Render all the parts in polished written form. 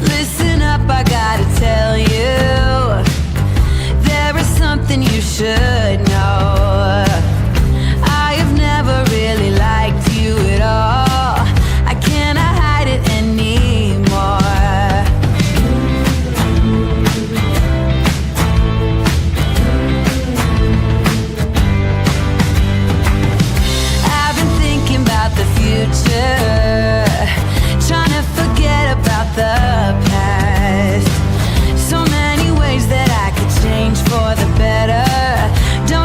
Listen up, I gotta tell you, there is something you should know. I have never really liked you at all. I cannot hide it anymore. I've been thinking about the future, trying to forget about the past. So many ways that I could change for the better. Don't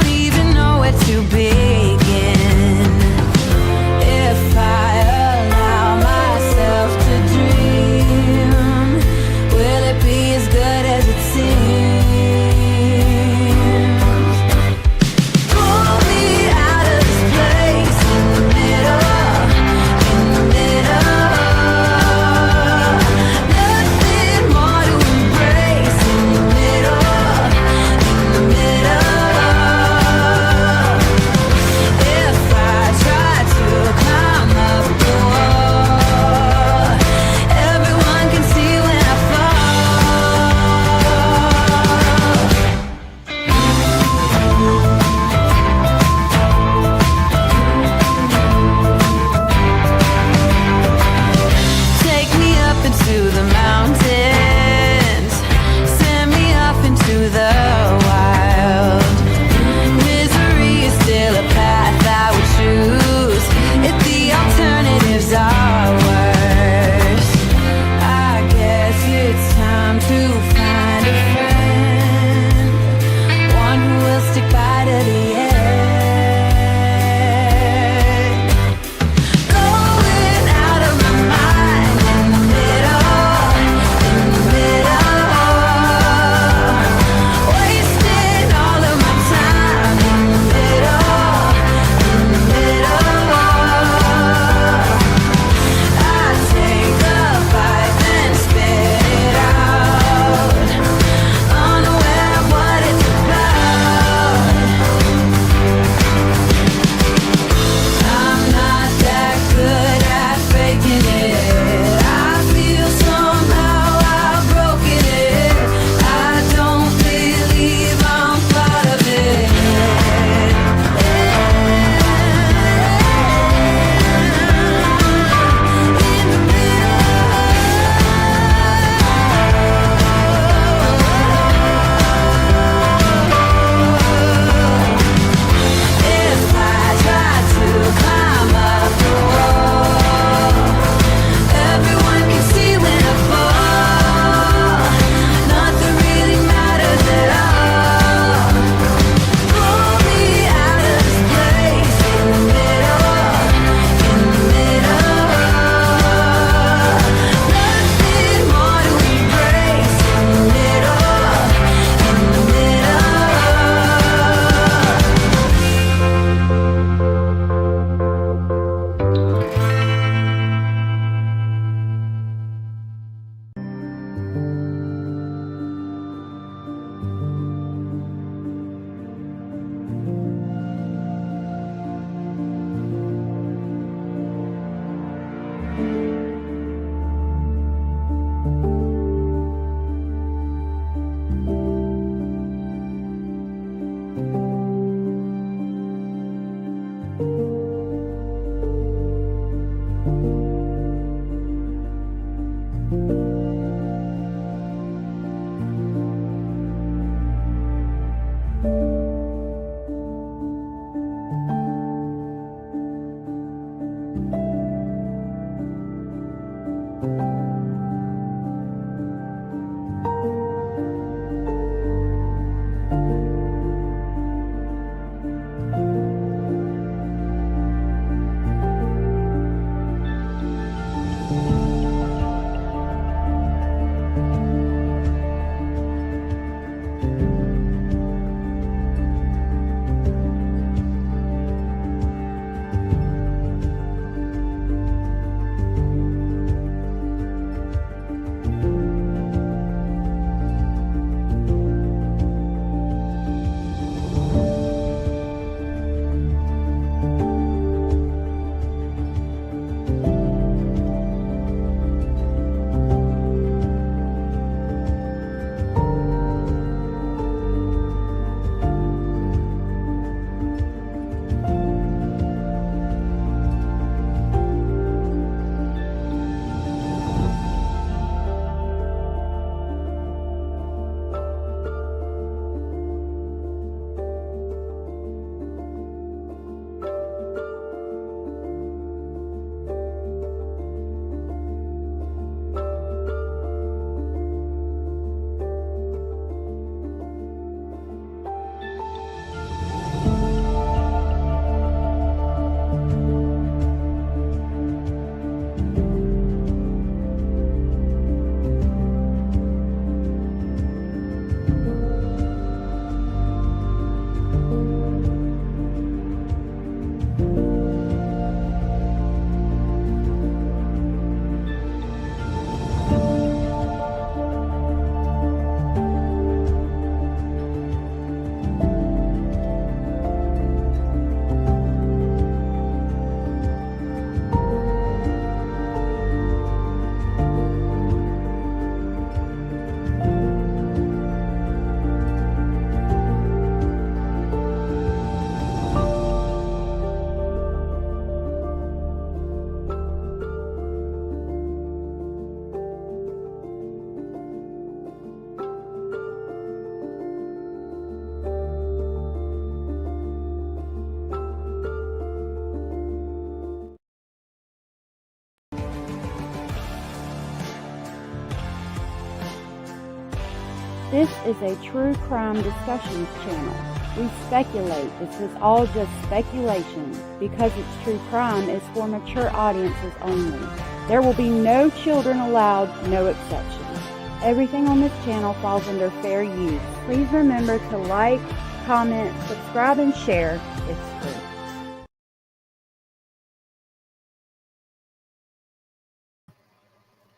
This is a true crime discussions channel. We speculate. This is all just speculation. Because it's true crime, it's for mature audiences only. There will be no children allowed, no exceptions. Everything on this channel falls under fair use. Please remember to like, comment, subscribe, and share. It's free.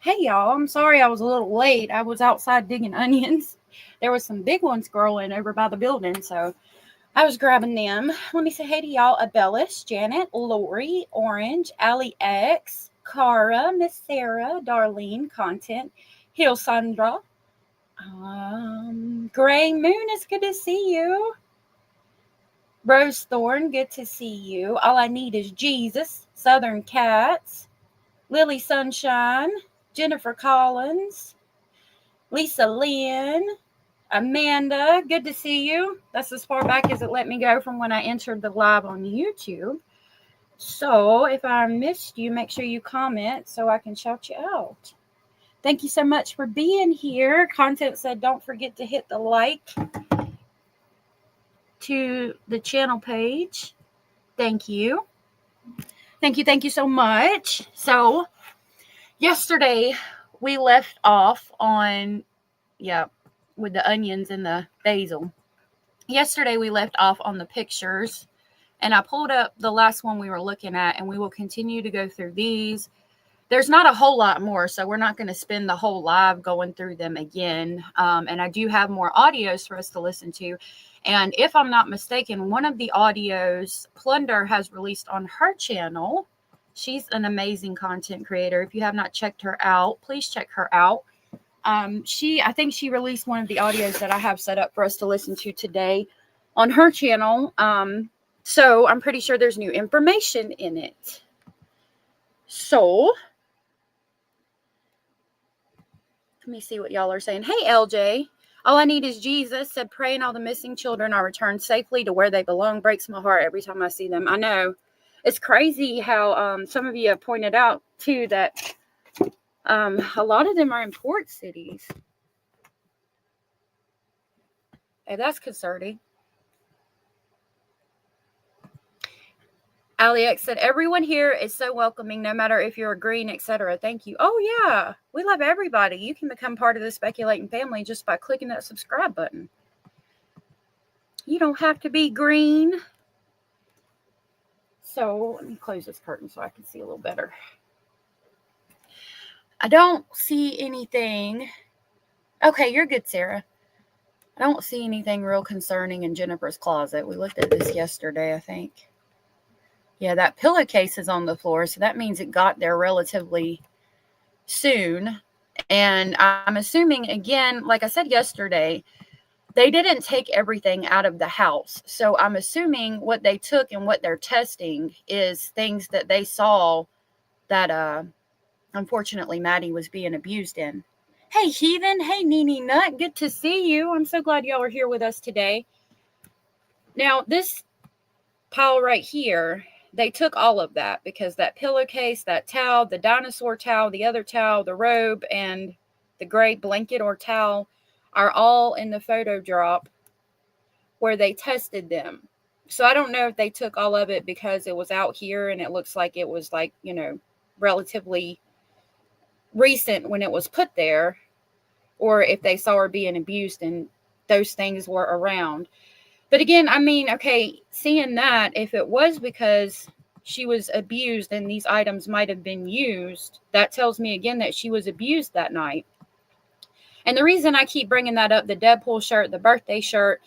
Hey y'all, I'm sorry I was a little late. I was outside digging onions. There was some big ones growing over by the building, so I was grabbing them. Let me say hey to y'all. Abellis, Janet, Lori, Orange, Allie X, Cara, Miss Sarah, Darlene, Content, Hill Sandra, Gray Moon, it's good to see you. Rose Thorn, good to see you. All I Need Is Jesus, Southern Cats, Lily Sunshine, Jennifer Collins, Lisa Lynn, Amanda, good to see you. That's as far back as it let me go from when I entered the live on YouTube. So if I missed you, make sure you comment so I can shout you out. Thank you so much for being here. Content said don't forget to hit the like to the channel page. Thank you. Thank you so much. So yesterday we left off on, with the onions and the basil. Yesterday we left off on the pictures, and I pulled up the last one we were looking at, and we will continue to go through these. There's not a whole lot more, so we're not going to spend the whole live going through them again. And I do have more audios for us to listen to. And if I'm not mistaken, one of the audios Plunder has released on her channel. She's an amazing content creator. If you have not checked her out, please check her out. I think she released one of the audios that I have set up for us to listen to today on her channel. So I'm pretty sure there's new information in it. So let me see what y'all are saying. Hey, LJ. All I Need Is Jesus said, praying all the missing children are returned safely to where they belong. Breaks my heart every time I see them. I know. It's crazy how some of you have pointed out, too, that a lot of them are in port cities. Hey, that's concerning. Alex said, everyone here is so welcoming, no matter if you're green, etc. Thank you. Oh, yeah. We love everybody. You can become part of the Speculating family just by clicking that subscribe button. You don't have to be green. So let me close this curtain so I can see a little better. I don't see anything. Okay, you're good, Sarah. I don't see anything real concerning in Jennifer's closet. We looked at this yesterday, I think. Yeah, that pillowcase is on the floor, so that means it got there relatively soon. And I'm assuming, again, like I said yesterday, they didn't take everything out of the house. So I'm assuming what they took and what they're testing is things that they saw that, unfortunately, Maddie was being abused in. Hey, Heathen. Hey, Nene Nut. Good to see you. I'm so glad y'all are here with us today. Now, this pile right here, they took all of that because that pillowcase, that towel, the dinosaur towel, the other towel, the robe, and the gray blanket or towel are all in the photo drop where they tested them. So I don't know if they took all of it because it was out here and it looks like it was like, relatively recent when it was put there, or if they saw her being abused and those things were around. But again, I mean, okay, seeing that, if it was because she was abused and these items might have been used, that tells me again that she was abused that night. And the reason I keep bringing that up, the Deadpool shirt, the birthday shirt,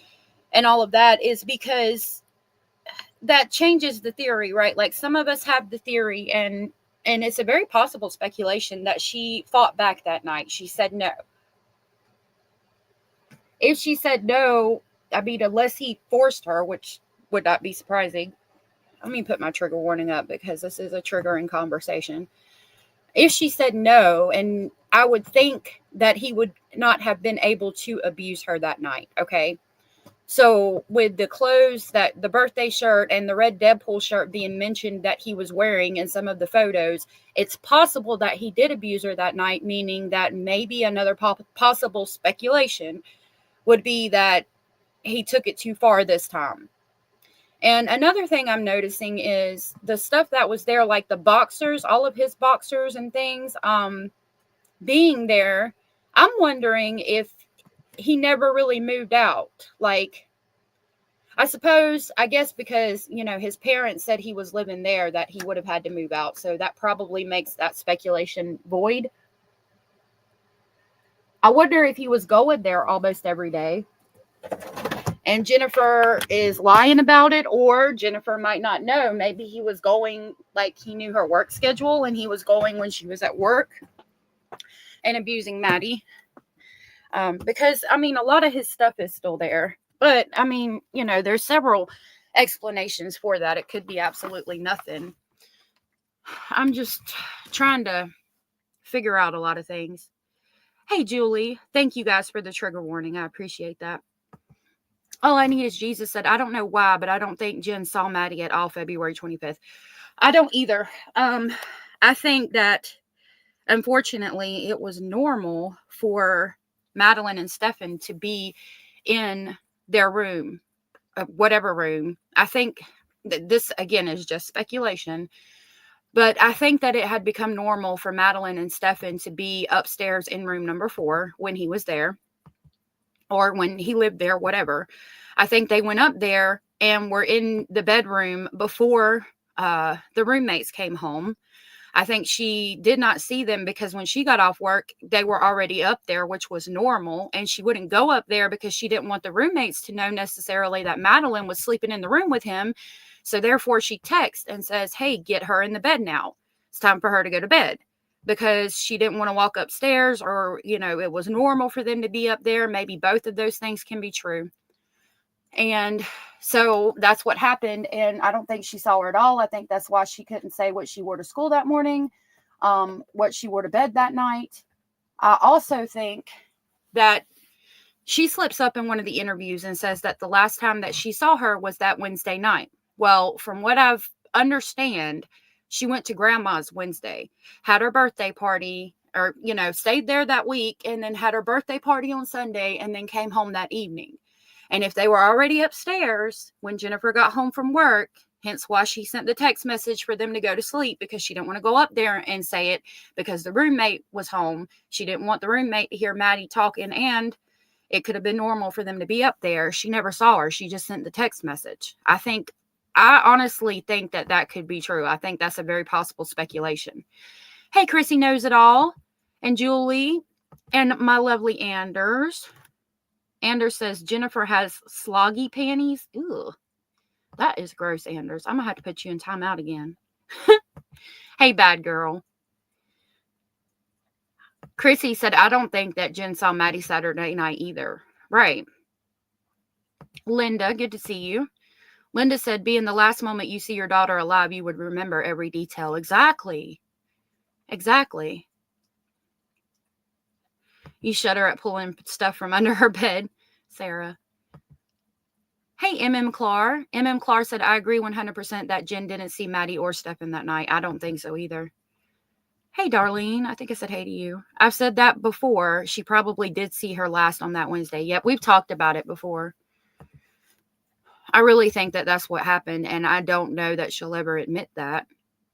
and all of that, is because that changes the theory, right? Like, some of us have the theory, and it's a very possible speculation that she fought back that night. She said no. If she said no, I mean, unless he forced her, which would not be surprising. Let me put my trigger warning up because this is a triggering conversation. If she said no, and I would think that he would not have been able to abuse her that night, okay? So with the clothes, that the birthday shirt and the red Deadpool shirt being mentioned that he was wearing in some of the photos, it's possible that he did abuse her that night, meaning that maybe another possible speculation would be that he took it too far this time. And another thing I'm noticing is the stuff that was there, like the boxers, all of his boxers and things, being there. I'm wondering if he never really moved out. Like, I guess because, his parents said he was living there, that he would have had to move out. So that probably makes that speculation void. I wonder if he was going there almost every day and Jennifer is lying about it, or Jennifer might not know. Maybe he was going, like, he knew her work schedule and he was going when she was at work and abusing Maddie. Because, a lot of his stuff is still there. But, there's several explanations for that. It could be absolutely nothing. I'm just trying to figure out a lot of things. Hey, Julie, thank you guys for the trigger warning. I appreciate that. All I need is Jesus said, I don't know why, but I don't think Jen saw Maddie at all February 25th. I don't either. I think that, unfortunately, it was normal for Madeline and Stefan to be in their room, whatever room. I think that this, again, is just speculation, but I think that it had become normal for Madeline and Stefan to be upstairs in room number 4 when he was there, or when he lived there, whatever. I think they went up there and were in the bedroom before the roommates came home. I think she did not see them because when she got off work, they were already up there, which was normal. And she wouldn't go up there because she didn't want the roommates to know necessarily that Madeline was sleeping in the room with him. So therefore she texts and says, hey, get her in the bed now. It's time for her to go to bed. Because she didn't want to walk upstairs, or, it was normal for them to be up there. Maybe both of those things can be true. And so that's what happened. And I don't think she saw her at all. I think that's why she couldn't say what she wore to school that morning, what she wore to bed that night. I also think that she slips up in one of the interviews and says that the last time that she saw her was that Wednesday night. Well, from what I've understand, she went to grandma's Wednesday, had her birthday party, or, stayed there that week, and then had her birthday party on Sunday, and then came home that evening. And if they were already upstairs when Jennifer got home from work, hence why she sent the text message for them to go to sleep, because she didn't want to go up there and say it because the roommate was home. She didn't want the roommate to hear Maddie talking, and it could have been normal for them to be up there. She never saw her. She just sent the text message. I honestly think that could be true. I think that's a very possible speculation. Hey, Chrissy knows it all. And Julie and my lovely Anders. Anders says Jennifer has sloggy panties. Ew. That is gross, Anders. I'm going to have to put you in timeout again. Hey, bad girl. Chrissy said, I don't think that Jen saw Maddie Saturday night either. Right. Linda, good to see you. Linda said, being the last moment you see your daughter alive, you would remember every detail. Exactly. Exactly. You shudder at pulling stuff from under her bed, Sarah. Hey, MM Clar. MM Clar said, I agree 100% that Jen didn't see Maddie or Stefan that night. I don't think so either. Hey, Darlene. I think I said hey to you. I've said that before. She probably did see her last on that Wednesday. Yep, we've talked about it before. I really think that that's what happened, and I don't know that she'll ever admit that,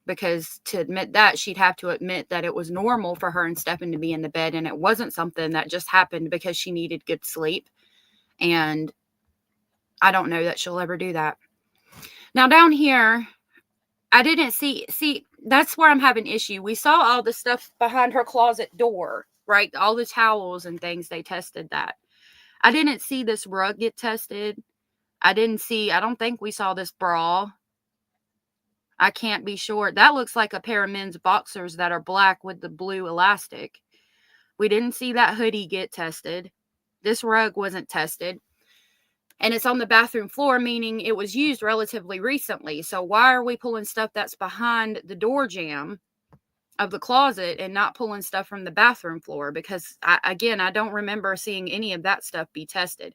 because to admit that, she'd have to admit that it was normal for her and Stefan to be in the bed, and it wasn't something that just happened because she needed good sleep, and I don't know that she'll ever do that. Now, down here, I didn't see, that's where I'm having issue. We saw all the stuff behind her closet door, right? All the towels and things, they tested that. I didn't see this rug get tested. I don't think we saw this bra. I can't be sure. That looks like a pair of men's boxers that are black with the blue elastic. We didn't see that hoodie get tested. This rug wasn't tested. And it's on the bathroom floor, meaning it was used relatively recently. So why are we pulling stuff that's behind the door jamb of the closet and not pulling stuff from the bathroom floor? Because, I don't remember seeing any of that stuff be tested.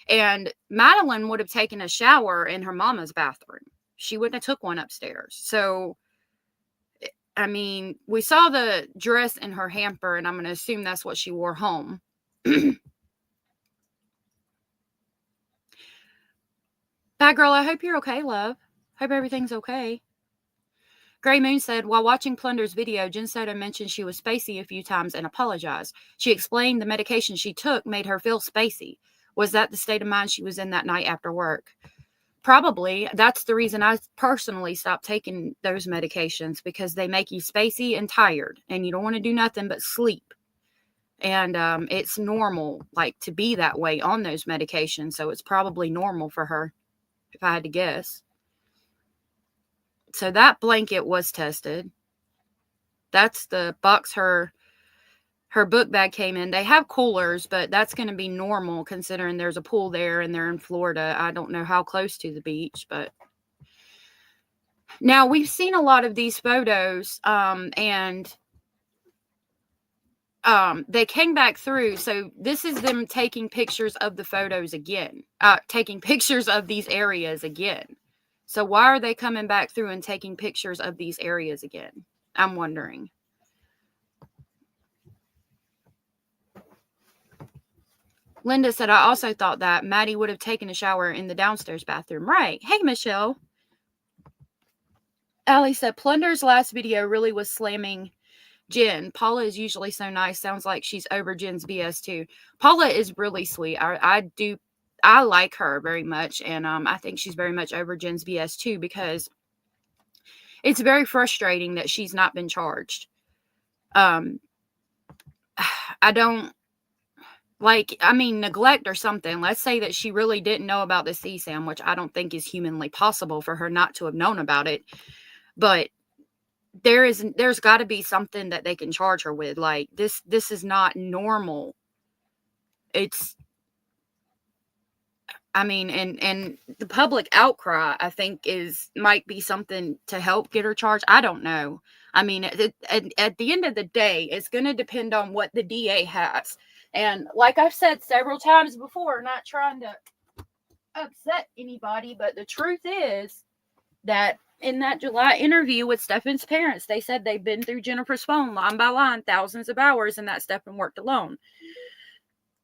And Madeline would have taken a shower in her mama's bathroom. She wouldn't have took one upstairs. So, we saw the dress in her hamper, and I'm going to assume that's what she wore home. Bad girl, I hope you're okay, love. Hope everything's okay. Gray Moon said, while watching Plunder's video, Jen Soto mentioned she was spacey a few times and apologized. She explained the medication she took made her feel spacey. Was that the state of mind she was in that night after work? Probably. That's the reason I personally stopped taking those medications, because they make you spacey and tired, and you don't want to do nothing but sleep. And it's normal, like, to be that way on those medications, so it's probably normal for her, if I had to guess. So that blanket was tested. That's the box her book bag came in. They have coolers, but that's going to be normal considering there's a pool there and they're in Florida. I don't know how close to the beach, but now we've seen a lot of these photos, and they came back through. So this is them taking pictures of the photos again, taking pictures of these areas again. So why are they coming back through and taking pictures of these areas again? I'm wondering. Linda said, I also thought that Maddie would have taken a shower in the downstairs bathroom. Right. Hey, Michelle. Allie said, Plunder's last video really was slamming Jen. Paula is usually so nice. Sounds like she's over Jen's BS too. Paula is really sweet. I like her very much. And I think she's very much over Jen's BS too, because it's very frustrating that she's not been charged. I don't, like, I mean, neglect or something. Let's say that she really didn't know about the CSAM, which I don't think is humanly possible for her not to have known about it. But there's got to be something that they can charge her with. Like, this is not normal. It's, I mean, and the public outcry, I think, might be something to help get her charged. I don't know. I mean, at the end of the day, it's going to depend on what the DA has. And like I've said several times before, not trying to upset anybody, but the truth is that in that July interview with Stefan's parents, they said they've been through Jennifer's phone line by line, thousands of hours, and that Stefan worked alone.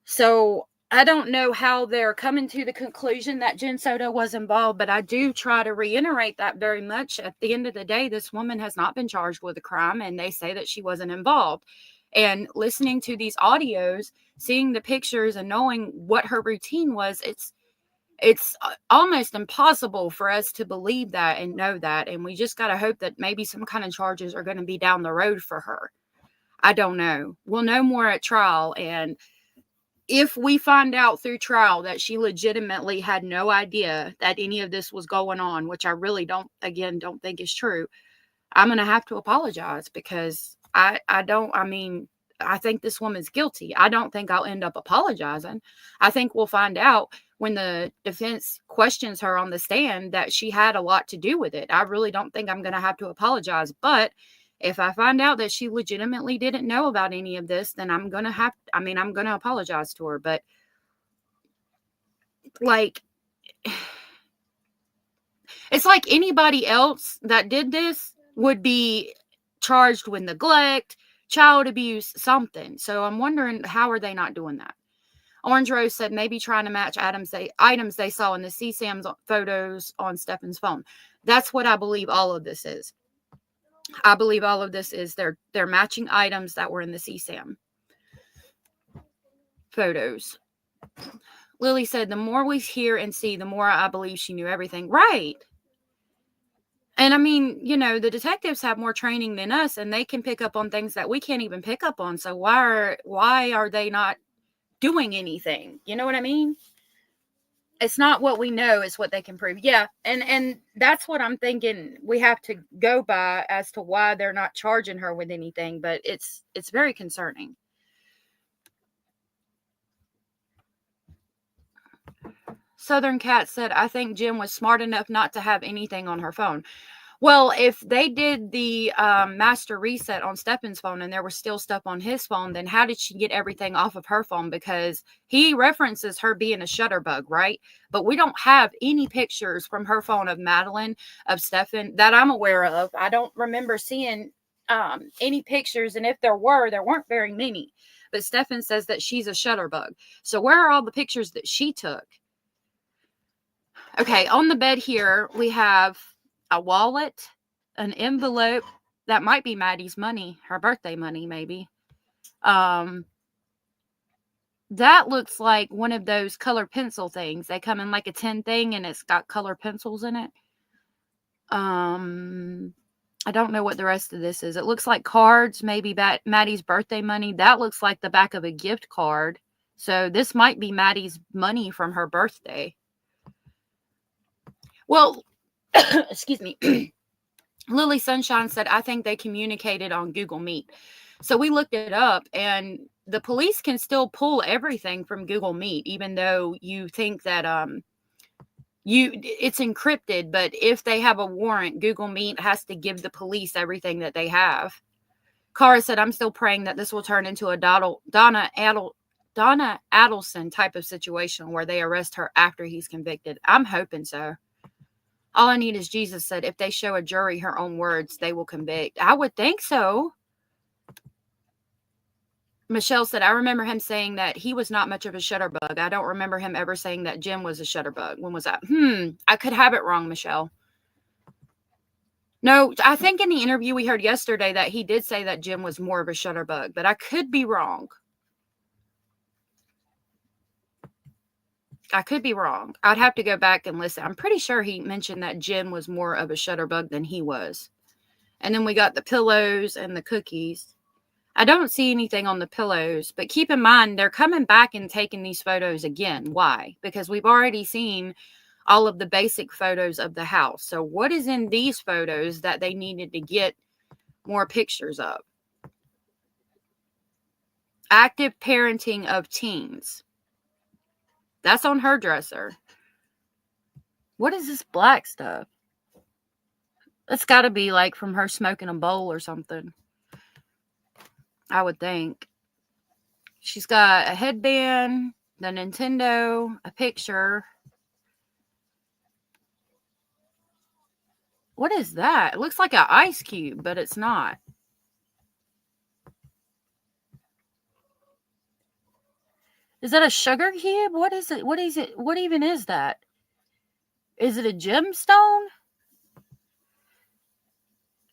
So I don't know how they're coming to the conclusion that Jen Soto was involved, but I do try to reiterate that very much. At the end of the day, this woman has not been charged with a crime, and they say that she wasn't involved. And listening to these audios, seeing the pictures and knowing what her routine was, it's almost impossible for us to believe that and know that. And we just got to hope that maybe some kind of charges are going to be down the road for her. I don't know. We'll know more at trial. And if we find out through trial that she legitimately had no idea that any of this was going on, which I really don't think is true, I'm going to have to apologize, because I think this woman's guilty. I don't think I'll end up apologizing. I think we'll find out when the defense questions her on the stand that she had a lot to do with it. I really don't think I'm going to have to apologize. But if I find out that she legitimately didn't know about any of this, then I'm going to apologize to her. But, like, it's like anybody else that did this would be charged with neglect, child abuse, something. So I'm wondering, how are they not doing that? Orange Rose said maybe trying to match items they saw in the CSAM's photos on Stefan's phone. That's what I believe all of this is. I believe all of this is they're matching items that were in the CSAM photos. Lily said, the more we hear and see, the more I believe she knew everything. Right. And I mean, the detectives have more training than us, and they can pick up on things that we can't even pick up on. So why are they not doing anything? You know what I mean? It's not what we know, it's what they can prove. Yeah. And that's what I'm thinking we have to go by as to why they're not charging her with anything. But it's very concerning. Southern Cat said, I think Jen was smart enough not to have anything on her phone. Well, if they did the master reset on Stefan's phone and there was still stuff on his phone, then how did she get everything off of her phone? Because he references her being a shutterbug, right? But we don't have any pictures from her phone of Madeline, of Stefan, that I'm aware of. I don't remember seeing any pictures. And if there weren't very many. But Stefan says that she's a shutterbug. So where are all the pictures that she took? Okay, on the bed here, we have a wallet, an envelope. That might be Maddie's money, her birthday money, maybe. That looks like one of those color pencil things. They come in like a tin thing and it's got color pencils in it. I don't know what the rest of this is. It looks like cards, maybe Maddie's birthday money. That looks like the back of a gift card. So this might be Maddie's money from her birthday. Well, excuse me. Lily Sunshine said, I think they communicated on Google Meet. So we looked it up, and the police can still pull everything from Google Meet, even though you think that it's encrypted. But if they have a warrant, Google Meet has to give the police everything that they have. Cara said, I'm still praying that this will turn into a Donna Adelson type of situation where they arrest her after he's convicted. I'm hoping so. All I need is Jesus said, if they show a jury her own words, they will convict. I would think so. Michelle said, I remember him saying that he was not much of a shutterbug. I don't remember him ever saying that Jim was a shutterbug. When was that? I could have it wrong, Michelle. No, I think in the interview we heard yesterday that he did say that Jim was more of a shutterbug, but I could be wrong. I could be wrong. I'd have to go back and listen. I'm pretty sure he mentioned that Jim was more of a shutterbug than he was. And then we got the pillows and the cookies. I don't see anything on the pillows, but keep in mind, they're coming back and taking these photos again. Why? Because we've already seen all of the basic photos of the house. So what is in these photos that they needed to get more pictures of? Active parenting of teens. That's on her dresser. What is this black stuff? That's got to be like from her smoking a bowl or something. I would think. She's got a headband, the Nintendo, a picture. What is that? It looks like an ice cube, but it's not. Is that a sugar cube? What is it? What is it? What even is that? Is it a gemstone?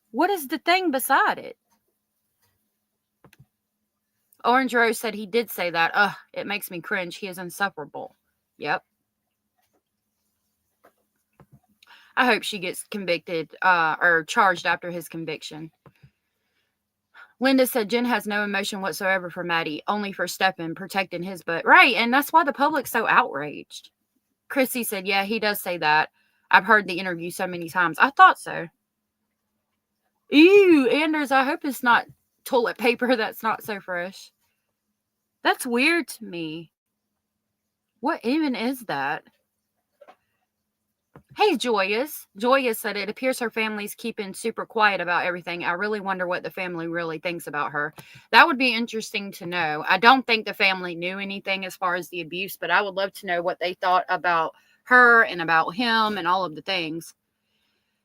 What is the thing beside it? Orange Rose said he did say that. Ugh, it makes me cringe. He is insufferable. Yep. I hope she gets convicted or charged after his conviction. Linda said Jen has no emotion whatsoever for Maddie, only for Stephen protecting his butt. Right, and that's why the public's so outraged. Chrissy said, yeah, he does say that. I've heard the interview so many times. I thought so. Ew, Anders, I hope it's not toilet paper that's not so fresh. That's weird to me. What even is that? Hey, Joyous. Joyous said, it appears her family's keeping super quiet about everything. I really wonder what the family really thinks about her. That would be interesting to know. I don't think the family knew anything as far as the abuse, but I would love to know what they thought about her and about him and all of the things.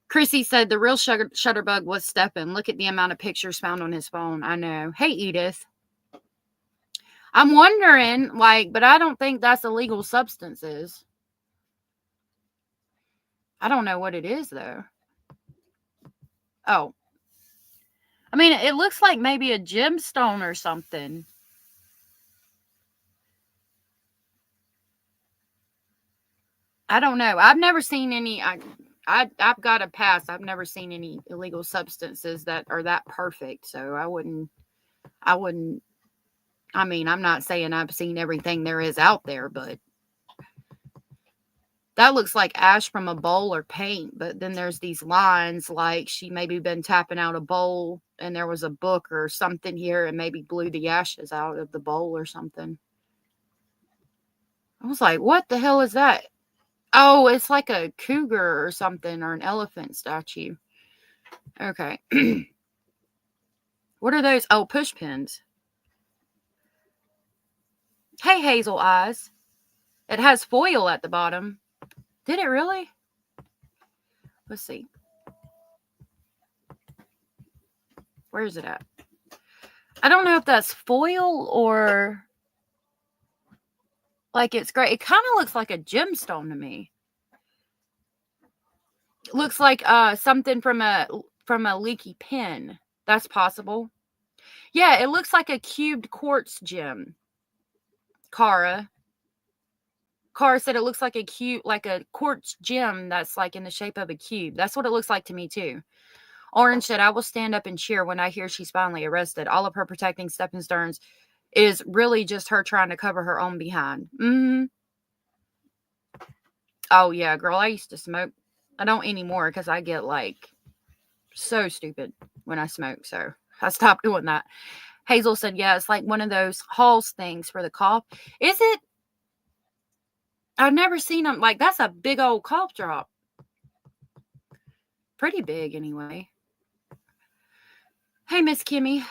Chrissy said the real shutterbug was Stephen. Look at the amount of pictures found on his phone. I know. Hey, Edith. I'm wondering, but I don't think that's illegal substances. I don't know what it is, though. Oh. I mean, it looks like maybe a gemstone or something. I don't know. I've never seen any. I've got a pass. I've never seen any illegal substances that are that perfect. So I wouldn't. I mean, I'm not saying I've seen everything there is out there, but that looks like ash from a bowl or paint. But then there's these lines like she maybe been tapping out a bowl and there was a book or something here and maybe blew the ashes out of the bowl or something. I was like, what the hell is that? Oh, it's like a cougar or something or an elephant statue. Okay. What are those? Oh, push pins. Hey, Hazel Eyes. It has foil at the bottom. Did it really? Let's see. Where is it at? I don't know if that's foil or like it's great. It kind of looks like a gemstone to me. Looks like something from a leaky pen. That's possible. Yeah, it looks like a cubed quartz gem. Cara said it looks like a quartz gem that's like in the shape of a cube. That's what it looks like to me too. Orange said, I will stand up and cheer when I hear she's finally arrested. All of her protecting stepping stones is really just her trying to cover her own behind. Oh yeah, girl, I used to smoke. I don't anymore because I get like so stupid when I smoke. So I stopped doing that. Hazel said, yeah, it's like one of those Halls things for the cough. Is it? I've never seen them. Like, that's a big old cough drop. Pretty big anyway. Hey, Miss Kimmy.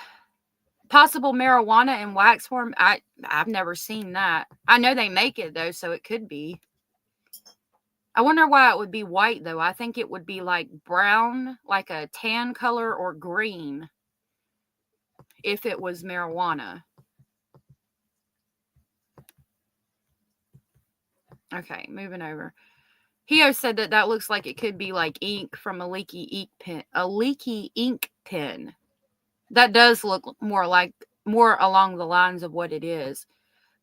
Possible marijuana in wax form? I've never seen that. I know they make it, though, so it could be. I wonder why it would be white, though. I think it would be like brown, like a tan color, or green if it was marijuana. Okay, moving over. Hio said that looks like it could be like ink from a leaky ink pen. A leaky ink pen. That does look more along the lines of what it is.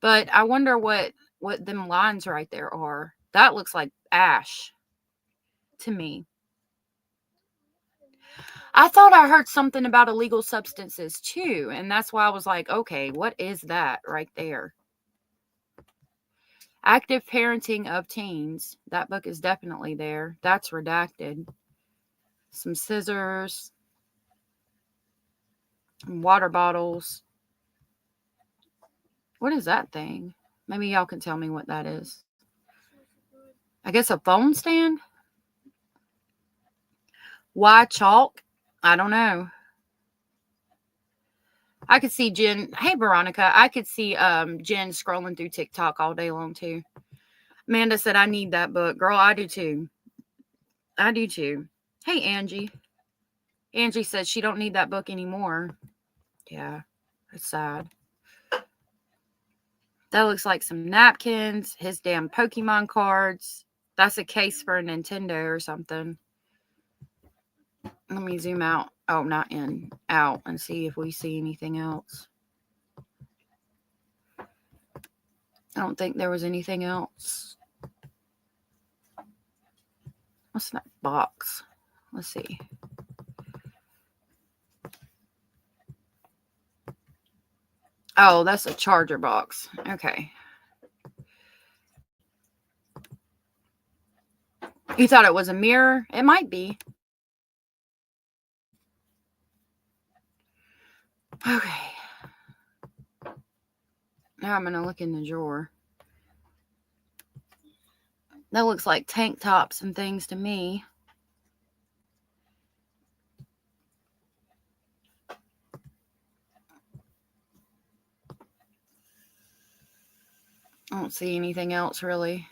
But I wonder what them lines right there are. That looks like ash to me. I thought I heard something about illegal substances too, and that's why I was like, okay, what is that right there? Active Parenting of Teens. That book is definitely there. That's redacted. Some scissors. Water bottles. What is that thing? Maybe y'all can tell me what that is. I guess a phone stand? Why chalk? I don't know. I could see Jen. Hey, Veronica. I could see Jen scrolling through TikTok all day long, too. Amanda said, I need that book. Girl, I do, too. I do, too. Hey, Angie. Angie said she don't need that book anymore. Yeah, it's sad. That looks like some napkins. His damn Pokemon cards. That's a case for a Nintendo or something. Let me zoom out. Oh, not in. Out and see if we see anything else. I don't think there was anything else. What's that box? Let's see. Oh, that's a charger box. Okay. You thought it was a mirror? It might be. Okay. Now I'm going to look in the drawer. That looks like tank tops and things to me. I don't see anything else really.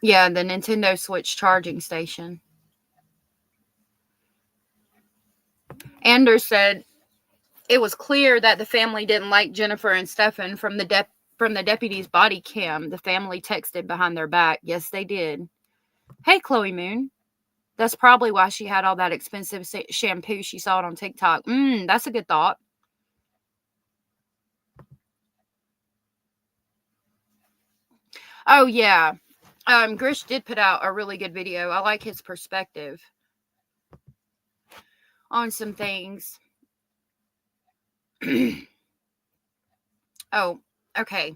Yeah, the Nintendo Switch charging station. Anders said it was clear that the family didn't like Jennifer and Stefan from the deputy's body cam. The family texted behind their back. Yes, they did. Hey, Chloe Moon. That's probably why she had all that expensive shampoo. She saw it on TikTok. That's a good thought. Oh, yeah. Grish did put out a really good video. I like his perspective on some things. Oh, okay.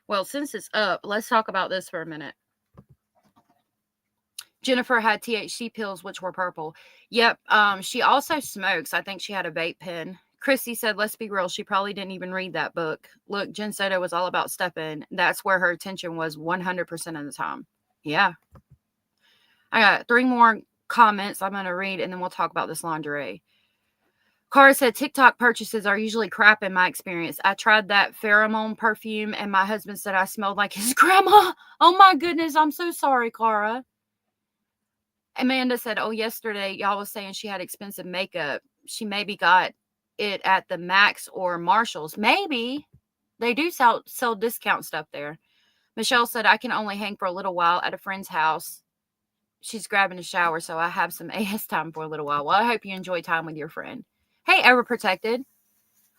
Well, since it's up, let's talk about this for a minute. Jennifer had THC pills, which were purple. Yep. She also smokes. I think she had a vape pen. Chrissy said, let's be real. She probably didn't even read that book. Look, Jen Soto was all about Stefan. That's where her attention was 100% of the time. Yeah. I got 3 more comments I'm going to read, and then we'll talk about this lingerie. Cara said, TikTok purchases are usually crap in my experience. I tried that pheromone perfume, and my husband said I smelled like his grandma. Oh, my goodness. I'm so sorry, Cara. Amanda said, oh, yesterday y'all was saying she had expensive makeup. She maybe got it at the Max or Marshalls. Maybe. They do sell discount stuff there. Michelle said, I can only hang for a little while at a friend's house. She's grabbing a shower, so I have some AS time for a little while. Well, I hope you enjoy time with your friend. Hey, Overprotected.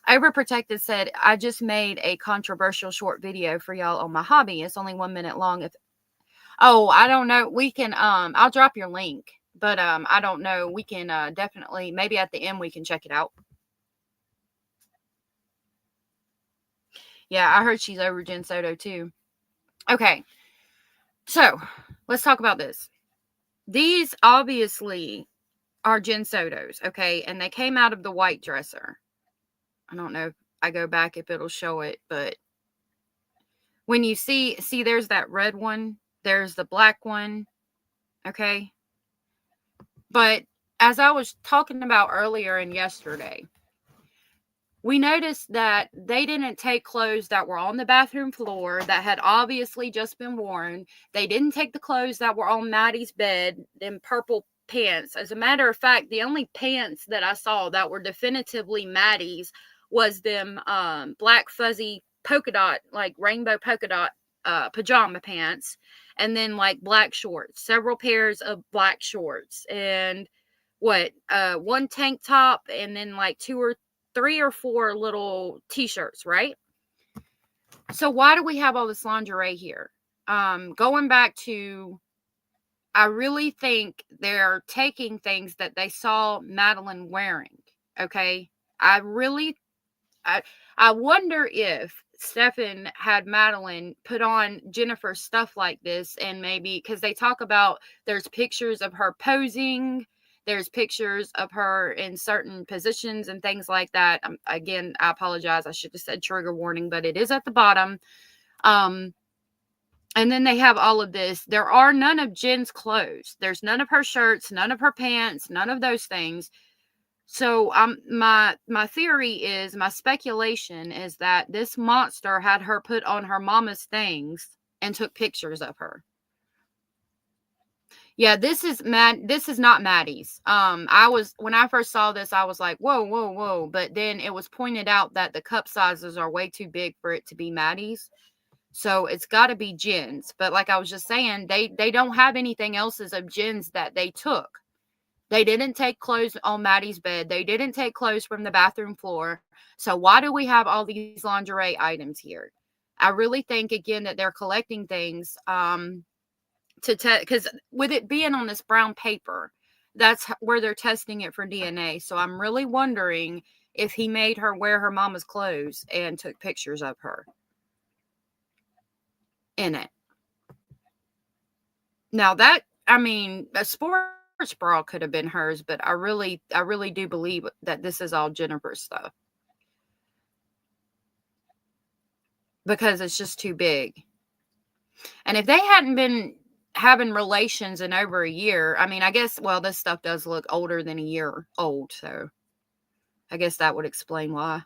Overprotected said, I just made a controversial short video for y'all on my hobby. It's only 1 minute long. Oh, I don't know. We can, I'll drop your link, but, I don't know. We can, definitely, maybe at the end we can check it out. Yeah, I heard she's over Jen Soto too. Okay. So let's talk about this. These obviously are Jen Sotos. Okay. And they came out of the white dresser. I don't know if I go back if it'll show it, but when you see, there's that red one, there's the black one. Okay. But as I was talking about earlier and yesterday, we noticed that they didn't take clothes that were on the bathroom floor that had obviously just been worn. They didn't take the clothes that were on Maddie's bed, them purple pants. As a matter of fact, the only pants that I saw that were definitively Maddie's was them black fuzzy polka dot, like rainbow polka dot pajama pants, and then like black shorts, several pairs of black shorts, and one tank top, and then like 3 or 4 little t-shirts, right? So why do we have all this lingerie here? Going back to, I really think they're taking things that they saw Madeline wearing. Okay. I wonder if Stefan had Madeline put on Jennifer's stuff like this, and maybe because they talk about there's pictures of her posing, there's pictures of her in certain positions and things like that. Again, I apologize. I should have said trigger warning, but it is at the bottom. And then they have all of this. There are none of Jen's clothes. There's none of her shirts, none of her pants, none of those things. So my theory is, my speculation is that this monster had her put on her mama's things and took pictures of her. Yeah, this is not Maddie's. When I first saw this, I was like, whoa, whoa, whoa. But then it was pointed out that the cup sizes are way too big for it to be Maddie's. So it's got to be Jen's. But like I was just saying, they don't have anything else's of Jen's that they took. They didn't take clothes on Maddie's bed. They didn't take clothes from the bathroom floor. So why do we have all these lingerie items here? I really think, again, that they're collecting things because with it being on this brown paper, that's where they're testing it for DNA. So I'm really wondering if he made her wear her mama's clothes and took pictures of her in it. Now a sports bra could have been hers, but I really do believe that this is all Jennifer's stuff, because it's just too big. And if they hadn't been having relations in over a year, I guess, well, this stuff does look older than a year old, so I guess that would explain why.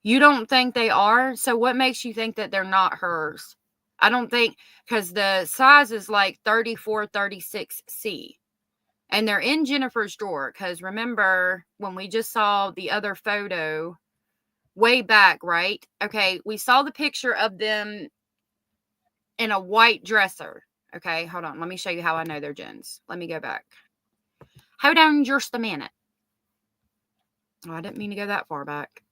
You don't think they are? So what makes you think that they're not hers? I don't think, because the size is like 34, 36C. And they're in Jennifer's drawer, because remember when we just saw the other photo way back, right? Okay, we saw the picture of them in a white dresser. Okay, hold on. Let me show you how I know they're Jen's. Let me go back. Hold on just a minute. Oh, I didn't mean to go that far back.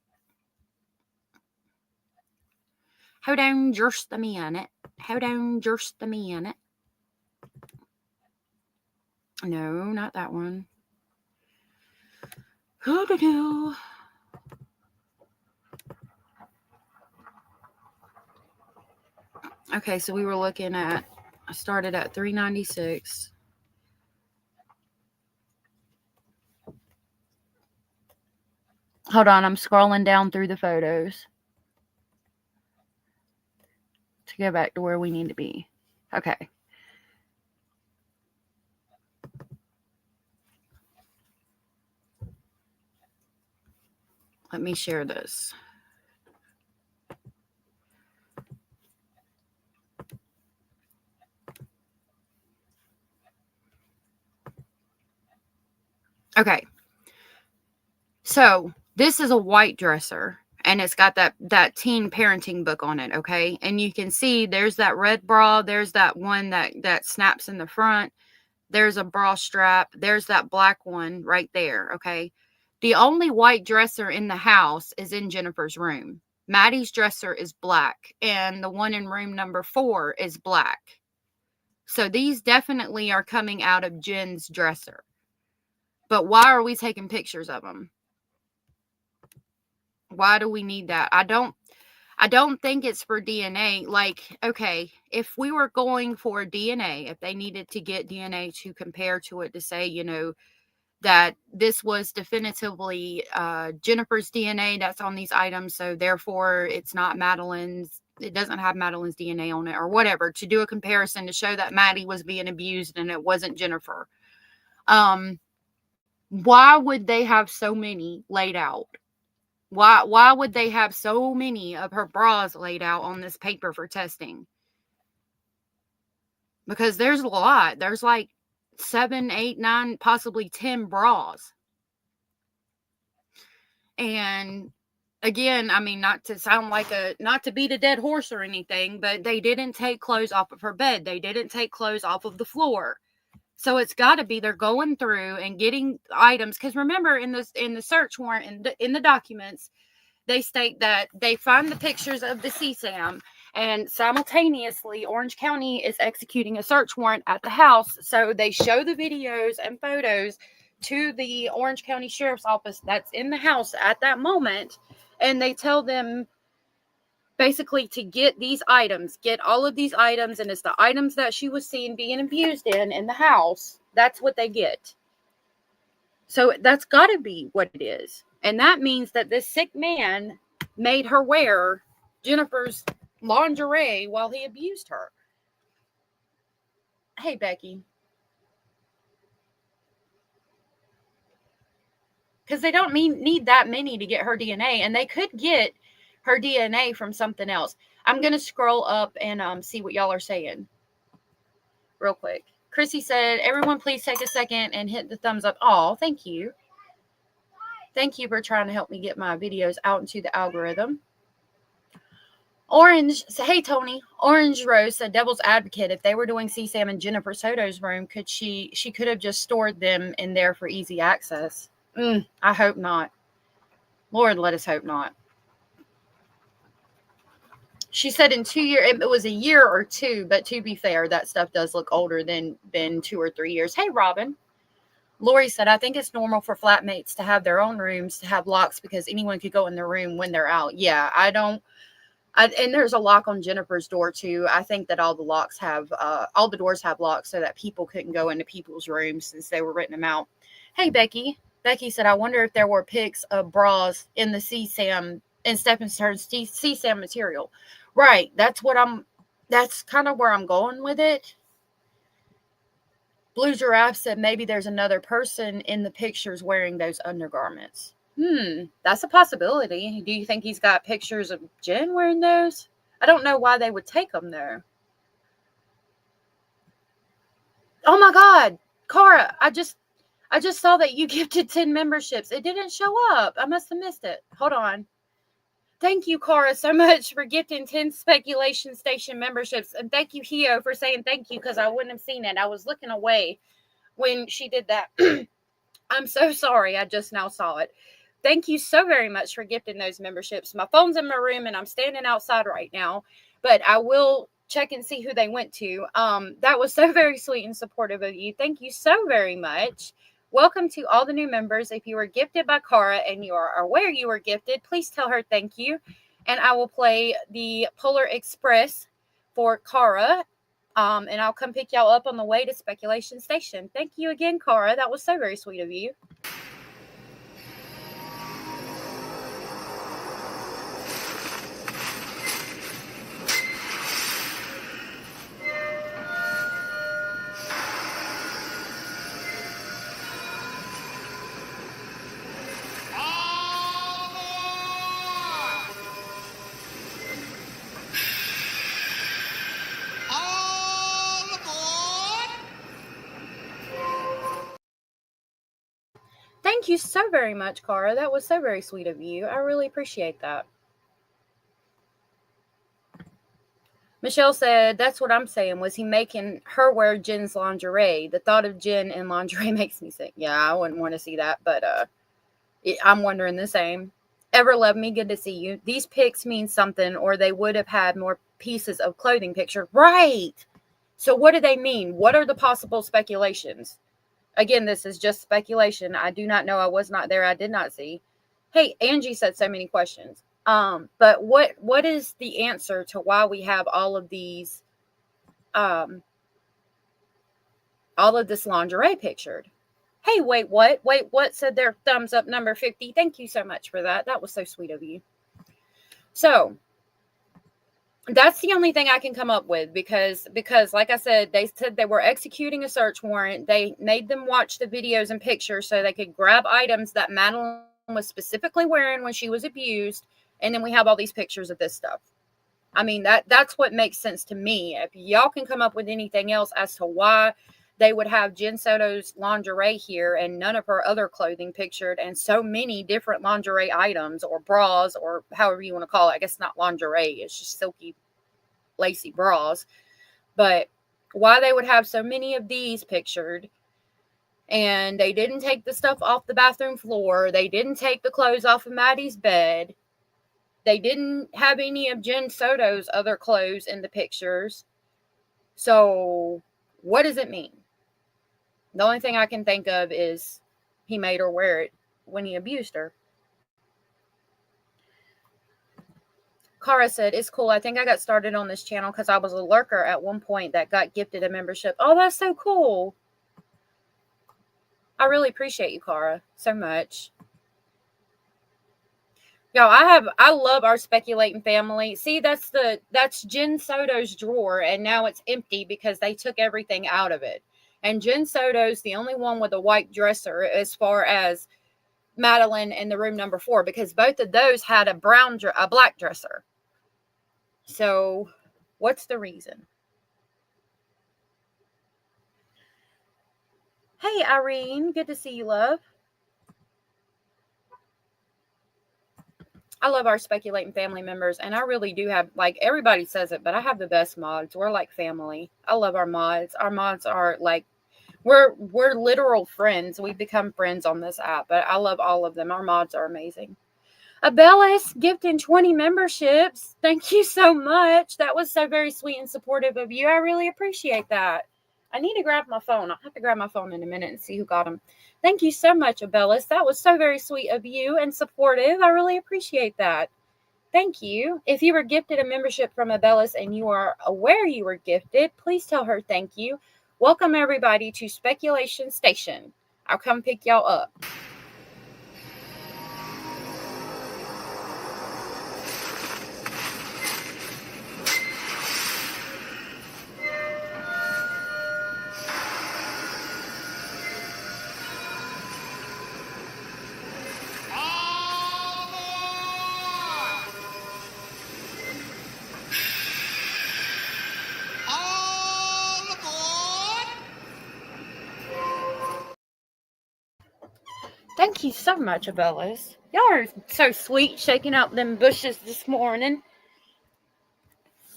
Hold on just a minute. Hold on just a minute. No, not that one. Okay, so we were looking at, I started at 396. Hold on, I'm scrolling down through the photos to go back to where we need to be. Okay. Let me share this. Okay. So this is a white dresser, and it's got that teen parenting book on it, okay? And you can see there's that red bra, there's that one that snaps in the front, there's a bra strap, there's that black one right there, okay? The only white dresser in the house is in Jennifer's room. Maddie's dresser is black, and the one in room number 4 is black. So these definitely are coming out of Jen's dresser. But why are we taking pictures of them? Why do we need that? I don't think it's for DNA. Like, okay, if we were going for DNA, if they needed to get DNA to compare to it to say, you know, that this was definitively Jennifer's DNA that's on these items, so therefore it's not Madeline's, it doesn't have Madeline's DNA on it, or whatever, to do a comparison to show that Maddie was being abused and it wasn't Jennifer. Why would they have so many laid out? Why would they have so many of her bras laid out on this paper for testing? Because there's a lot. There's like 7, 8, 9, possibly 10 bras. And again, I mean, not to beat a dead horse or anything, but they didn't take clothes off of her bed. They didn't take clothes off of the floor. So it's got to be they're going through and getting items. Because remember, in the search warrant, in the documents, they state that they find the pictures of the CSAM, and simultaneously Orange County is executing a search warrant at the house. So they show the videos and photos to the Orange County Sheriff's Office that's in the house at that moment, and they tell them basically to get these items, get all of these items, and it's the items that she was seen being abused in the house. That's what they get. So that's got to be what it is. And that means that this sick man made her wear Jennifer's lingerie while he abused her. Hey, Becky. Because they don't need that many to get her DNA. And they could get her DNA from something else. I'm going to scroll up and see what y'all are saying real quick. Chrissy said, everyone please take a second and hit the thumbs up. Oh, thank you. Thank you for trying to help me get my videos out into the algorithm. Orange, hey Tony. Orange Rose said, devil's advocate, if they were doing CSAM in Jennifer Soto's room, she could have just stored them in there for easy access. I hope not. Lord, let us hope not. She said in 2 years, it was a year or 2, but to be fair, that stuff does look older than 2 or 3 years. Hey, Robin. Lori said, I think it's normal for flatmates to have their own rooms, to have locks, because anyone could go in their room when they're out. Yeah, and there's a lock on Jennifer's door too. I think that all the doors have locks so that people couldn't go into people's rooms since they were renting them out. Hey, Becky. Becky said, I wonder if there were pics of bras in the CSAM, in Stephen Stern's CSAM material. Right. That's kind of where I'm going with it. Blue Giraffe said maybe there's another person in the pictures wearing those undergarments. That's a possibility. Do you think he's got pictures of Jen wearing those? I don't know why they would take them though. Oh my God, Cara, I just saw that you gifted 10 memberships. It didn't show up. I must have missed it. Hold on. Thank you, Cara, so much for gifting 10 Speculation Station memberships. And thank you, Hio, for saying thank you, because I wouldn't have seen it. I was looking away when she did that. I'm so sorry. I just now saw it. Thank you so very much for gifting those memberships. My phone's in my room, and I'm standing outside right now. But I will check and see who they went to. That was so very sweet and supportive of you. Thank you so very much. Welcome to all the new members. If you were gifted by Cara and you are aware you were gifted, please tell her thank you. And I will play the Polar Express for Cara. And I'll come pick y'all up on the way to Speculation Station. Thank you again, Cara. That was so very sweet of you. Thank you so very much, Cara. That was so very sweet of you. I really appreciate that. Michelle said, that's what I'm saying. Was he making her wear Jen's lingerie? The thought of Jen in lingerie makes me sick. Yeah, I wouldn't want to see that, but I'm wondering the same. Ever love me? Good to see you. These pics mean something, or they would have had more pieces of clothing pictured. Right. So what do they mean? What are the possible speculations? Again, this is just speculation. I do not know. I was not there. I did not see. Hey, Angie said so many questions. But what is the answer to why we have all of these, all of this lingerie pictured? Hey, wait, what? Said their thumbs up number 50. Thank you so much for that. That was so sweet of you. So that's the only thing I can come up with because like I said, they said they were executing a search warrant. They made them watch the videos and pictures so they could grab items that Madeline was specifically wearing when she was abused. And then we have all these pictures of this stuff. I mean, that's what makes sense to me. If y'all can come up with anything else as to why they would have Jen Soto's lingerie here and none of her other clothing pictured and so many different lingerie items or bras or however you want to call it. I guess not lingerie. It's just silky, lacy bras. But why they would have so many of these pictured, and they didn't take the stuff off the bathroom floor. They didn't take the clothes off of Maddie's bed. They didn't have any of Jen Soto's other clothes in the pictures. So what does it mean? The only thing I can think of is he made her wear it when he abused her. Cara said, it's cool. I think I got started on this channel because I was a lurker at one point that got gifted a membership. Oh, that's so cool. I really appreciate you, Cara, so much. Y'all, I love our Speculating family. See, that's Jen Soto's drawer, and now it's empty because they took everything out of it. And Jen Soto's the only one with a white dresser as far as Madeline in the room number 4, because both of those had a black dresser. So, what's the reason? Hey, Irene, good to see you, love. I love our Speculating family members, and I really do have, like, everybody says it, but I have the best mods. We're like family. I love our mods. Our mods are like, we're literal friends. We've become friends on this app, but I love all of them. Our mods are amazing. Abellis gifting 20 memberships. Thank you so much. That was so very sweet and supportive of you. I really appreciate that. I need to grab my phone. I'll have to grab my phone in a minute and see who got them. Thank you so much, Abellis. That was so very sweet of you and supportive. I really appreciate that. Thank you. If you were gifted a membership from Abellis and you are aware you were gifted, please tell her thank you. Welcome, everybody, to Speculation Station. I'll come pick y'all up. Thank you so much, Abellis. Y'all are so sweet shaking out them bushes this morning.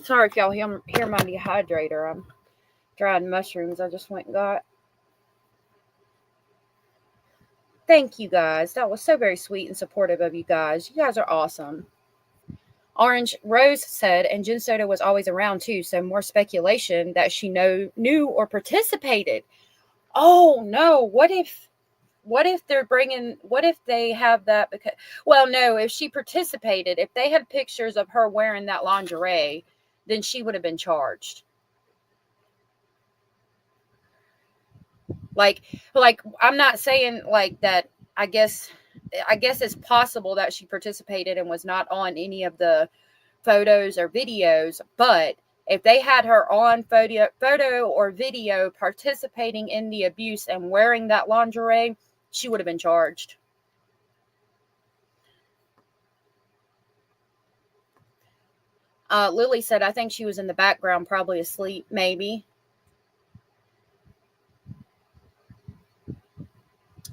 Sorry if y'all hear my dehydrator. I'm drying mushrooms I just went and got. Thank you guys. That was so very sweet and supportive of you guys. You guys are awesome. Orange Rose said, and Jen Soto was always around too, so more speculation that she knew or participated. Oh no, what if they have that? Because, well, no, if she participated, if they had pictures of her wearing that lingerie, then she would have been charged. Like I'm not saying like that. I guess it's possible that she participated and was not on any of the photos or videos, but if they had her on photo or video participating in the abuse and wearing that lingerie, she would have been charged. Lily said, I think she was in the background, probably asleep, maybe.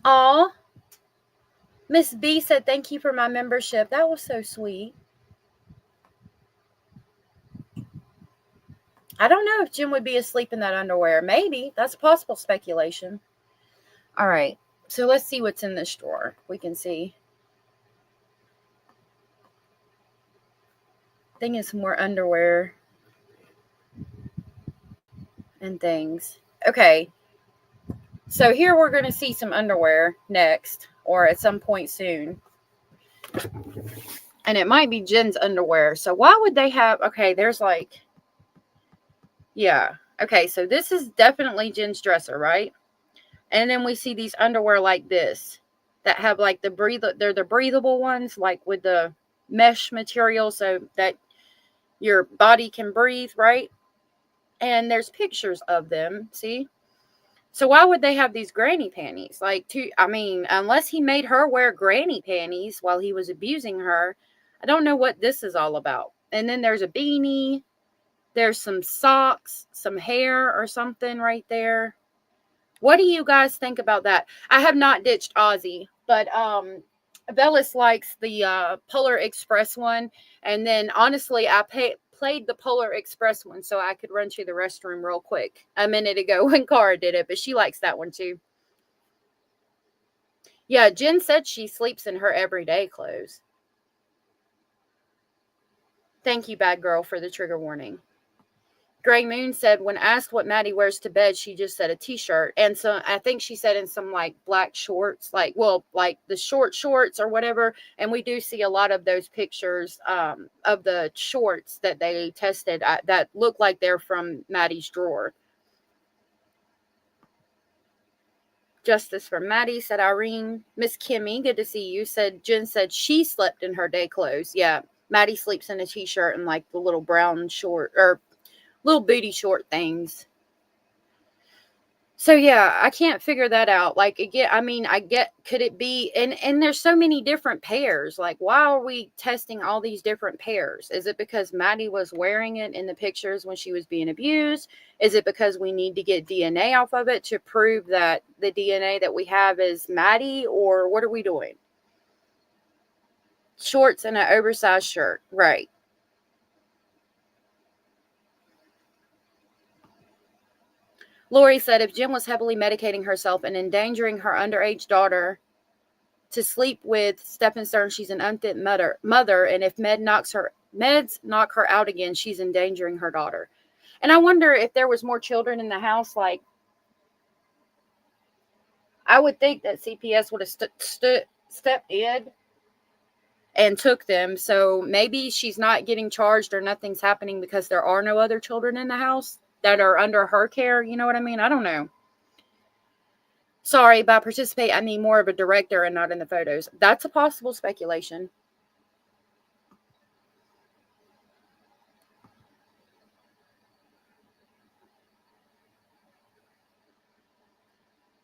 Aw. Miss B said, thank you for my membership. That was so sweet. I don't know if Jen would be asleep in that underwear. Maybe. That's a possible speculation. All right. So let's see what's in this drawer. We can see. I think it's more underwear and things. Okay. So here we're going to see some underwear next, or at some point soon. And it might be Jen's underwear. So why would they have... Okay, there's like... Yeah. Okay, so this is definitely Jen's dresser, right? And then we see these underwear like this that have like they're the breathable ones, like with the mesh material so that your body can breathe, right? And there's pictures of them, see? So why would they have these granny panties? Unless he made her wear granny panties while he was abusing her, I don't know what this is all about. And then there's a beanie. There's some socks, some hair or something right there. What do you guys think about that? I have not ditched Ozzy, but Bellis likes the Polar Express one. And then honestly, I played the Polar Express one so I could run to the restroom real quick a minute ago when Cara did it, but she likes that one too. Yeah, Jen said she sleeps in her everyday clothes. Thank you, bad girl, for the trigger warning. Gray Moon said when asked what Maddie wears to bed, she just said a t-shirt. And so I think she said in some like black shorts, like the short shorts or whatever. And we do see a lot of those pictures of the shorts that they tested that look like they're from Maddie's drawer. Justice for Maddie, said Irene. Miss Kimmy, good to see you. Jen said she slept in her day clothes. Yeah, Maddie sleeps in a t-shirt and like the little brown short or little booty short things. So yeah, I can't figure that out. Like again, could it be, and there's so many different pairs. Like, why are we testing all these different pairs? Is it because Maddie was wearing it in the pictures when she was being abused? Is it because we need to get DNA off of it to prove that the DNA that we have is Maddie, or what are we doing? Shorts and an oversized shirt, right? Lori said if Jen was heavily medicating herself and endangering her underage daughter to sleep with Stephen Stern, she's an unfit mother. And if meds knock her out again, she's endangering her daughter. And I wonder if there was more children in the house. Like, I would think that CPS would have stepped in and took them. So maybe she's not getting charged or nothing's happening because there are no other children in the house that are under her care. You know what I mean? I don't know. Sorry, by participate, I mean more of a director and not in the photos. That's a possible speculation.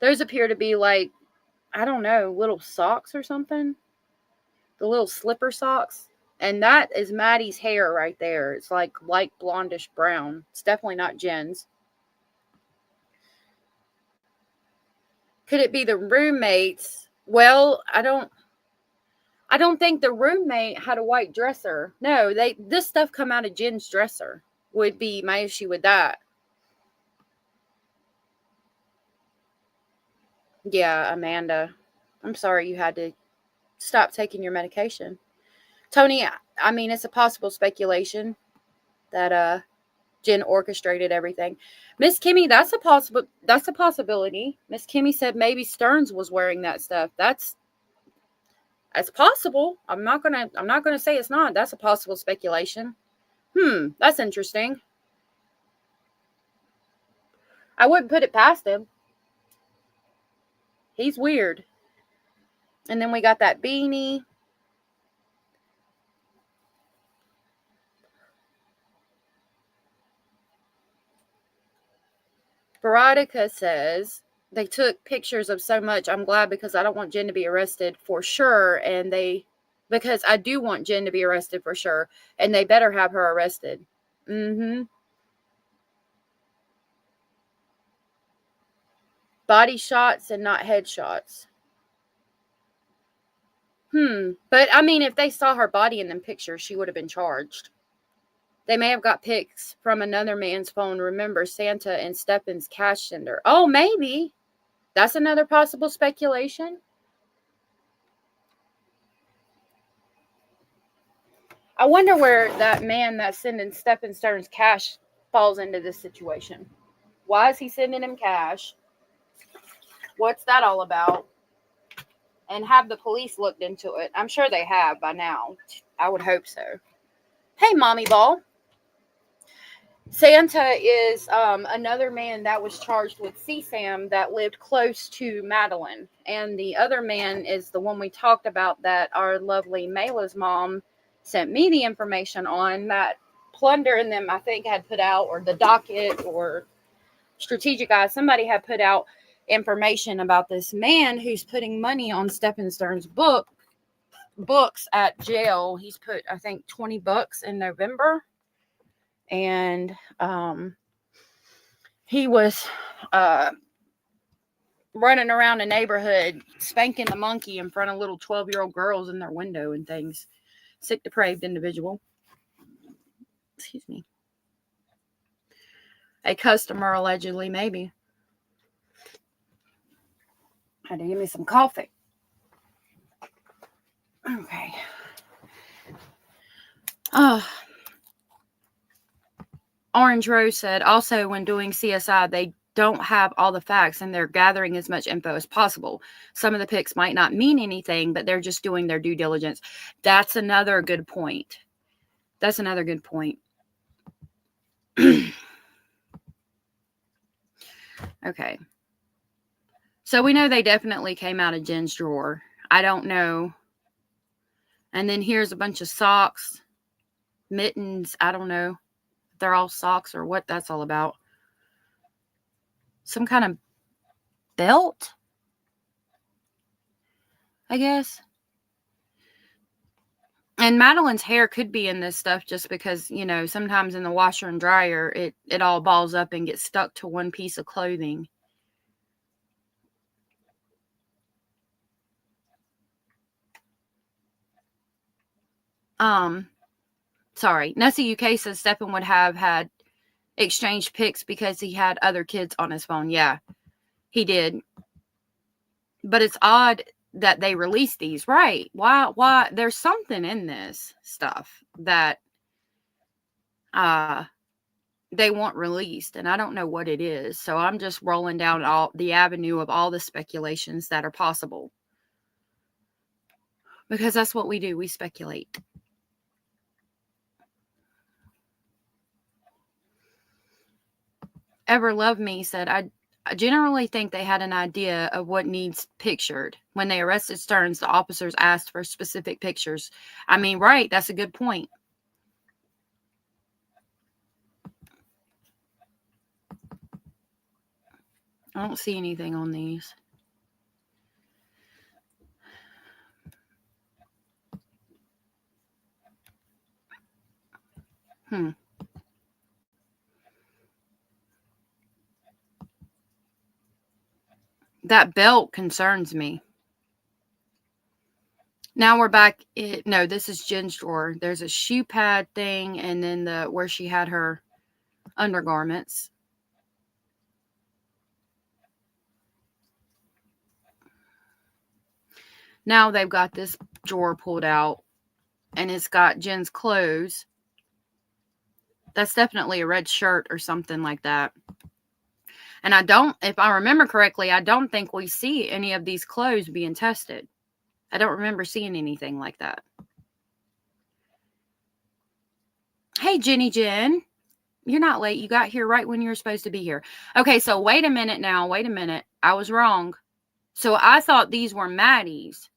Those appear to be like, I don't know, little socks or something. The little slipper socks. And that is Maddie's hair right there. It's like light blondish brown. It's definitely not Jen's. Could it be the roommates? Well, I don't think the roommate had a white dresser. No, this stuff come out of Jen's dresser would be my issue with that. Yeah, Amanda. I'm sorry you had to stop taking your medication. Tony, I mean, it's a possible speculation that Jen orchestrated everything. Miss Kimmy, that's a possibility. Miss Kimmy said maybe Stearns was wearing that stuff. That's possible. I'm not gonna say it's not. That's a possible speculation. That's interesting. I wouldn't put it past him. He's weird. And then we got that beanie. Veronica says they took pictures of so much. I'm glad because I don't want Jen to be arrested for sure. Because I do want Jen to be arrested for sure. And they better have her arrested. Body shots and not headshots. But I mean, if they saw her body in them pictures, she would have been charged. They may have got pics from another man's phone. Remember, Santa and Stepan's cash sender. Oh, maybe. That's another possible speculation. I wonder where that man that's sending Stephen Stern's cash falls into this situation. Why is he sending him cash? What's that all about? And have the police looked into it? I'm sure they have by now. I would hope so. Hey, Mommy Ball. Santa is another man that was charged with CSAM that lived close to Madeline. And the other man is the one we talked about that our lovely Mayla's mom sent me the information on, that Plunder and them, I think, had put out, or the docket or Strategic Eyes, somebody had put out information about this man who's putting money on Stephen Stern's books at jail. He's put, I think, $20 in November. And he was running around the neighborhood spanking the monkey in front of little 12-year-old girls in their window and things. Sick, depraved individual. Excuse me. A customer, allegedly, maybe. Had to give me some coffee. Okay. Orange Rose said, also, when doing CSI, they don't have all the facts and they're gathering as much info as possible. Some of the pics might not mean anything, but they're just doing their due diligence. That's another good point. That's another good point. Okay. So we know they definitely came out of Jen's drawer. I don't know. And then here's a bunch of socks, mittens. I don't know if they're all socks or what that's all about. Some kind of belt, I guess. And Madeline's hair could be in this stuff just because, you know, sometimes in the washer and dryer, it all balls up and gets stuck to one piece of clothing. Sorry. Nessie UK says Stephen would have had exchanged pics because he had other kids on his phone. Yeah, he did. But it's odd that they released these, right? Why? There's something in this stuff that they want released, and I don't know what it is. So I'm just rolling down all the avenue of all the speculations that are possible, because that's what we do. We speculate. Ever Love Me said, I generally think they had an idea of what needs pictured. When they arrested Stearns, the officers asked for specific pictures. I mean, right, that's a good point. I don't see anything on these. That belt concerns me. Now we're back. No, this is Jen's drawer. There's a shoe pad thing, and then where she had her undergarments. Now they've got this drawer pulled out, and it's got Jen's clothes. That's definitely a red shirt or something like that. And if I remember correctly, I don't think we see any of these clothes being tested. I don't remember seeing anything like that. Hey, Jenny Jen. You're not late. You got here right when you were supposed to be here. Okay, so wait a minute now. Wait a minute. I was wrong. So I thought these were Maddie's.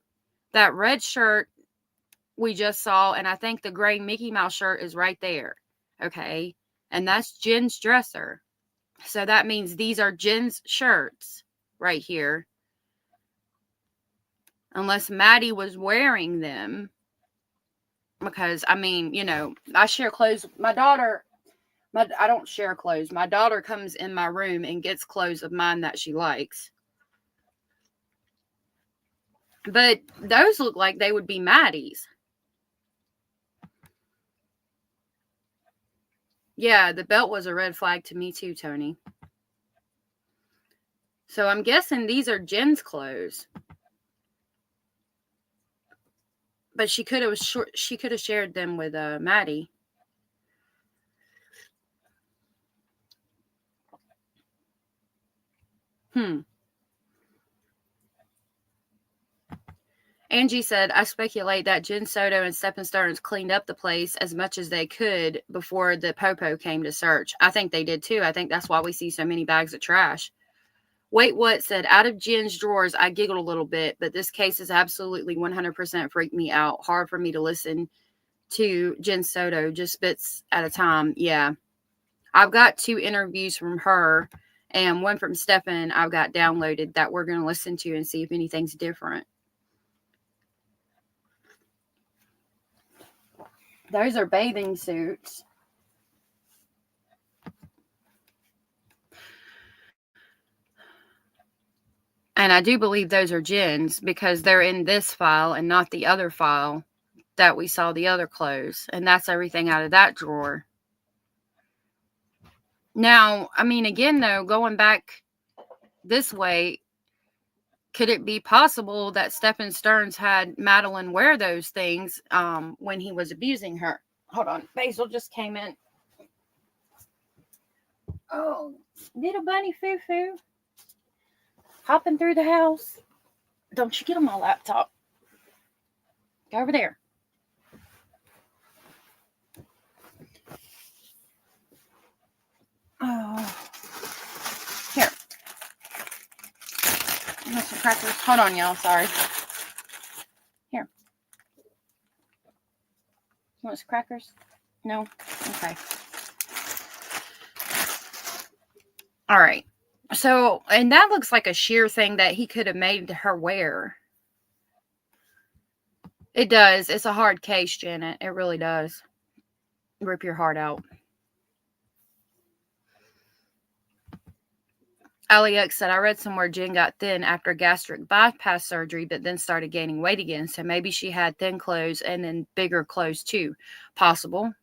That red shirt we just saw, and I think the gray Mickey Mouse shirt is right there. Okay, and that's Jen's dresser. So that means these are Jen's shirts right here. Unless Maddie was wearing them. Because, I mean, you know, I share clothes. My daughter, I don't share clothes. My daughter comes in my room and gets clothes of mine that she likes. But those look like they would be Maddie's. Yeah, the belt was a red flag to me too, Tony. So I'm guessing these are Jen's clothes. But she could have shared them with Maddie. Angie said, I speculate that Jen Soto and Stephen Stearns cleaned up the place as much as they could before the Popo came to search. I think they did too. I think that's why we see so many bags of trash. Wait What said, out of Jen's drawers, I giggled a little bit, but this case has absolutely 100% freaked me out. Hard for me to listen to Jen Soto, just bits at a time. Yeah. I've got 2 interviews from her and one from Stephen I've got downloaded that we're going to listen to and see if anything's different. Those are bathing suits. And I do believe those are Jen's because they're in this file and not the other file that we saw the other clothes. And that's everything out of that drawer. Now, I mean, again, though, going back this way, could it be possible that Stephen Stearns had Madeline wear those things when he was abusing her? Hold on. Basil just came in. Oh, little bunny foo-foo. Hopping through the house. Don't you get on my laptop. Go over there. Oh. Here. I have some crackers. Hold on, y'all. Sorry. Here. You want some crackers? No? Okay. All right. So, and that looks like a sheer thing that he could have made her wear. It does. It's a hard case, Janet. It really does. Rip your heart out. Alex said, I read somewhere Jen got thin after gastric bypass surgery, but then started gaining weight again. So maybe she had thin clothes and then bigger clothes too. Possible.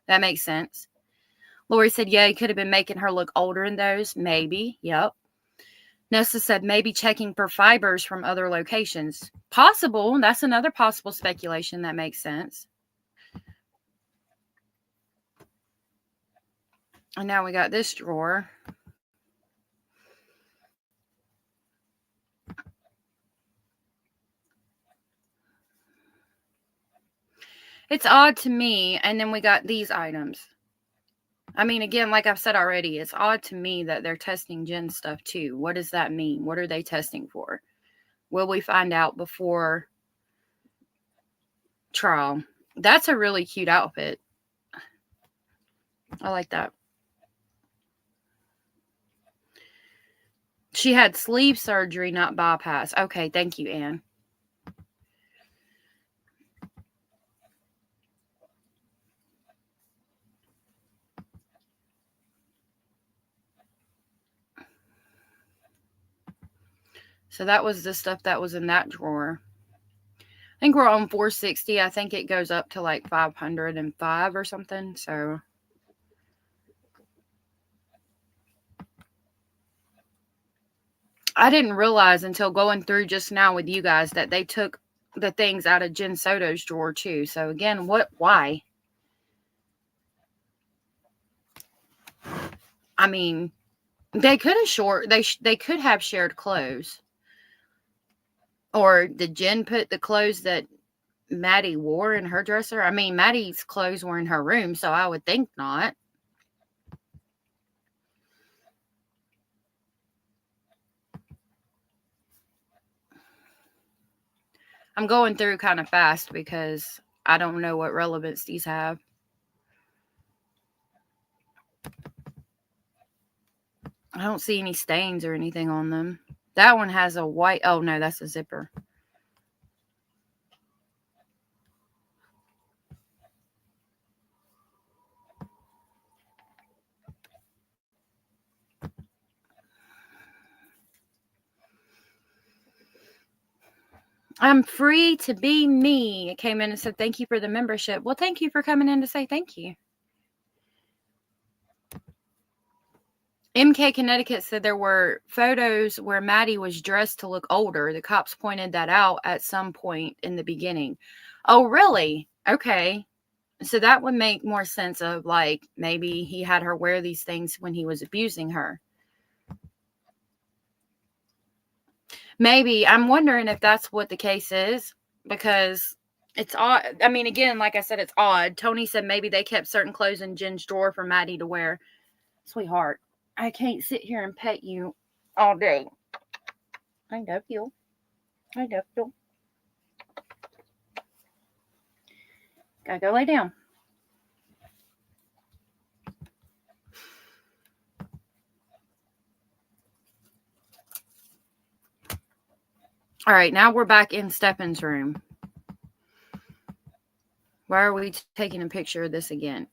That makes sense. Lori said, yeah, he could have been making her look older in those. Maybe. Yep. Nessa said, maybe checking for fibers from other locations. Possible. That's another possible speculation that makes sense. And now we got this drawer. It's odd to me. And then we got these items. I mean, again, like I've said already, it's odd to me that they're testing Jen's stuff too. What does that mean? What are they testing for? Will we find out before trial? That's a really cute outfit. I like that. She had sleeve surgery, not bypass. Okay, thank you, Anne. So that was the stuff that was in that drawer. I think we're on 460. I think it goes up to like 505 or something. So I didn't realize until going through just now with you guys that they took the things out of Jen Soto's drawer too. So again, why? I mean, they could have shared clothes. Or did Jen put the clothes that Maddie wore in her dresser? I mean, Maddie's clothes were in her room, so I would think not. I'm going through kind of fast because I don't know what relevance these have. I don't see any stains or anything on them. That one has a white... Oh, no, that's a zipper. I'm free to be me. It came in and said, thank you for the membership. Well, thank you for coming in to say thank you. MK Connecticut said there were photos where Maddie was dressed to look older. The cops pointed that out at some point in the beginning. Oh, really? Okay. So that would make more sense of like maybe he had her wear these things when he was abusing her. Maybe. I'm wondering if that's what the case is, because it's odd. I mean, again, like I said, it's odd. Tony said maybe they kept certain clothes in Jen's drawer for Maddie to wear. Sweetheart, I can't sit here and pet you all day. I love you. I love you. Gotta go lay down. All right, now we're back in Stephen's room. Why are we taking a picture of this again?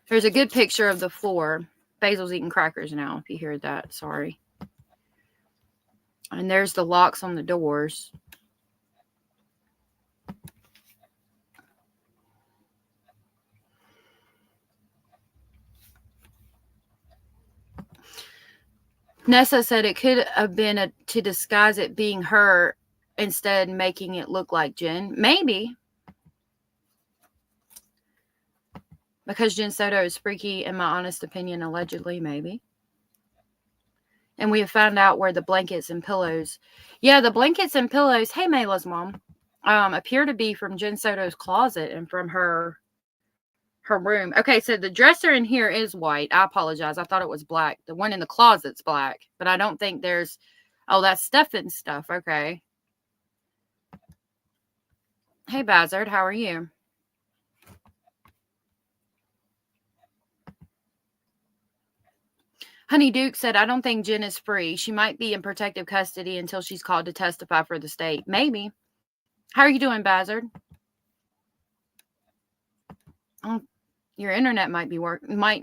There's a good picture of the floor. Basil's eating crackers now, if you hear that. Sorry. And there's the locks on the doors. Nessa said it could have been to disguise it being her, instead making it look like Jen. Maybe. Because Jen Soto is freaky, in my honest opinion, allegedly, maybe. And we have found out where the blankets and pillows. Yeah, the blankets and pillows, hey, Mayla's mom, appear to be from Jen Soto's closet and from her room. Okay, so the dresser in here is white. I apologize. I thought it was black. The one in the closet's black. But I don't think there's... Oh, that's Stephen's stuff. Okay. Hey, Bazard, how are you? Honey Duke said, I don't think Jen is free. She might be in protective custody until she's called to testify for the state. Maybe. How are you doing, Bazard? Oh, your internet might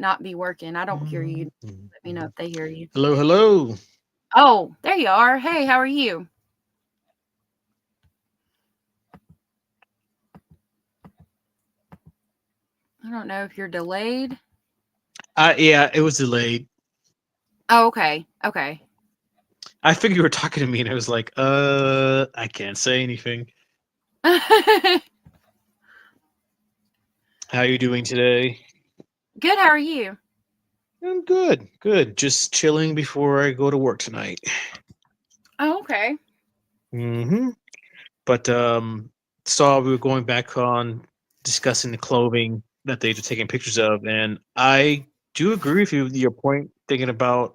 not be working. I don't hear you. Let me know if they hear you. Hello, hello. Oh, there you are. Hey, how are you? I don't know if you're delayed. Yeah, it was delayed. Oh, okay. Okay. I figured you were talking to me, and I was like, I can't say anything. How are you doing today? Good. How are you? I'm good. Good. Just chilling before I go to work tonight. Oh, okay. Mm-hmm. But saw we were going back on discussing the clothing that they were taking pictures of, and I do agree with you with your point, thinking about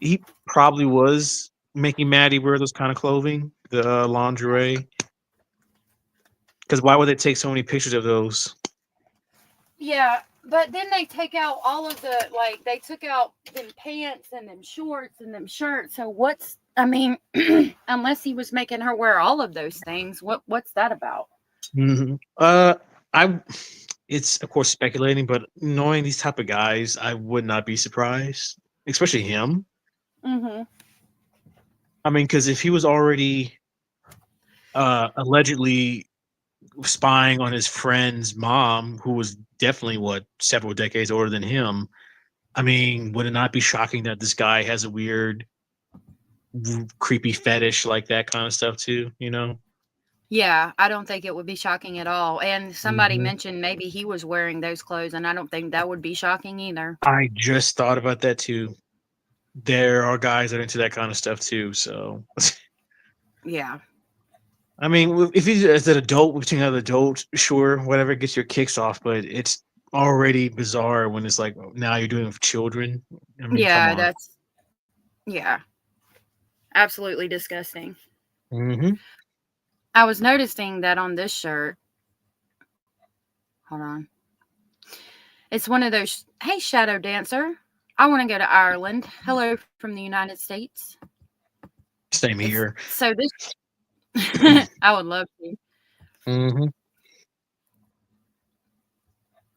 he probably was making Maddie wear those kind of clothing, the lingerie. Because why would they take so many pictures of those? Yeah, but then they take out all of the, like, they took out them pants and them shorts and them shirts. So what's, I mean, unless he was making her wear all of those things, what's that about? Mm-hmm. It's of course speculating, but knowing these type of guys, I would not be surprised, especially him. Mm-hmm. I mean, because if he was already allegedly spying on his friend's mom, who was definitely several decades older than him, I mean, would it not be shocking that this guy has a weird, creepy fetish like that kind of stuff too? You know? Yeah, I don't think it would be shocking at all. And somebody Mhm. mentioned maybe he was wearing those clothes, and I don't think that would be shocking either. I just thought about that too. There are guys that are into that kind of stuff too. So, Yeah. I mean, if he's as an adult between another adult, sure, whatever gets your kicks off. But it's already bizarre when it's like now you're doing it with children. I mean, come Yeah, on. yeah, absolutely disgusting. Mm-hmm. I was noticing that on this shirt. Hold on. It's one of those, hey, Shadow Dancer, I want to go to Ireland. Hello from the United States. Same here. So this, I would love to. Mm-hmm.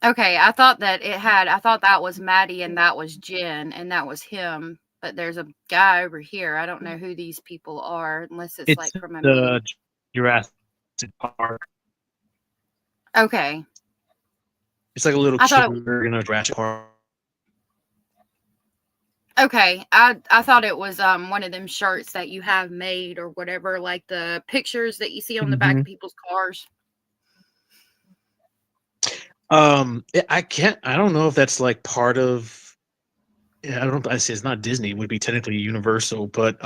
Okay, I thought that was Maddie and that was Jen and that was him but there's a guy over here. I don't know who these people are unless it's It's like from a the movie. Jurassic Park. Okay. It's like a little I kid thought version of Jurassic Park. okay. I thought it was one of them shirts that you have made or whatever, like the pictures that you see on the back of people's cars. I don't know if that's like part of. I say it's not Disney. It would be technically Universal, but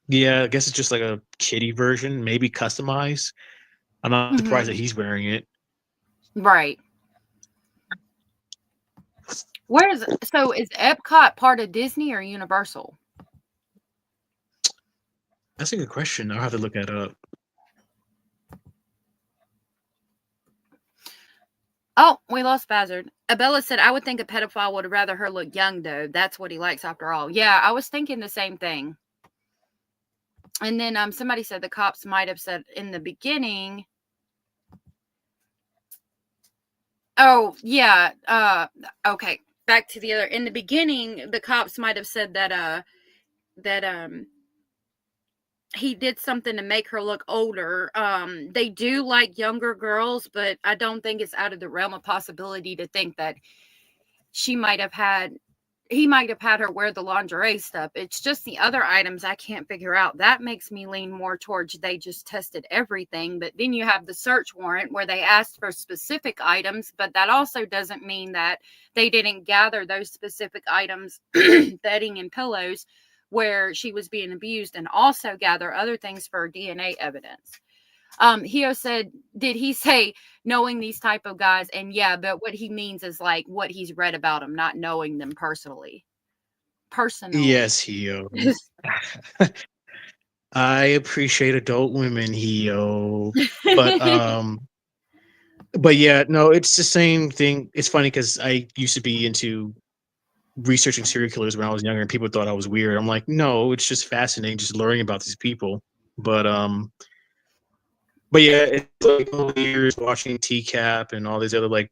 yeah, I guess it's just like a kiddie version, maybe customized. I'm not surprised that he's wearing it. Right. So is Epcot part of Disney or Universal? That's a good question. I'll have to look that up. Oh, we lost Bazard. Abella said, I would think a pedophile would rather her look young, though. That's what he likes after all. Yeah, I was thinking the same thing. And then somebody said the cops might have said in the beginning. Oh, yeah. Okay. Back to the other. In the beginning, the cops might have said that he did something to make her look older. They do like younger girls, but I don't think it's out of the realm of possibility to think that he might have had her wear the lingerie stuff. It's just the other items I can't figure out. That makes me lean more towards they just tested everything. But then you have the search warrant where they asked for specific items, but that also doesn't mean that they didn't gather those specific items, bedding and pillows, where she was being abused, and also gather other things for DNA evidence. Hio said, did he say knowing these type of guys? And yeah, but what he means is like what he's read about them, not knowing them personally. Yes, Hio. I appreciate adult women, Hio. But yeah, no, it's the same thing. It's funny because I used to be into researching serial killers when I was younger, and people thought I was weird. I'm like, no, it's just fascinating, just learning about these people. But yeah, it's like over the years watching TCAP and all these other like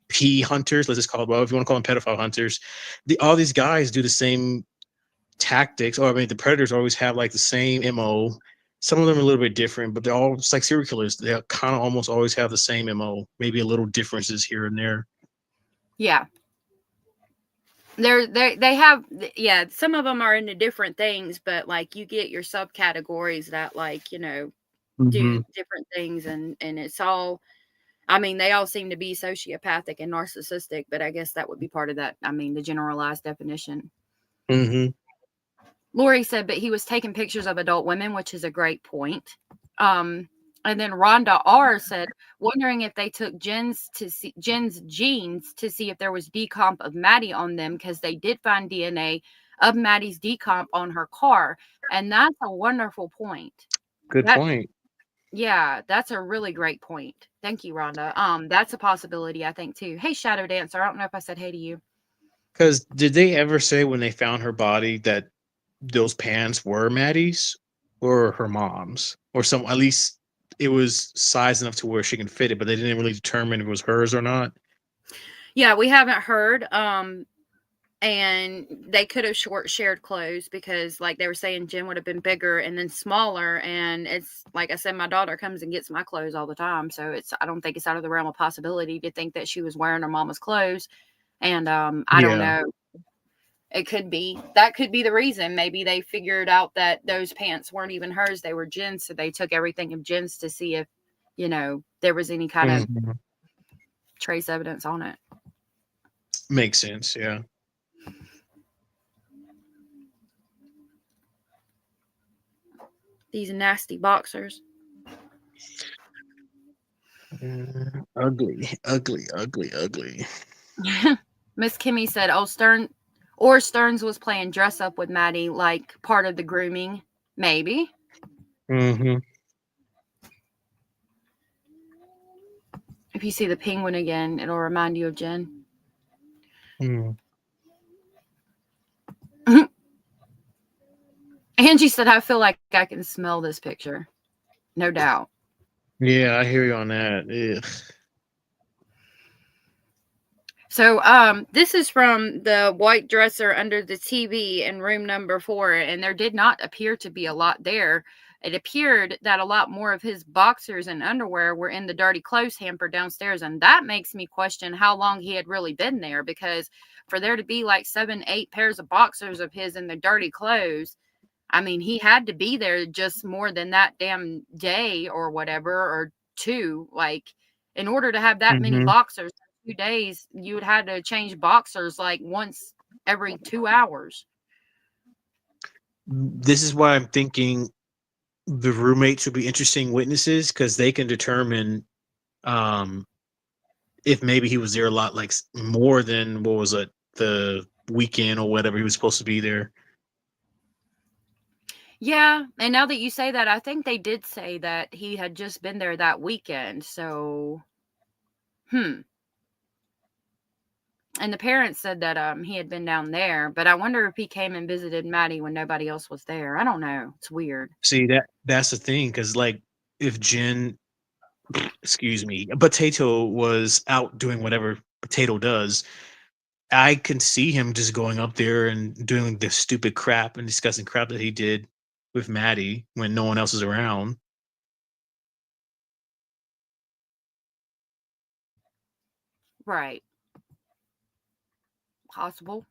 P hunters, let's just call it, well, if you want to call them pedophile hunters, all these guys do the same tactics. Or I mean, the predators always have like the same MO. Some of them are a little bit different, but they're all just like serial killers. They kind of almost always have the same MO, maybe a little differences here and there. Yeah. They have, yeah, some of them are into different things, but like you get your subcategories that like, do different things, and it's all, I mean, they all seem to be sociopathic and narcissistic, but I guess that would be part of that. I mean, the generalized definition. Lori said, but he was taking pictures of adult women, which is a great point. And then Rhonda R said, wondering if they took Jen's genes to see if there was decomp of Maddie on them, because they did find DNA of Maddie's decomp on her car. And that's a wonderful point. Good point. Yeah, that's a really great point. Thank you, Rhonda. That's a possibility, I think, too. Hey, Shadow Dancer. I don't know if I said hey to you. Because did they ever say when they found her body that those pants were Maddie's or her mom's, or some, at least it was size enough to where she can fit it, but they didn't really determine if it was hers or not? Yeah, we haven't heard. And they could have shared clothes, because like they were saying, Jen would have been bigger and then smaller. And it's like I said, my daughter comes and gets my clothes all the time. So I don't think it's out of the realm of possibility to think that she was wearing her mama's clothes. And I don't know. It could be, that could be the reason. Maybe they figured out that those pants weren't even hers. They were Jen's. So they took everything of Jen's to see if, there was any kind of trace evidence on it. Makes sense. Yeah. These nasty boxers. Ugly. Miss Kimmy said, oh, Stearns was playing dress up with Maddie, like part of the grooming. Maybe. If you see the penguin again, it'll remind you of Jen. Angie said, I feel like I can smell this picture. No doubt. Yeah, I hear you on that. Ugh. So, this is from the white dresser under the TV in room number 4, and there did not appear to be a lot there. It appeared that a lot more of his boxers and underwear were in the dirty clothes hamper downstairs, and that makes me question how long he had really been there, because for there to be like 7, 8 pairs of boxers of his in the dirty clothes, I mean, he had to be there just more than that damn day or whatever, or 2. Like, in order to have that many Mm-hmm. boxers in 2 days, you would have to change boxers like once every 2 hours. This is why I'm thinking the roommates would be interesting witnesses because they can determine um, if maybe he was there a lot, like more than what was it, the weekend or whatever he was supposed to be there. Yeah, and now that you say that, I think they did say that he had just been there that weekend. So, and the parents said that he had been down there, but I wonder if he came and visited Maddie when nobody else was there. I don't know. It's weird. See, that's the thing because like if Jen, excuse me, Potato was out doing whatever Potato does, I can see him just going up there and doing the stupid crap and discussing crap that he did with Maddie when no one else is around. Right. Possible.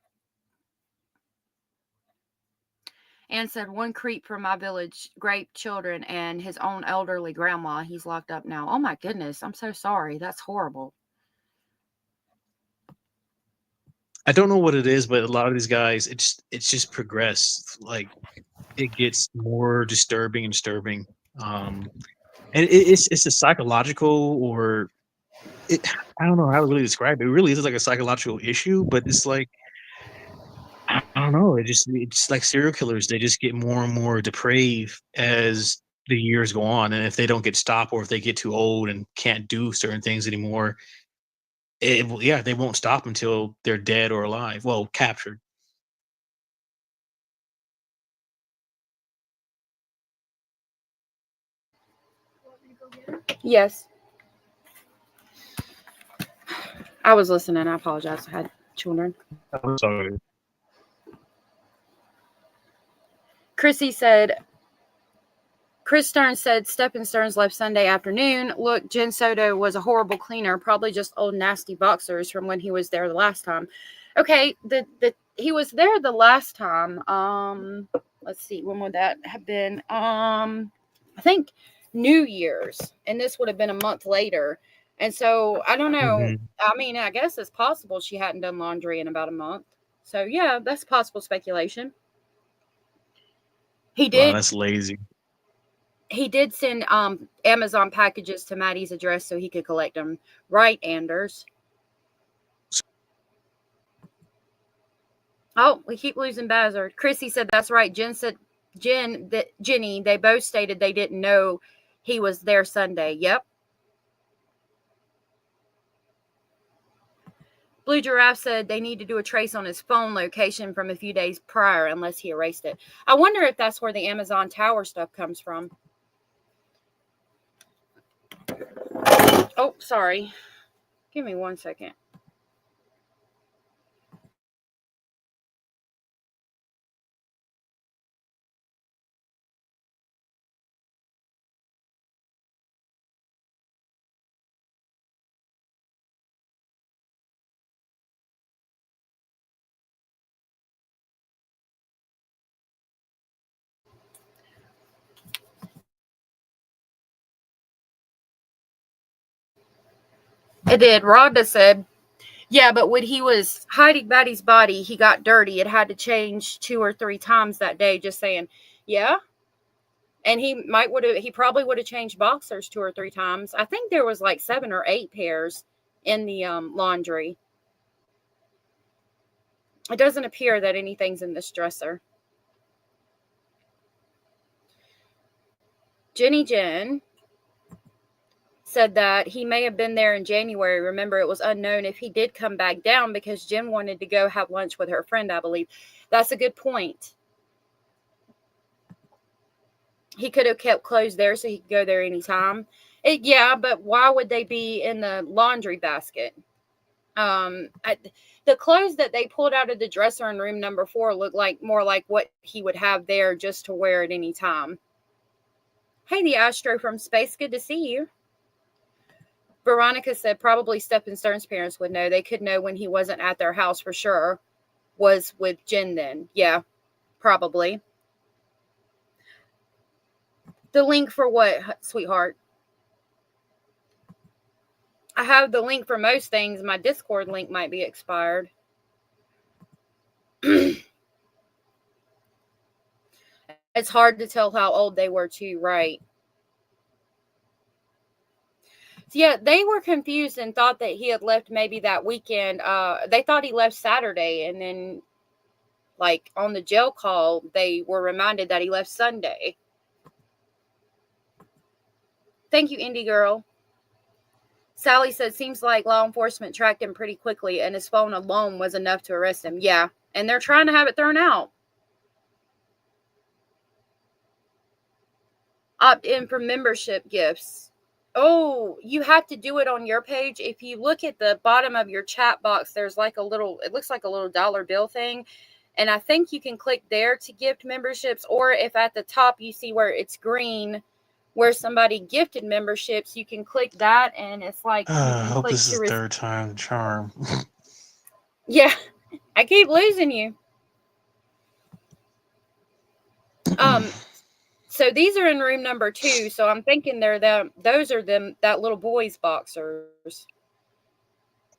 And said one creep from my village raped children and his own elderly grandma. He's locked up now. Oh my goodness. I'm so sorry. That's horrible. I don't know what it is, but a lot of these guys, it's just progressed. Like it gets more disturbing and disturbing. And it's a psychological or it. I don't know how to really describe it. It really is like a psychological issue, but it's like I don't know. It's like serial killers. They just get more and more depraved as the years go on, and if they don't get stopped or if they get too old and can't do certain things anymore, yeah, they won't stop until they're dead or alive. Well, captured. Yes. I was listening. I apologize. I had children. I'm sorry. Chrissy said, Chris Stearns said Stephen Stearns left Sunday afternoon. Look, Jen Soto was a horrible cleaner, probably just old nasty boxers from when he was there the last time. Okay, he was there the last time. Let's see, when would that have been? I think New Year's, and this would have been a month later. And so I don't know. Mhm. I mean, I guess it's possible she hadn't done laundry in about a month. So yeah, that's possible speculation. He Wow, did that's lazy. send Amazon packages to Maddie's address so he could collect them. Right, Anders? Oh, we keep losing Bazard. Chrissy said that's right. Jenny, they both stated they didn't know he was there Sunday. Yep. Blue Giraffe said they need to do a trace on his phone location from a few days prior unless he erased it. I wonder if that's where the Amazon Tower stuff comes from. Oh, sorry. Give me 1 second. It did. Rhonda said, yeah, but when he was hiding Maddie's body, he got dirty. It had to change 2 or 3 times that day. Just saying. Yeah. And he probably would have changed boxers 2 or 3 times. I think there was like 7 or 8 pairs in the laundry. It doesn't appear that anything's in this dresser. Jenny Jen said that he may have been there in January. Remember, it was unknown if he did come back down because Jen wanted to go have lunch with her friend, I believe. That's a good point. He could have kept clothes there so he could go there anytime. Yeah, but why would they be in the laundry basket? The clothes that they pulled out of the dresser in room number 4 look like more like what he would have there just to wear at any time. Hey, the Astro from space, good to see you. Veronica said probably Stephen Stern's parents would know. They could know when he wasn't at their house for sure. Was with Jen then. Yeah, probably. The link for what, sweetheart? I have the link for most things. My Discord link might be expired. It's hard to tell how old they were too, right? So yeah, they were confused and thought that he had left maybe that weekend. They thought he left Saturday, and then like on the jail call, they were reminded that he left Sunday. Thank you, Indie Girl. Sally said, seems like law enforcement tracked him pretty quickly, and his phone alone was enough to arrest him. Yeah, and they're trying to have it thrown out. Opt in for membership gifts. Oh, you have to do it on your page. If you look at the bottom of your chat box, there's like a little, it looks like a little dollar bill thing. And I think you can click there to gift memberships. Or if at the top you see where it's green, where somebody gifted memberships, you can click that. And it's like, you I can hope click this is third time charm. Yeah, I keep losing you. So these are in room number 2. So I'm thinking those are them, that little boy's boxers.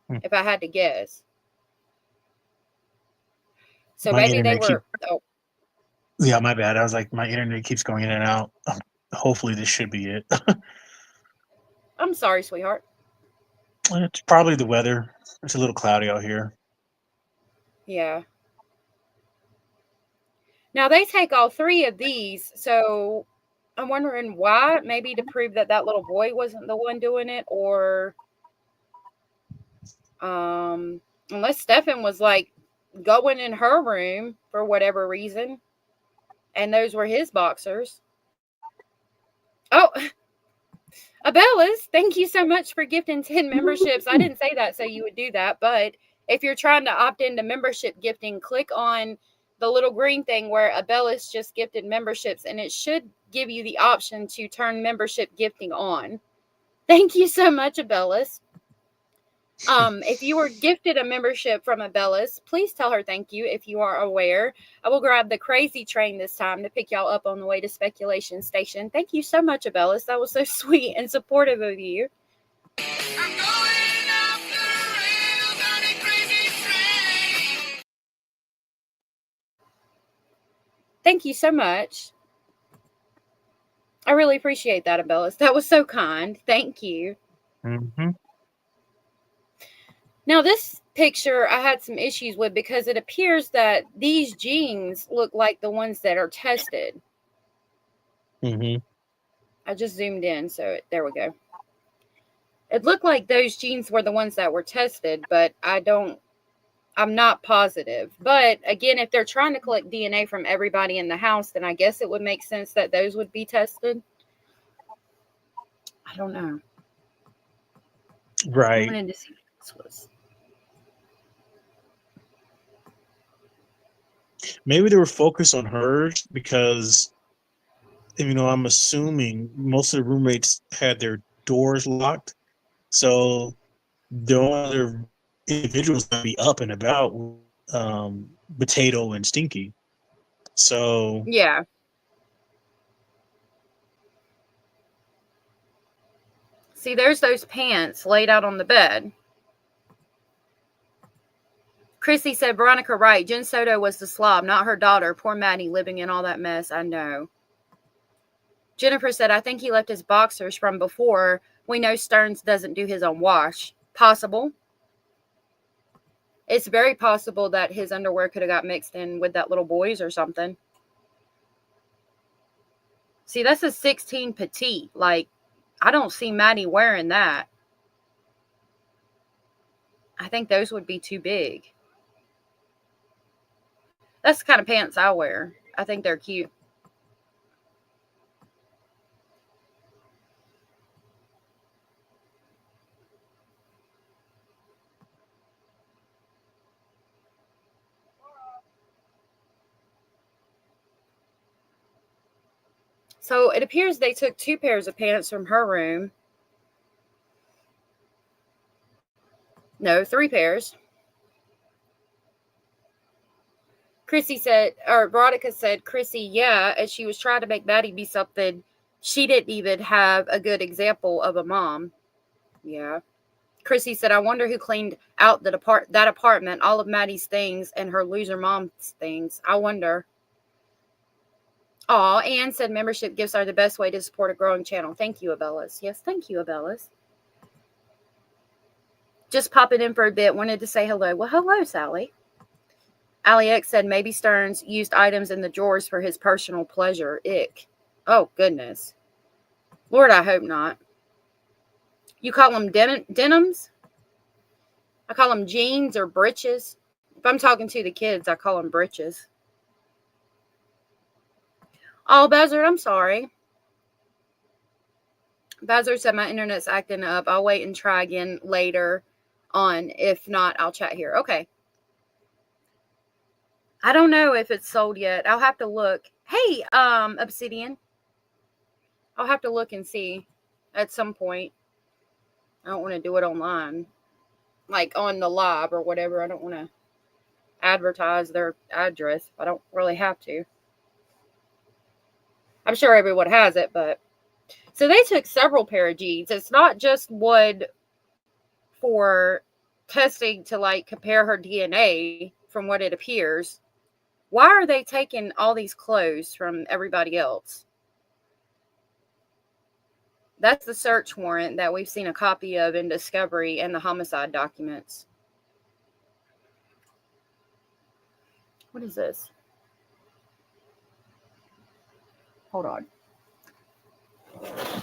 If I had to guess. So My maybe they internet were. Yeah, my bad. I was like, my internet keeps going in and out. Hopefully this should be it. I'm sorry, sweetheart. It's probably the weather. It's a little cloudy out here. Yeah. Now they take all 3 of these, so I'm wondering why. Maybe to prove that that little boy wasn't the one doing it, or unless Stefan was like going in her room for whatever reason, and those were his boxers. Oh, Abellas, thank you so much for gifting 10 memberships. I didn't say that so you would do that, but if you're trying to opt into membership gifting, click on the little green thing where Abellas just gifted memberships, and it should give you the option to turn membership gifting on. Thank you so much, Abellas. If you were gifted a membership from Abellas, please tell her thank you if you are aware. I will grab the crazy train this time to pick y'all up on the way to Speculation Station. Thank you so much, Abellas. That was so sweet and supportive of you. I'm going off the rails on a crazy train. Thank you so much. I really appreciate that, Abellas. That was so kind. Thank you. Mm-hmm. Now, this picture I had some issues with because it appears that these jeans look like the ones that are tested. Mm-hmm. I just zoomed in, so there we go. It looked like those jeans were the ones that were tested, but I'm not positive. But again, if they're trying to collect DNA from everybody in the house, then I guess it would make sense that those would be tested. I don't know. Right. I wanted to see what this was. Maybe they were focused on hers because, I'm assuming most of the roommates had their doors locked. So the only other individuals that be up and about, Potato and Stinky. So Yeah. See, there's those pants laid out on the bed. Chrissy said, Veronica right. Jen Soto was the slob, not her daughter. Poor Maddie living in all that mess. I know. Jennifer said, I think he left his boxers from before. We know Stearns doesn't do his own wash. Possible. It's very possible that his underwear could have got mixed in with that little boy's or something. See, that's a 16 petite. Like, I don't see Maddie wearing that. I think those would be too big. That's the kind of pants I wear. I think they're cute. So it appears they took 2 pairs of pants from her room. No, 3 pairs. Chrissy said, or Veronica said, Chrissy, yeah, and she was trying to make Maddie be something. She didn't even have a good example of a mom. Yeah. Chrissy said, I wonder who cleaned out that apartment, all of Maddie's things and her loser mom's things. I wonder. Aw, Anne said membership gifts are the best way to support a growing channel. Thank you, Abellas. Yes, thank you, Abellas. Just popping in for a bit. Wanted to say hello. Well, hello, Sally. Allie X said maybe Stearns used items in the drawers for his personal pleasure. Ick. Oh, goodness. Lord, I hope not. You call them denims? I call them jeans or breeches. If I'm talking to the kids, I call them breeches. Oh, Buzzard, I'm sorry. Buzzard said my internet's acting up. I'll wait and try again later on. If not, I'll chat here. Okay. I don't know if it's sold yet. I'll have to look. Hey, Obsidian. I'll have to look and see at some point. I don't want to do it online, like on the live or whatever. I don't want to advertise their address. I don't really have to. I'm sure everyone has it, but so they took several pair of jeans. It's not just one for testing to like compare her DNA from what it appears. Why are they taking all these clothes from everybody else? That's the search warrant that we've seen a copy of in Discovery and the homicide documents. What is this? Hold on. I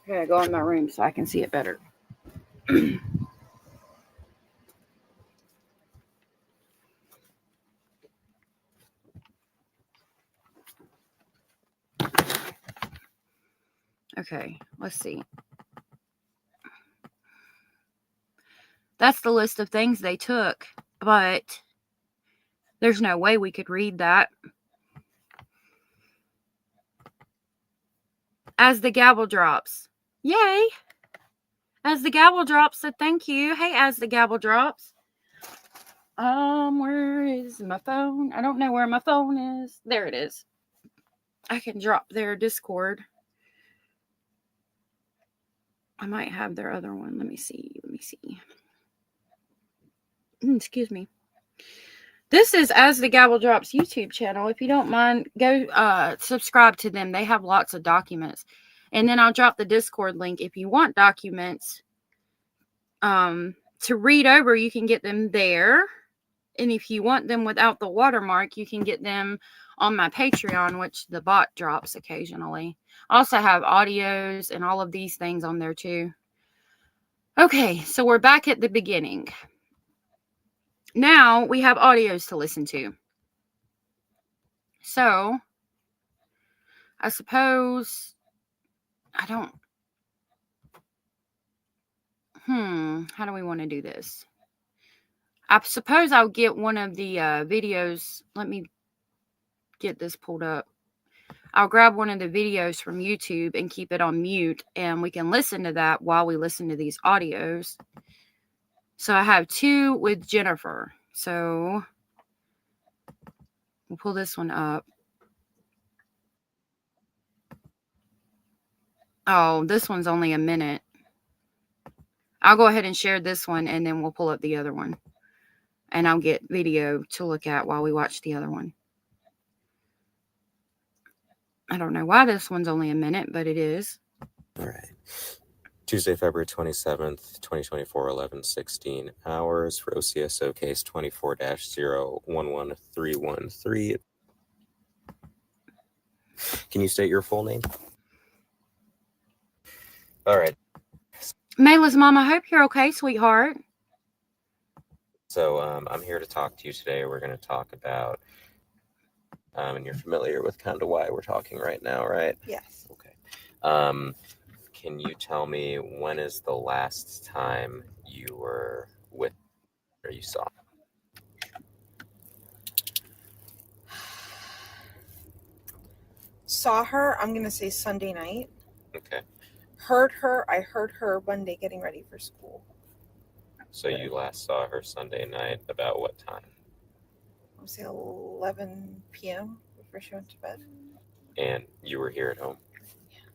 gotta go in my room so I can see it better. Okay, let's see. That's the list of things they took, but there's no way we could read that. As the gavel drops. Yay! As the gavel drops said thank you. Hey, as the gavel drops. Where is my phone? I don't know where my phone is. There it is. I can drop their Discord. I might have their other one. Let me see. Excuse me. This is As the Gavel Drops YouTube channel. If you don't mind, go subscribe to them. They have lots of documents. And then I'll drop the Discord link. If you want documents to read over, you can get them there. And if you want them without the watermark, you can get them on my Patreon, which the bot drops occasionally. I also have audios and all of these things on there too. Okay, so we're back at the beginning. Now we have audios to listen to. So, I suppose, how do we want to do this? I suppose I'll get one of the videos. Let me get this pulled up. I'll grab one of the videos from YouTube and keep it on mute, and we can listen to that while we listen to these audios. So I have 2 with Jennifer. So we'll pull this one up. Oh, this one's only a minute. I'll go ahead and share this one, and then we'll pull up the other one. And I'll get video to look at while we watch the other one. I don't know why this one's only a minute, but it is. All right. Tuesday, February 27th, 2024, 11:16 hours for OCSO case 24-011313. Can you state your full name? All right. Mayla's mom, I hope you're okay, sweetheart. So I'm here to talk to you today. We're going to talk about, and you're familiar with kind of why we're talking right now, right? Yes. Okay. Can you tell me when is the last time you were with or you saw? Saw her, I'm going to say Sunday night. Okay. I heard her Monday getting ready for school. So you last saw her Sunday night about what time? I would say 11 p.m. before she went to bed. And you were here at home?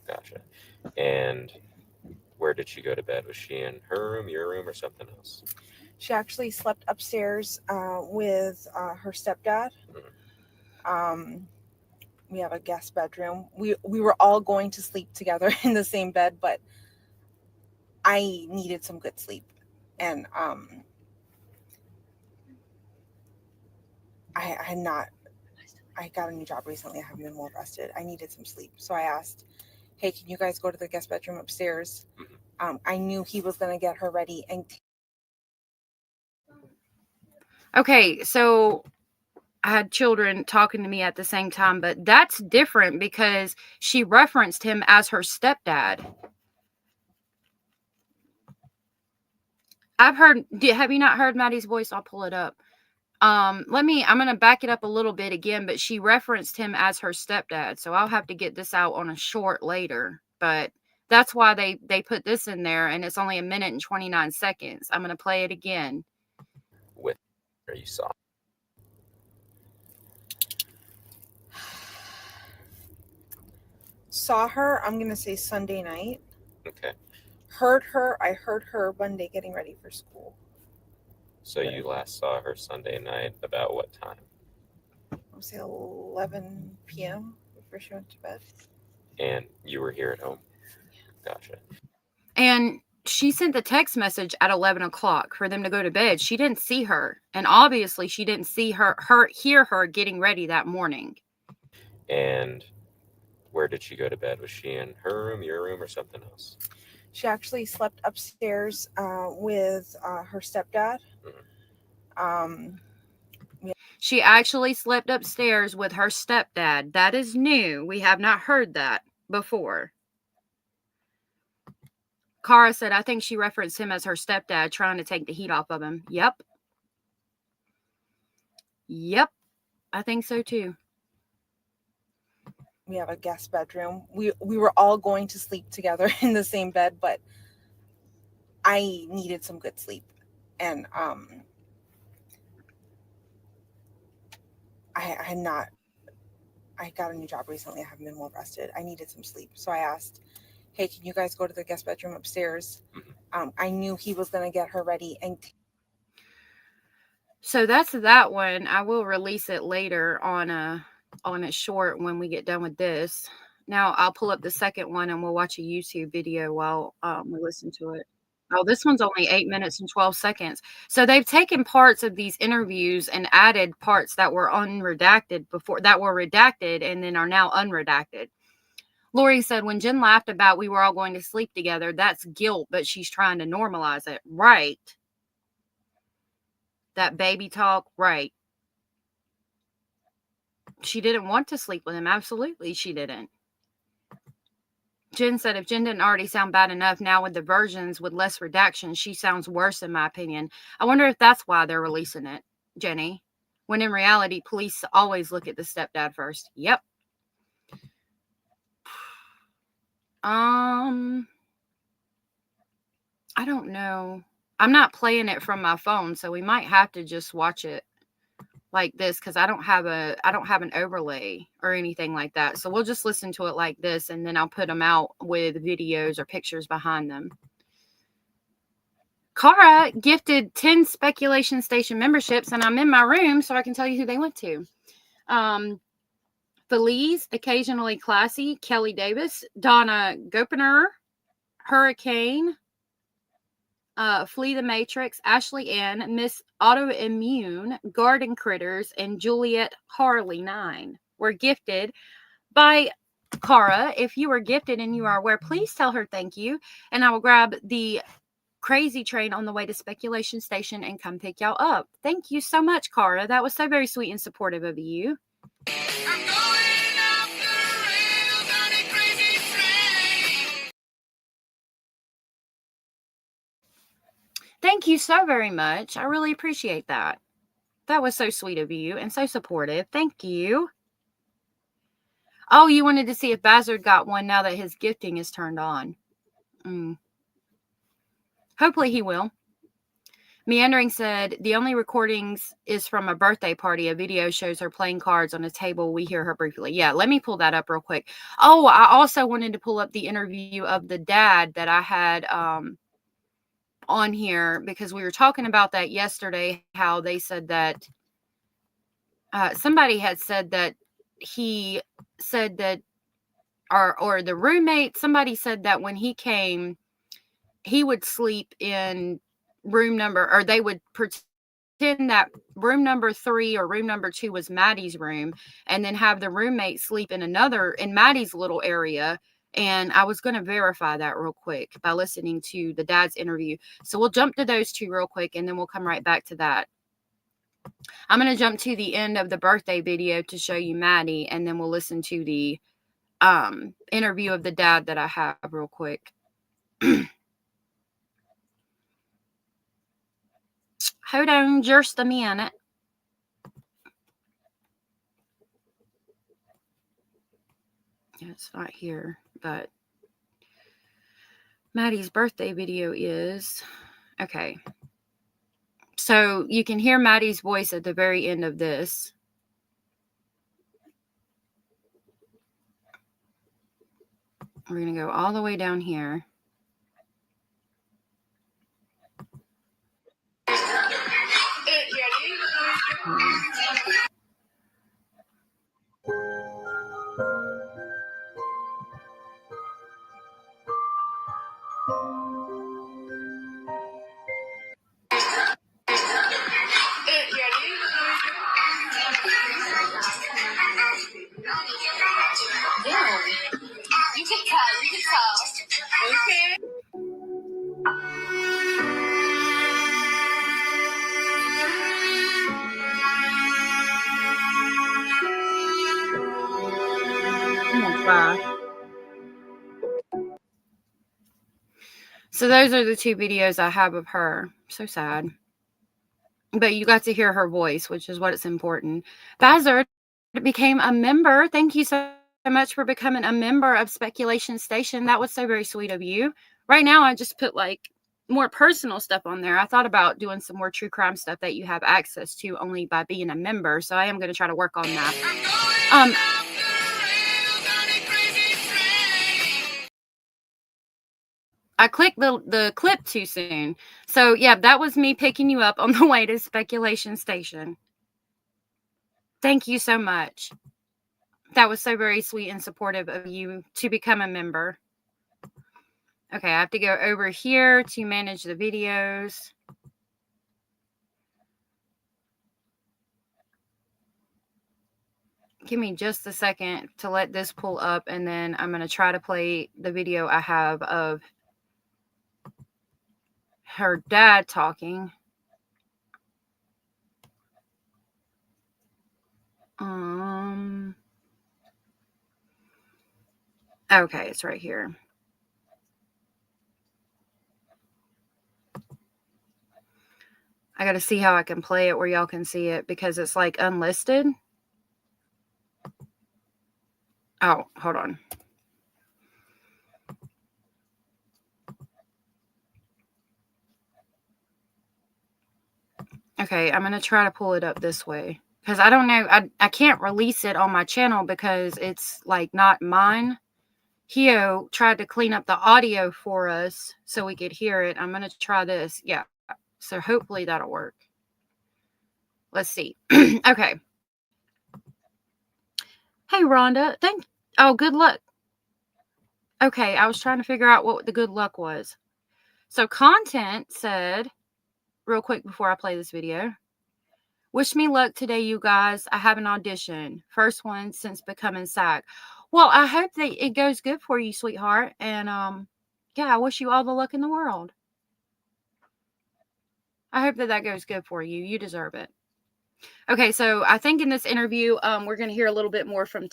Gotcha. And where did she go to bed? Was she in her room, your room, or something else? She actually slept upstairs with her stepdad. We have a guest bedroom. We were all going to sleep together in the same bed, but I needed some good sleep. And I got a new job recently. I haven't been well rested. I needed some sleep. So I asked, hey, can you guys go to the guest bedroom upstairs? I knew he was going to get her ready. And Okay, so I had children talking to me at the same time, but that's different because she referenced him as her stepdad. Have you not heard Maddie's voice? I'll pull it up. I'm going to back it up a little bit again, but she referenced him as her stepdad. So I'll have to get this out on a short later, but that's why they put this in there, and it's only 1 minute and 29 seconds. I'm going to play it again. With her you saw. saw her, I'm going to say Sunday night. Okay. I heard her Monday getting ready for school. So you last saw her Sunday night about what time? I would say 11 p.m. before she went to bed. And you were here at home? Gotcha. And she sent the text message at 11 o'clock for them to go to bed. She didn't see her. And obviously she didn't see hear her getting ready that morning. And where did she go to bed? Was she in her room, your room, or something else? She actually slept upstairs with her stepdad. She actually slept upstairs with her stepdad. That is new. We have not heard that before. Cara said, I think she referenced him as her stepdad, trying to take the heat off of him. Yep. I think so too. We have a guest bedroom. We were all going to sleep together in the same bed, but I needed some good sleep. And I got a new job recently. I haven't been well rested. I needed some sleep. So I asked, hey, can you guys go to the guest bedroom upstairs? I knew he was going to get her ready. And so that's that one. I will release it later on a short when we get done with this. Now I'll pull up the second one and we'll watch a YouTube video while we listen to it. Oh, this one's only 8 minutes and 12 seconds. So they've taken parts of these interviews and added parts that were unredacted before, that were redacted and then are now unredacted. Lori said, when Jen laughed about we were all going to sleep together, that's guilt, but she's trying to normalize it. Right. That baby talk, right. She didn't want to sleep with him. Absolutely, she didn't. Jen said, if Jen didn't already sound bad enough, now with the versions with less redaction, she sounds worse, in my opinion. I wonder if that's why they're releasing it, Jenny. When in reality, police always look at the stepdad first. Yep. I don't know. I'm not playing it from my phone, so we might have to just watch it like this because I don't have an overlay or anything like that. So we'll just listen to it like this, and then I'll put them out with videos or pictures behind them. Cara gifted 10 Speculation Station memberships, and I'm in my room so I can tell you who they went to. Feliz, Occasionally Classy, Kelly Davis, Donna Gopener, Hurricane, Flee the Matrix, Ashley Ann, Miss Autoimmune, Garden Critters, and Juliet Harley 9 were gifted by Cara. If you were gifted and you are aware, please tell her thank you. And I will grab the crazy train on the way to Speculation Station and come pick y'all up. Thank you so much, Cara. That was so very sweet and supportive of you. I'm going off the rails on a crazy train. Thank you so very much. I really appreciate that. That was so sweet of you and so supportive. Thank you. Oh, you wanted to see if Bazard got one now that his gifting is turned on. Hopefully he will. Meandering said, the only recordings is from a birthday party. A video shows her playing cards on a table. We hear her briefly. Yeah, let me pull that up real quick. Oh, I also wanted to pull up the interview of the dad that I had on here, because we were talking about that yesterday, how they said that somebody had said that he said that, or the roommate, somebody said that when he came, he would sleep in room number, or they would pretend that room number 3 or room number 2 was Maddie's room, and then have the roommate sleep in Maddie's little area. And I was going to verify that real quick by listening to the dad's interview. So we'll jump to those two real quick, and then we'll come right back to that. I'm going to jump to the end of the birthday video to show you Maddie, and then we'll listen to the interview of the dad that I have real quick. Hold on just a minute. It's not here, but Maddie's birthday video is okay. So you can hear Maddie's voice at the very end of this. We're going to go all the way down here. You can tell. Okay. So those are the two videos I have of her. So sad. But you got to hear her voice, which is what's important. Bazard became a member. Thank you so much for becoming a member of Speculation Station. That was so very sweet of you. Right now, I just put like more personal stuff on there. I thought about doing some more true crime stuff that you have access to only by being a member. So I am going to try to work on that. I clicked the clip too soon. So yeah, that was me picking you up on the way to Speculation Station. Thank you so much. That was so very sweet and supportive of you to become a member. Okay, I have to go over here to manage the videos. Give me just a second to let this pull up, and then I'm going to try to play the video I have of her dad talking. Okay, it's right here. I got to see how I can play it where y'all can see it, because it's like unlisted. Oh, hold on. Okay, I'm going to try to pull it up this way, because I don't know. I can't release it on my channel because it's like not mine. Hio tried to clean up the audio for us so we could hear it. I'm going to try this. Yeah. So hopefully that'll work. Let's see. Okay. Hey, Rhonda. Oh, good luck. Okay, I was trying to figure out what the good luck was. So Content said, real quick before I play this video, wish me luck today, you guys. I have an audition. First one since becoming SAG. Well, I hope that it goes good for you, sweetheart. And yeah, I wish you all the luck in the world. I hope that goes good for you. You deserve it. Okay, so I think in this interview, we're going to hear a little bit more from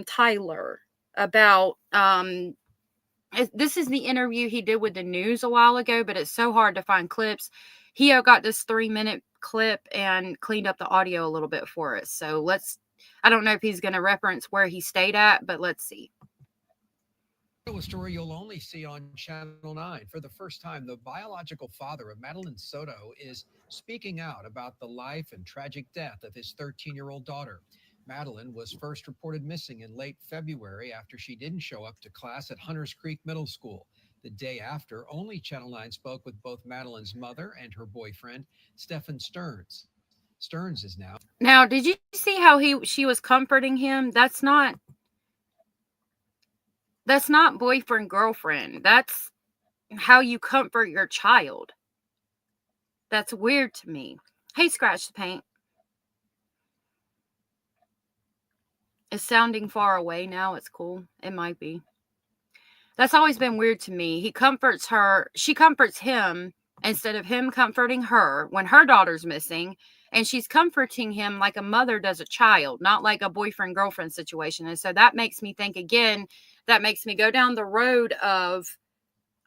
Tyler about this is the interview he did with the news a while ago, but it's so hard to find clips. Hio got this 3-minute clip and cleaned up the audio a little bit for us. So let's I don't know if he's going to reference where he stayed at, but let's see. A story you'll only see on Channel 9. For the first time, the biological father of Madeline Soto is speaking out about the life and tragic death of his 13-year-old daughter. Madeline was first reported missing in late February after she didn't show up to class at Hunters Creek Middle School. The day after, only Channel 9 spoke with both Madeline's mother and her boyfriend, Stephen Stearns. Stearns is now... Now, did you see how she was comforting him? That's not boyfriend, girlfriend. That's how you comfort your child. That's weird to me. Hey, Scratch the Paint. It's sounding far away now. It's cool. It might be. That's always been weird to me. He comforts her. She comforts him instead of him comforting her when her daughter's missing. And she's comforting him like a mother does a child, not like a boyfriend-girlfriend situation. And so that makes me think, again, that makes me go down the road of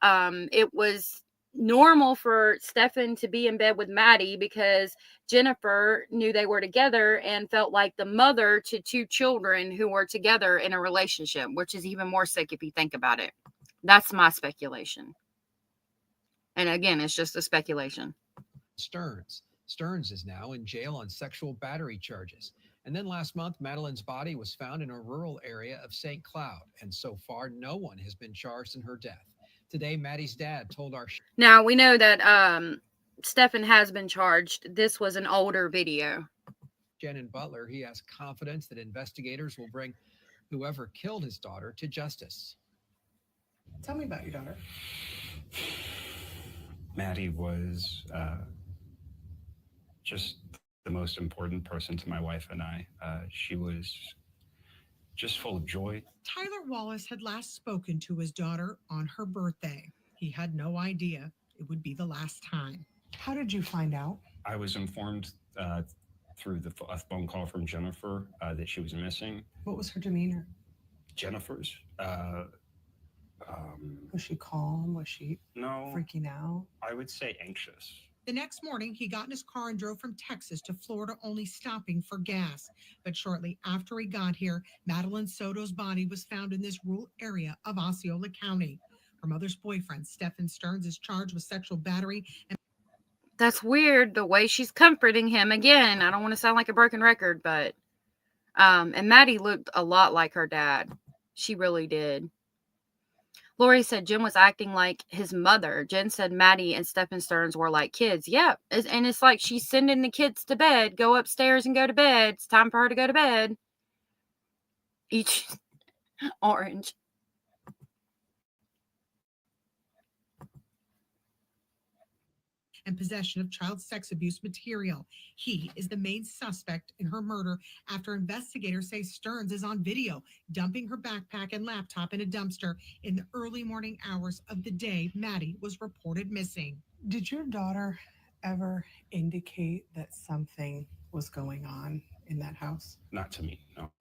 it was normal for Stefan to be in bed with Maddie because Jennifer knew they were together and felt like the mother to two children who were together in a relationship, which is even more sick if you think about it. That's my speculation. And again, it's just a speculation. Stearns is now in jail on sexual battery charges. And then last month, Madeline's body was found in a rural area of St. Cloud. And so far, no one has been charged in her death. Today, Maddie's dad told our... Now, we know that Stefan has been charged. This was an older video. Shannon Butler, he has confidence that investigators will bring whoever killed his daughter to justice. Tell me about your daughter. Maddie was just the most important person to my wife and I. She was just full of joy. Tyler Wallace had last spoken to his daughter on her birthday. He had no idea it would be the last time. How did you find out? I was informed through a phone call from Jennifer that she was missing. What was her demeanor? Jennifer's? Was she calm? Was she freaking out? I would say anxious. The next morning, he got in his car and drove from Texas to Florida, only stopping for gas. But shortly after he got here, Madeline Soto's body was found in this rural area of Osceola County. Her mother's boyfriend, Stephen Stearns, is charged with sexual battery. That's weird, the way she's comforting him. Again, I don't want to sound like a broken record, but... and Maddie looked a lot like her dad. She really did. Lori said Jen was acting like his mother. Jen said Maddie and Stephen Stearns were like kids. Yeah, and it's like she's sending the kids to bed. Go upstairs and go to bed. It's time for her to go to bed. Each orange. And possession of child sex abuse material. He is the main suspect in her murder after investigators say Stearns is on video dumping her backpack and laptop in a dumpster in the early morning hours of the day Maddie was reported missing. Did your daughter ever indicate that something was going on in that house? Not to me, no.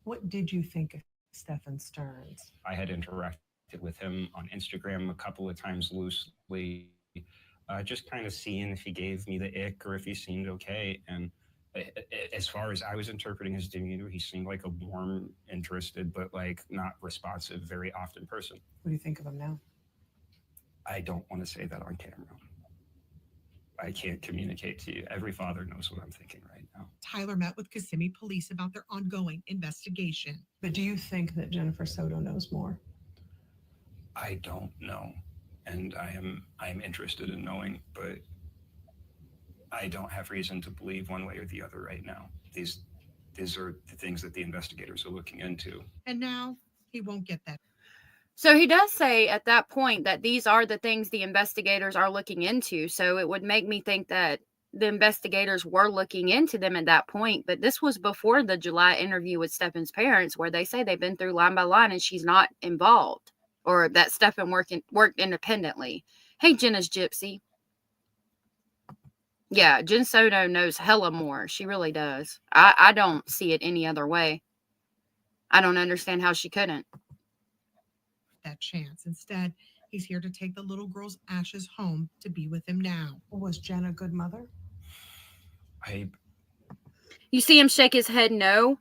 What did you think of Stephen Stearns? I had interacted with him on Instagram a couple of times loosely. Just kind of seeing if he gave me the ick or if he seemed okay. And as far as I was interpreting his demeanor, he seemed like a warm, interested, but like not responsive, very often person. What do you think of him now? I don't want to say that on camera. I can't communicate to you. Every father knows what I'm thinking right now. Tyler met with Kissimmee police about their ongoing investigation. But do you think that Jennifer Soto knows more? I don't know. And I am interested in knowing, but I don't have reason to believe one way or the other right now. These are the things that the investigators are looking into. And now he won't get that. So he does say at that point that these are the things the investigators are looking into. So it would make me think that the investigators were looking into them at that point. But this was before the July interview with Stefan's parents, where they say they've been through line by line and she's not involved. Or that Stefan worked independently. Hey, Jenna's Gypsy. Yeah, Jen Soto knows hella more. She really does. I don't see it any other way. I don't understand how she couldn't. That chance. Instead, he's here to take the little girl's ashes home to be with him now. Was Jen a good mother? You see him shake his head no?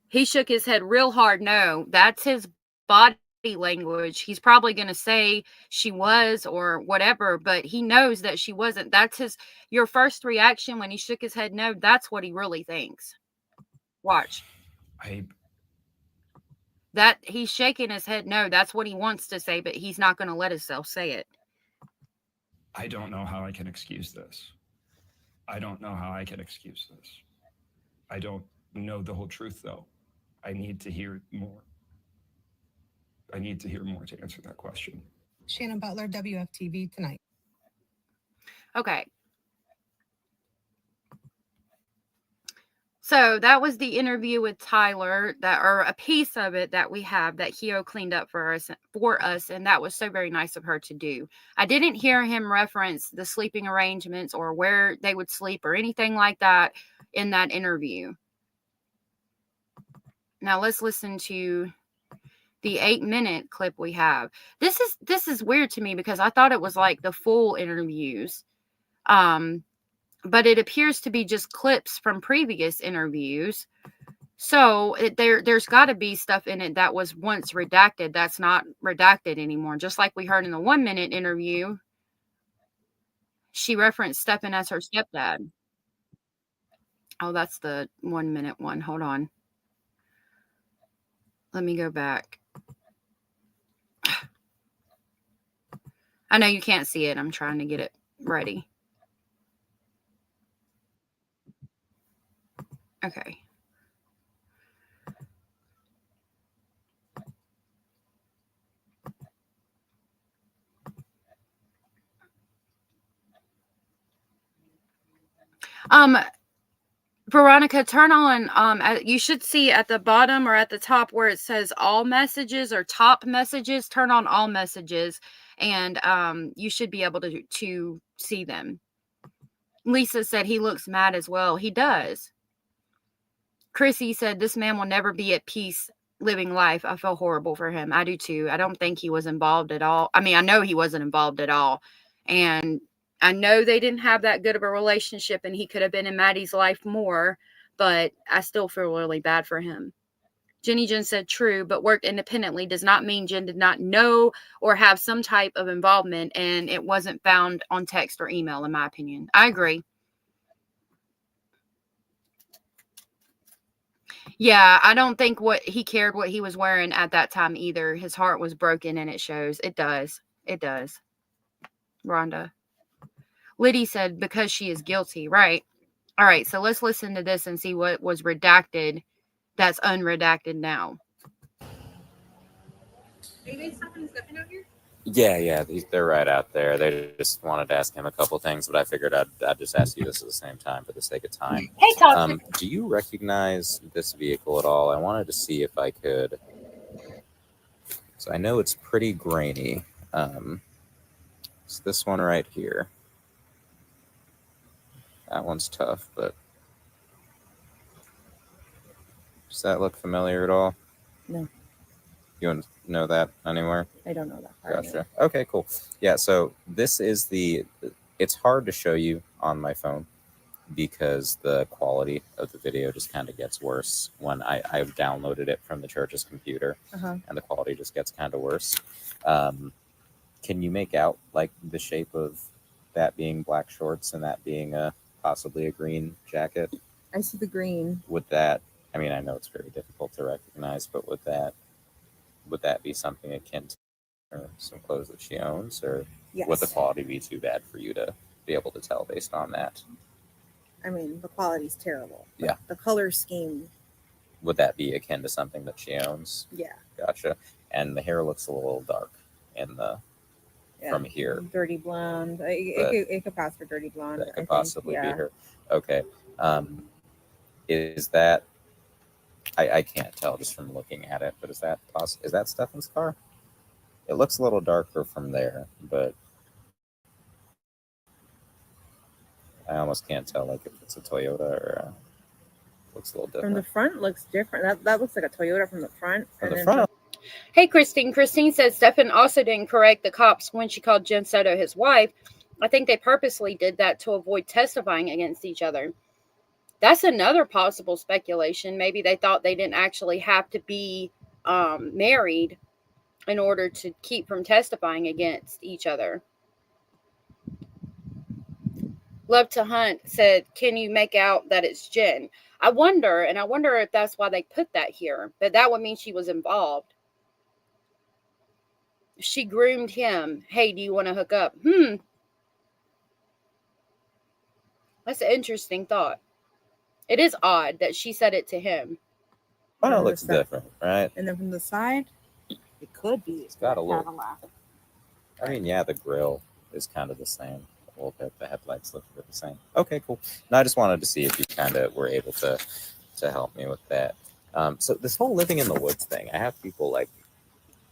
He shook his head real hard. No, that's his body language. He's probably going to say she was or whatever, but he knows that she wasn't. That's your first reaction when he shook his head no. That's what he really thinks. Watch. That he's shaking his head no. That's what he wants to say, but he's not going to let himself say it. I don't know how I can excuse this. I don't know how I can excuse this. I don't know the whole truth, though. I need to hear more. I need to hear more to answer that question. Shannon Butler, WFTV Tonight. Okay. So that was the interview with Tyler, or a piece of it that we have that Hio cleaned up for us, and that was so very nice of her to do. I didn't hear him reference the sleeping arrangements or where they would sleep or anything like that in that interview. Now let's listen to the 8-minute clip we have. This is weird to me because I thought it was like the full interviews. But it appears to be just clips from previous interviews. So there's got to be stuff in it that was once redacted that's not redacted anymore. Just like we heard in the 1-minute interview, she referenced Stephen as her stepdad. Oh, that's the 1-minute one. Hold on. Let me go back. I know you can't see it. I'm trying to get it ready. Okay. Veronica, turn on, you should see at the bottom or at the top where it says all messages or top messages, turn on all messages, and you should be able to see them. Lisa said he looks mad as well. He does. Chrissy said this man will never be at peace living life. I feel horrible for him. I do too. I don't think he was involved at all. I mean, I know he wasn't involved at all. And I know they didn't have that good of a relationship and he could have been in Maddie's life more, but I still feel really bad for him. Jenny Jen said true, but worked independently does not mean Jen did not know or have some type of involvement and it wasn't found on text or email, in my opinion. I agree. Yeah, I don't think he cared what he was wearing at that time either. His heart was broken and it shows. It does. It does. Rhonda. Liddy said because she is guilty. Right. All right. So let's listen to this and see what was redacted that's unredacted now. Are you guys stopping and stepping out here? Yeah, they're right out there. They just wanted to ask him a couple things, but I figured I'd just ask you this at the same time for the sake of time. Hey, Todd. Do you recognize this vehicle at all? I wanted to see if I could. So I know it's pretty grainy. It's this one right here. That one's tough, but does that look familiar at all? No. You wouldn't know that anywhere? I don't know that part. Gotcha. Okay, cool. Yeah, so this is it's hard to show you on my phone because the quality of the video just kind of gets worse when I've downloaded it from the church's computer, and the quality just gets kind of worse. Can you make out like the shape of that being black shorts and that being possibly a green jacket? I see the green. Would that, I mean, I know it's very difficult to recognize, but would that be something akin to some clothes that she owns, or Yes. would the quality be too bad for you to be able to tell based on that? I mean, the quality's terrible. Yeah. The color scheme. Would that be akin to something that she owns? Yeah. Gotcha. And the hair looks a little dark from here. Dirty blonde. It could pass for dirty blonde. That could possibly be her. Okay. Is that? I can't tell just from looking at it, but is that Stefan's car? It looks a little darker from there, but I almost can't tell like if it's a Toyota or looks a little different. From the front looks different. That looks like a Toyota from the front. From the front. Hey, Christine. Christine said Stefan also didn't correct the cops when she called Jen Soto his wife. I think they purposely did that to avoid testifying against each other. That's another possible speculation. Maybe they thought they didn't actually have to be married in order to keep from testifying against each other. Love to Hunt said, can you make out that it's Jen? I wonder if that's why they put that here. But that would mean she was involved. She groomed him. Hey, do you want to hook up? That's an interesting thought. It is odd that she said it to him. Well, it looks different, right? And then from the side, it could be. It's got a little. Cadillac. I mean, yeah, the grill is kind of the same. A little bit. The headlights look the same. Okay, cool. No, I just wanted to see if you kind of were able to help me with that. So this whole living in the woods thing, I have people like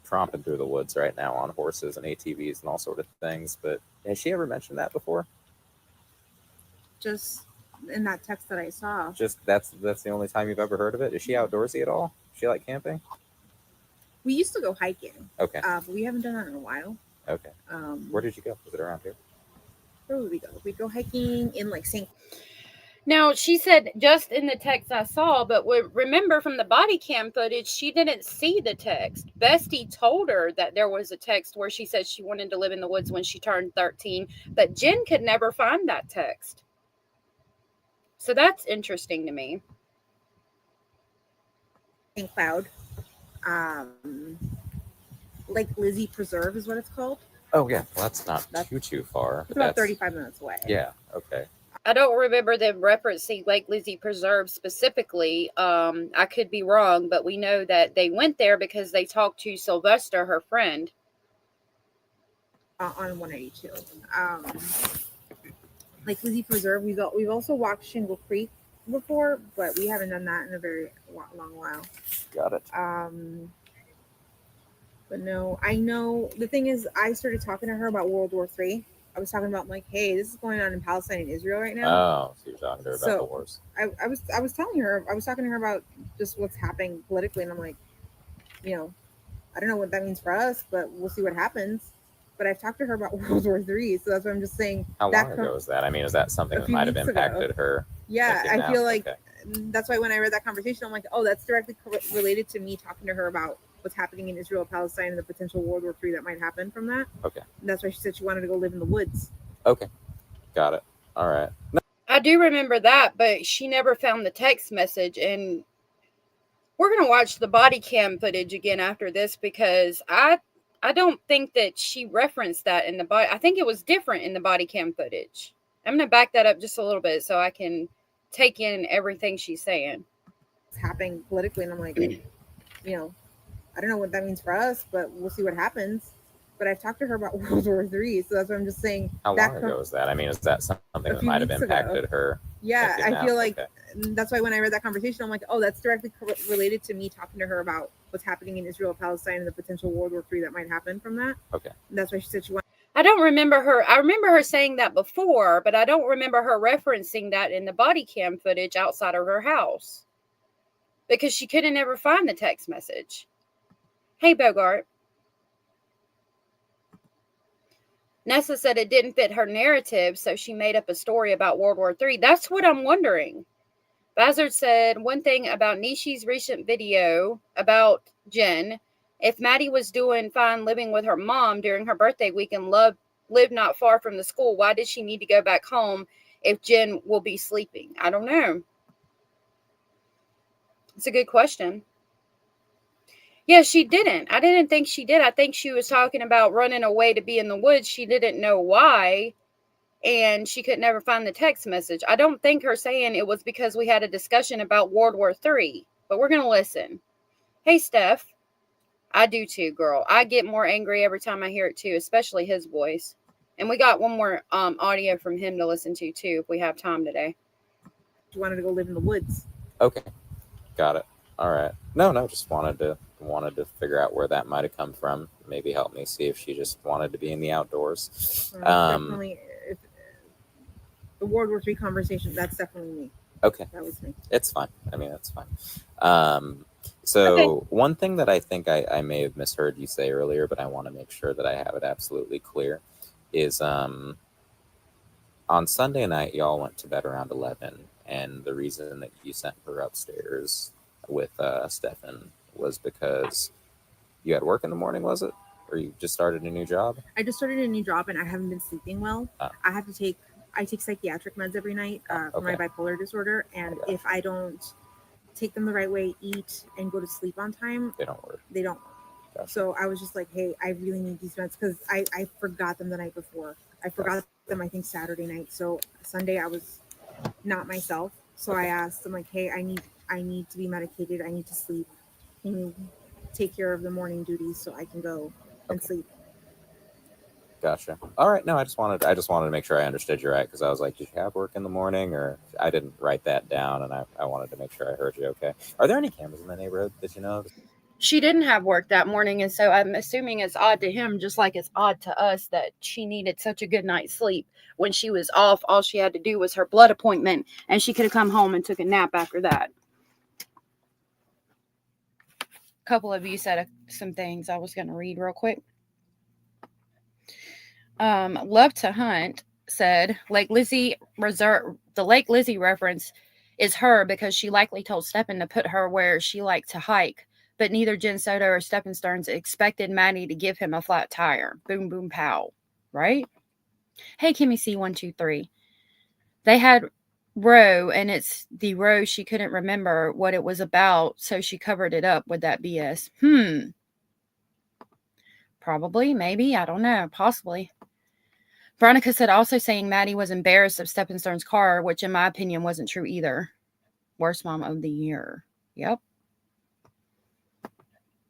tromping through the woods right now on horses and ATVs and all sort of things. But has she ever mentioned that before? Just in that text that I saw. Just that's the only time you've ever heard of it? Is she outdoorsy at all? Does she like camping? We used to go hiking. Okay. But we haven't done that in a while. Okay. Where did you go? Was it around here? Where would we go? We'd go hiking in like St. Now, she said just in the text I saw, but remember from the body cam footage, she didn't see the text. Bestie told her that there was a text where she said she wanted to live in the woods when she turned 13, but Jen could never find that text. So that's interesting to me. St. Cloud. Lake Lizzie Preserve is what it's called. Oh, yeah. Well, that's not too far. It's about 35 minutes away. Yeah. Okay. I don't remember them referencing Lake Lizzie Preserve specifically. I could be wrong, but we know that they went there because they talked to Sylvester, her friend. On 182. Lake Lizzie Preserve. We've also walked Shingle Creek before, but we haven't done that in a very long while. Got it. But no, I know the thing is, I started talking to her about World War III. I was talking about like, hey, this is going on in Palestine and Israel right now. Oh, so you're talking to her about the wars. I was telling her, I was talking to her about just what's happening politically, and I'm like, you know, I don't know what that means for us, but we'll see what happens. But I've talked to her about World War III, so that's what I'm just saying. How long ago was that? I mean, is that something that might have impacted her? Yeah, I feel like that's why when I read that conversation, I'm like, oh, that's directly related to me talking to her about what's happening in Israel, Palestine, and the potential World War III that might happen from that. Okay. And that's why she said she wanted to go live in the woods. Okay. Got it. All right. No. I do remember that, but she never found the text message. And we're going to watch the body cam footage again after this because I don't think that she referenced that in the body. I think it was different in the body cam footage. I'm going to back that up just a little bit so I can take in everything she's saying. It's happening politically, and I'm like, you know, I don't know what that means for us, but we'll see what happens. But I've talked to her about World War III, so that's what I'm just saying. How long ago was that? I mean, is that something that might have impacted her? Yeah, I feel like that's why when I read that conversation, I'm like, oh, that's directly related to me talking to her about what's happening in Israel, Palestine, and the potential World War III that might happen from that. Okay. And that's why she said she wanted. I don't remember her. I remember her saying that before, but I don't remember her referencing that in the body cam footage outside of her house because she couldn't ever find the text message. Hey, Bogart. Nessa said it didn't fit her narrative, so she made up a story about World War III. That's what I'm wondering. Bazard said one thing about Nishi's recent video about Jen. If Maddie was doing fine living with her mom during her birthday week and lived not far from the school, why did she need to go back home if Jen will be sleeping? I don't know. It's a good question. Yeah, she didn't. I didn't think she did. I think she was talking about running away to be in the woods. She didn't know why, and she could never find the text message. I don't think her saying it was because we had a discussion about World War III, but we're going to listen. Hey, Steph. I do too, girl. I get more angry every time I hear it too, especially his voice. And we got one more audio from him to listen to too, if we have time today. She wanted to go live in the woods. Okay. Got it. All right. No, just wanted to figure out where that might have come from. Maybe help me see if she just wanted to be in the outdoors. Definitely, if the World War III conversation, that's definitely me. Okay. That was me. It's fine. I mean, that's fine. So one thing that I think I may have misheard you say earlier, but I want to make sure that I have it absolutely clear, is on Sunday night, y'all went to bed around 11, And the reason that you sent her upstairs with Stefan was because you had work in the morning, was it? Or you just started a new job? I just started a new job and I haven't been sleeping well. Oh. I take psychiatric meds every night for my bipolar disorder, and if I don't take them the right way, eat, and go to sleep on time, They don't work. They don't. Gotcha. So I was just like, hey, I really need these meds because I forgot them the night before. I forgot them, I think, Saturday night. So Sunday I was not myself. So I asked them, like, hey, I need to be medicated. I need to sleep. Can you take care of the morning duties so I can go and sleep? Gotcha. All right. No, I just wanted to make sure I understood you right, because I was like, did you have work in the morning? Or I didn't write that down, and I wanted to make sure I heard you okay. Are there any cameras in the neighborhood that you know? She didn't have work that morning, and so I'm assuming it's odd to him, just like it's odd to us that she needed such a good night's sleep. When she was off, all she had to do was her blood appointment, and she could have come home and took a nap after that. A couple of you said some things I was going to read real quick. Love to Hunt said Lake Lizzie reserve. The Lake Lizzie reference is her because she likely told Stephen to put her where she liked to hike. But neither Jen Soto or Stephen Stearns expected Maddie to give him a flat tire. Boom, boom, pow. Right? Hey, Kimmy C123. They had row, and it's the row she couldn't remember what it was about, so she covered it up with that BS. Probably, maybe, I don't know, possibly. Veronica said also saying Maddie was embarrassed of Stephen Stearns' car, which in my opinion wasn't true either. Worst mom of the year. Yep.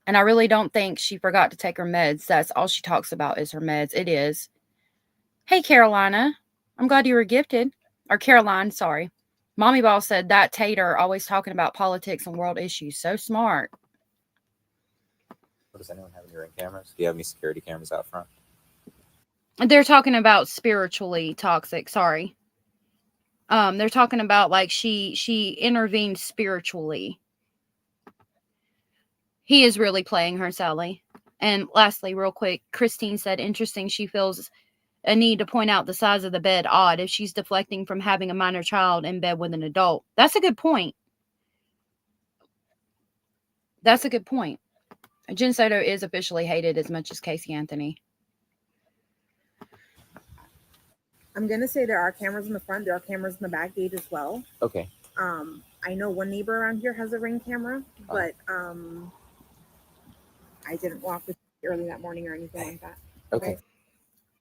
And I really don't think she forgot to take her meds. That's all she talks about is her meds. It is. Hey, Carolina. I'm glad you were gifted. Or Caroline, sorry. Mommy Ball said that Tater always talking about politics and world issues. So smart. Does anyone have any ring cameras? Do you have any security cameras out front? They're talking about spiritually toxic. Sorry. They're talking about like she intervened spiritually. He is really playing her, Sally. And lastly, real quick, Christine said, interesting, she feels a need to point out the size of the bed odd if she's deflecting from having a minor child in bed with an adult. That's a good point. That's a good point. Jen Soto is officially hated as much as Casey Anthony. I'm going to say there are cameras in the front. There are cameras in the back gate as well. Okay. I know one neighbor around here has a Ring camera, but I didn't walk with you early that morning or anything like that. Okay.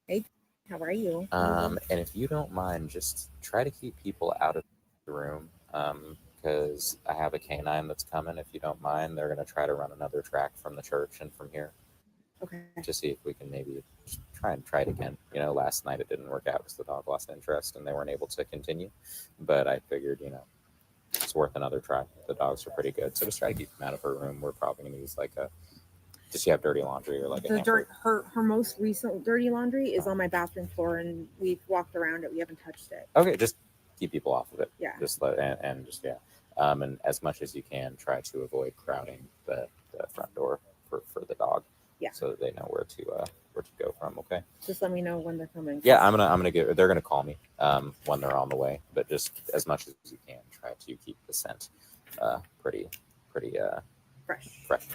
Hey, how are you? And if you don't mind, just try to keep people out of the room, because I have a canine that's coming. If you don't mind, they're going to try to run another track from the church and from here. Okay. To see if we can maybe just try it again. You know, last night it didn't work out because the dog lost interest and they weren't able to continue. But I figured, you know, it's worth another try. The dogs are pretty good, so just try to keep them out of her room. We're probably going to use like a. Does she have dirty laundry or like the dirt? Her most recent dirty laundry is on my bathroom floor, and we've walked around it. We haven't touched it. Okay, just keep people off of it. Yeah. Just let and just and as much as you can, try to avoid crowding the front door for the dog. Yeah. So that they know where to go from. Okay. Just let me know when they're coming. Yeah, I'm gonna get. They're gonna call me when they're on the way. But just as much as you can, try to keep the scent pretty fresh.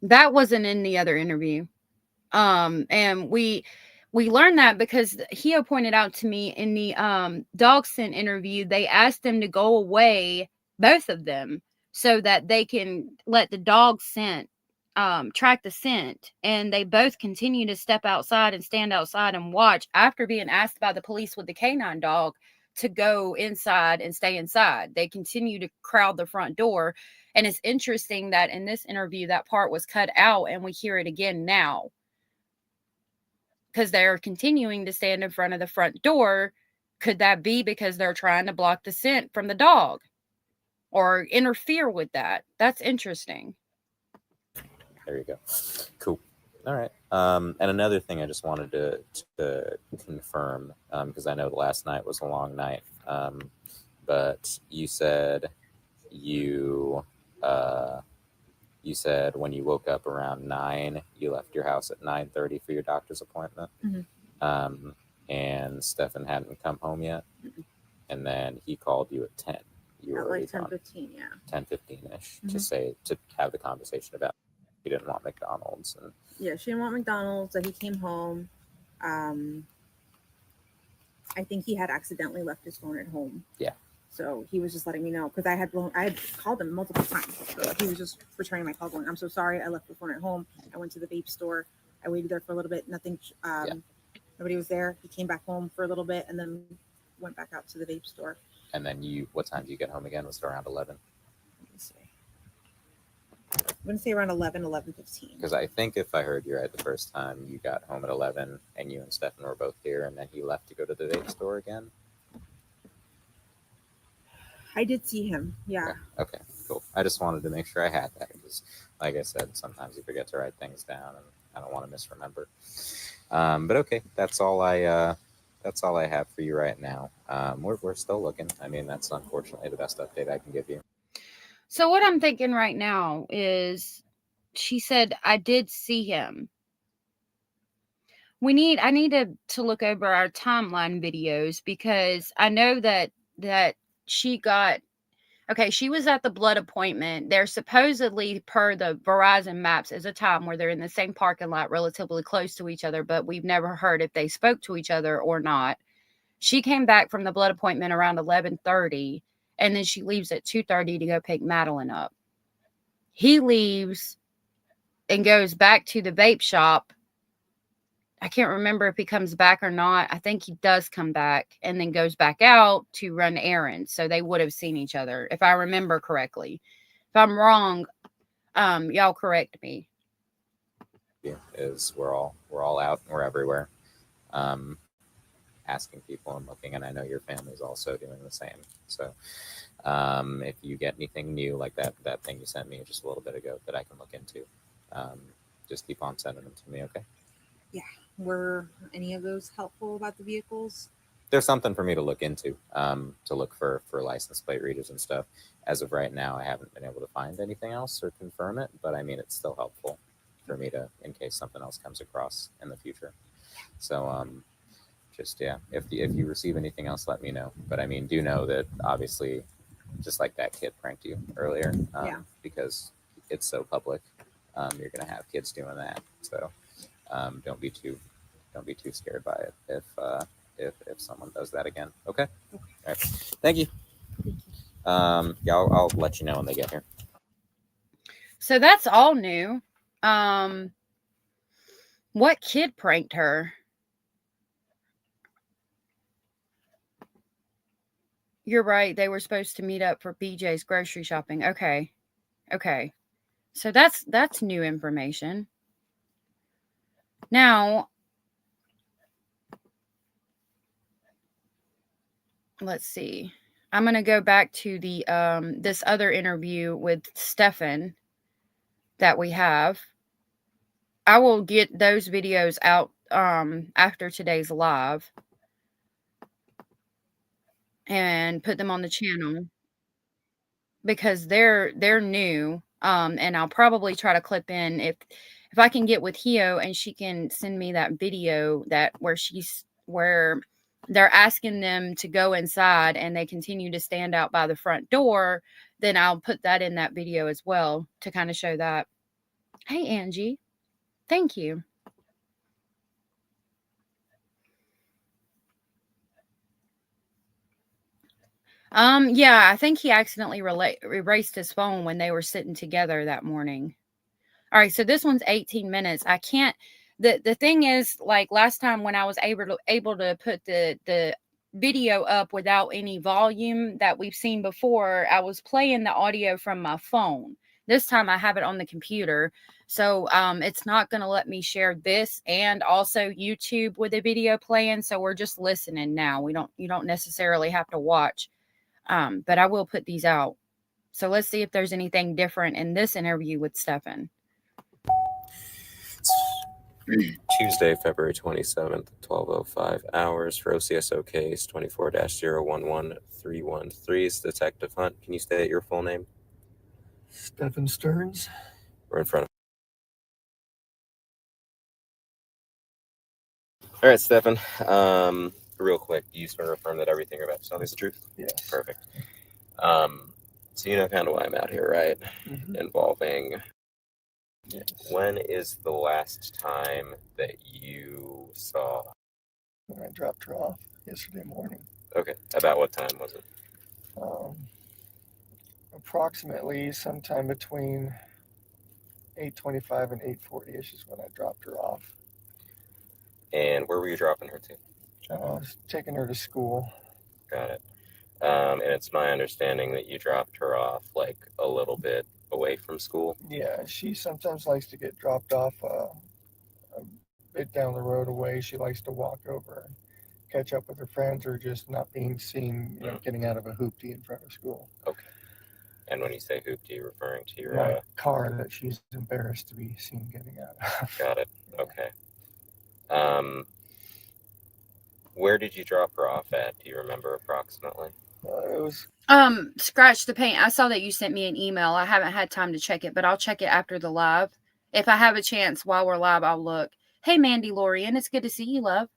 That wasn't in the other interview. And we learned that because Hio pointed out to me in the dog scent interview, they asked them to go away, both of them, so that they can let the dog scent track the scent, and they both continue to step outside and stand outside and watch after being asked by the police with the canine dog to go inside and stay inside. They continue to crowd the front door. And it's interesting that in this interview, that part was cut out and we hear it again now. Because they're continuing to stand in front of the front door. Could that be because they're trying to block the scent from the dog? Or interfere with that? That's interesting. There you go. Cool. All right. And another thing I just wanted to confirm, because I know the last night was a long night, but you said you said when you woke up around 9, you left your house at 9:30 for your doctor's appointment. Mm-hmm. And Stefan hadn't come home yet. and then he called you at 10. You were At already like 10, gone. 15, yeah. 10:15ish Mhm. to have the conversation about he didn't want McDonald's. And Yeah, she didn't want McDonald's, so he came home. I think he had accidentally left his phone at home. Yeah. So he was just letting me know because I had called him multiple times. So he was just returning my call going, I'm so sorry, I left the phone at home. I went to the vape store. I waited there for a little bit. Nothing. Nobody was there. He came back home for a little bit and then went back out to the vape store. And then what time did you get home again? Was it around 11? Let me see. I'm going to say around 11:15. Because I think if I heard you right the first time, you got home at 11 and you and Stefan were both here, and then he left to go to the vape store again. I did see him. Yeah. Okay, cool. I just wanted to make sure I had that because, like I said, sometimes you forget to write things down, and I don't want to misremember. But okay, that's all I have for you right now. We're still looking. I mean, that's unfortunately the best update I can give you. So what I'm thinking right now is, she said, I did see him. I need to look over our timeline videos because I know that she got, okay, she was at the blood appointment. There's supposedly, per the Verizon maps, is a time where they're in the same parking lot relatively close to each other, but we've never heard if they spoke to each other or not. She came back from the blood appointment around 11:30, and then she leaves at 2:30 to go pick Madeline up. He leaves and goes back to the vape shop. I can't remember if he comes back or not. I think he does come back and then goes back out to run errands. So they would have seen each other, if I remember correctly. If I'm wrong, y'all correct me. Is we're all out and we're everywhere, asking people and looking, and I know your family's also doing the same. So if you get anything new like that thing you sent me just a little bit ago that I can look into, just keep on sending them to me. Okay. Yeah. Were any of those helpful about the vehicles? There's something for me to look into, to look for license plate readers and stuff. As of right now, I haven't been able to find anything else or confirm it, but I mean, it's still helpful for me to, in case something else comes across in the future. So just, yeah, if you receive anything else, let me know. But I mean, do know that obviously, just like that kid pranked you earlier, because it's so public, you're gonna have kids doing that. So don't be too scared by it if someone does that again. Okay. All right. Thank you. Yeah, I'll let you know when they get here. So that's all new. What kid pranked her? You're right. They were supposed to meet up for BJ's grocery shopping. Okay. So that's new information. Now, let's see. I'm going to go back to the this other interview with Stefan that we have. I will get those videos out after today's live and put them on the channel because they're new. And I'll probably try to clip in if I can get with Hio and she can send me that video where they're asking them to go inside and they continue to stand out by the front door, then I'll put that in that video as well to kind of show that. Hey, Angie. Thank you. Yeah, I think he accidentally erased his phone when they were sitting together that morning. All right, so this one's 18 minutes. I can't. The thing is, like last time when I was able to put the video up without any volume that we've seen before, I was playing the audio from my phone. This time I have it on the computer, so it's not going to let me share this and also YouTube with the video playing. So we're just listening now. You don't necessarily have to watch, but I will put these out. So let's see if there's anything different in this interview with Stefan. Tuesday, February 27th, 12:05 hours for OCSO case 24-011313. It's Detective Hunt. Can you state your full name? Stephen Stearns. We're in front of. All right, Stephen. real quick, do you sort of affirm that everything you're about to tell me is the truth? Yes. Perfect. So you know kind of why I'm out here, right? Mm-hmm. Involving. Yes. When is the last time that you saw? When I dropped her off yesterday morning. Okay. About what time was it? Approximately sometime between 8:25 and 8:40ish is when I dropped her off. And where were you dropping her to? I was taking her to school. Got it. And it's my understanding that you dropped her off like a little bit away from school. Yeah, she sometimes likes to get dropped off a bit down the road away. She likes to walk over and catch up with her friends, or just not being seen, getting out of a hoopty in front of school. Okay. And when you say hoopty, you're referring to your my car that she's embarrassed to be seen getting out of. Got it. Okay. Where did you drop her off at? Do you remember approximately? It was Scratch the paint. I saw that you sent me an email. I haven't had time to check it, but I'll check it after the live. If I have a chance while we're live, I'll look. Hey, Mandy Lorian, it's good to see you, love.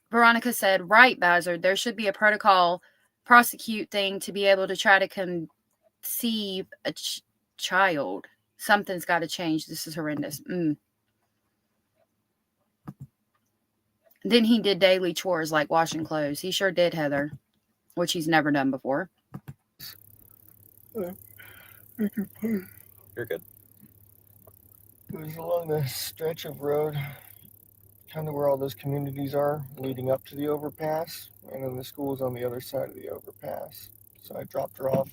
Veronica said, right, Bazard, there should be a protocol prosecute thing to be able to try to conceive a child. Something's got to change. This is horrendous. Then he did daily chores like washing clothes. He sure did, Heather, which he's never done before. You're good. It was along the stretch of road, kind of where all those communities are, leading up to the overpass, and then the school's on the other side of the overpass. So I dropped her off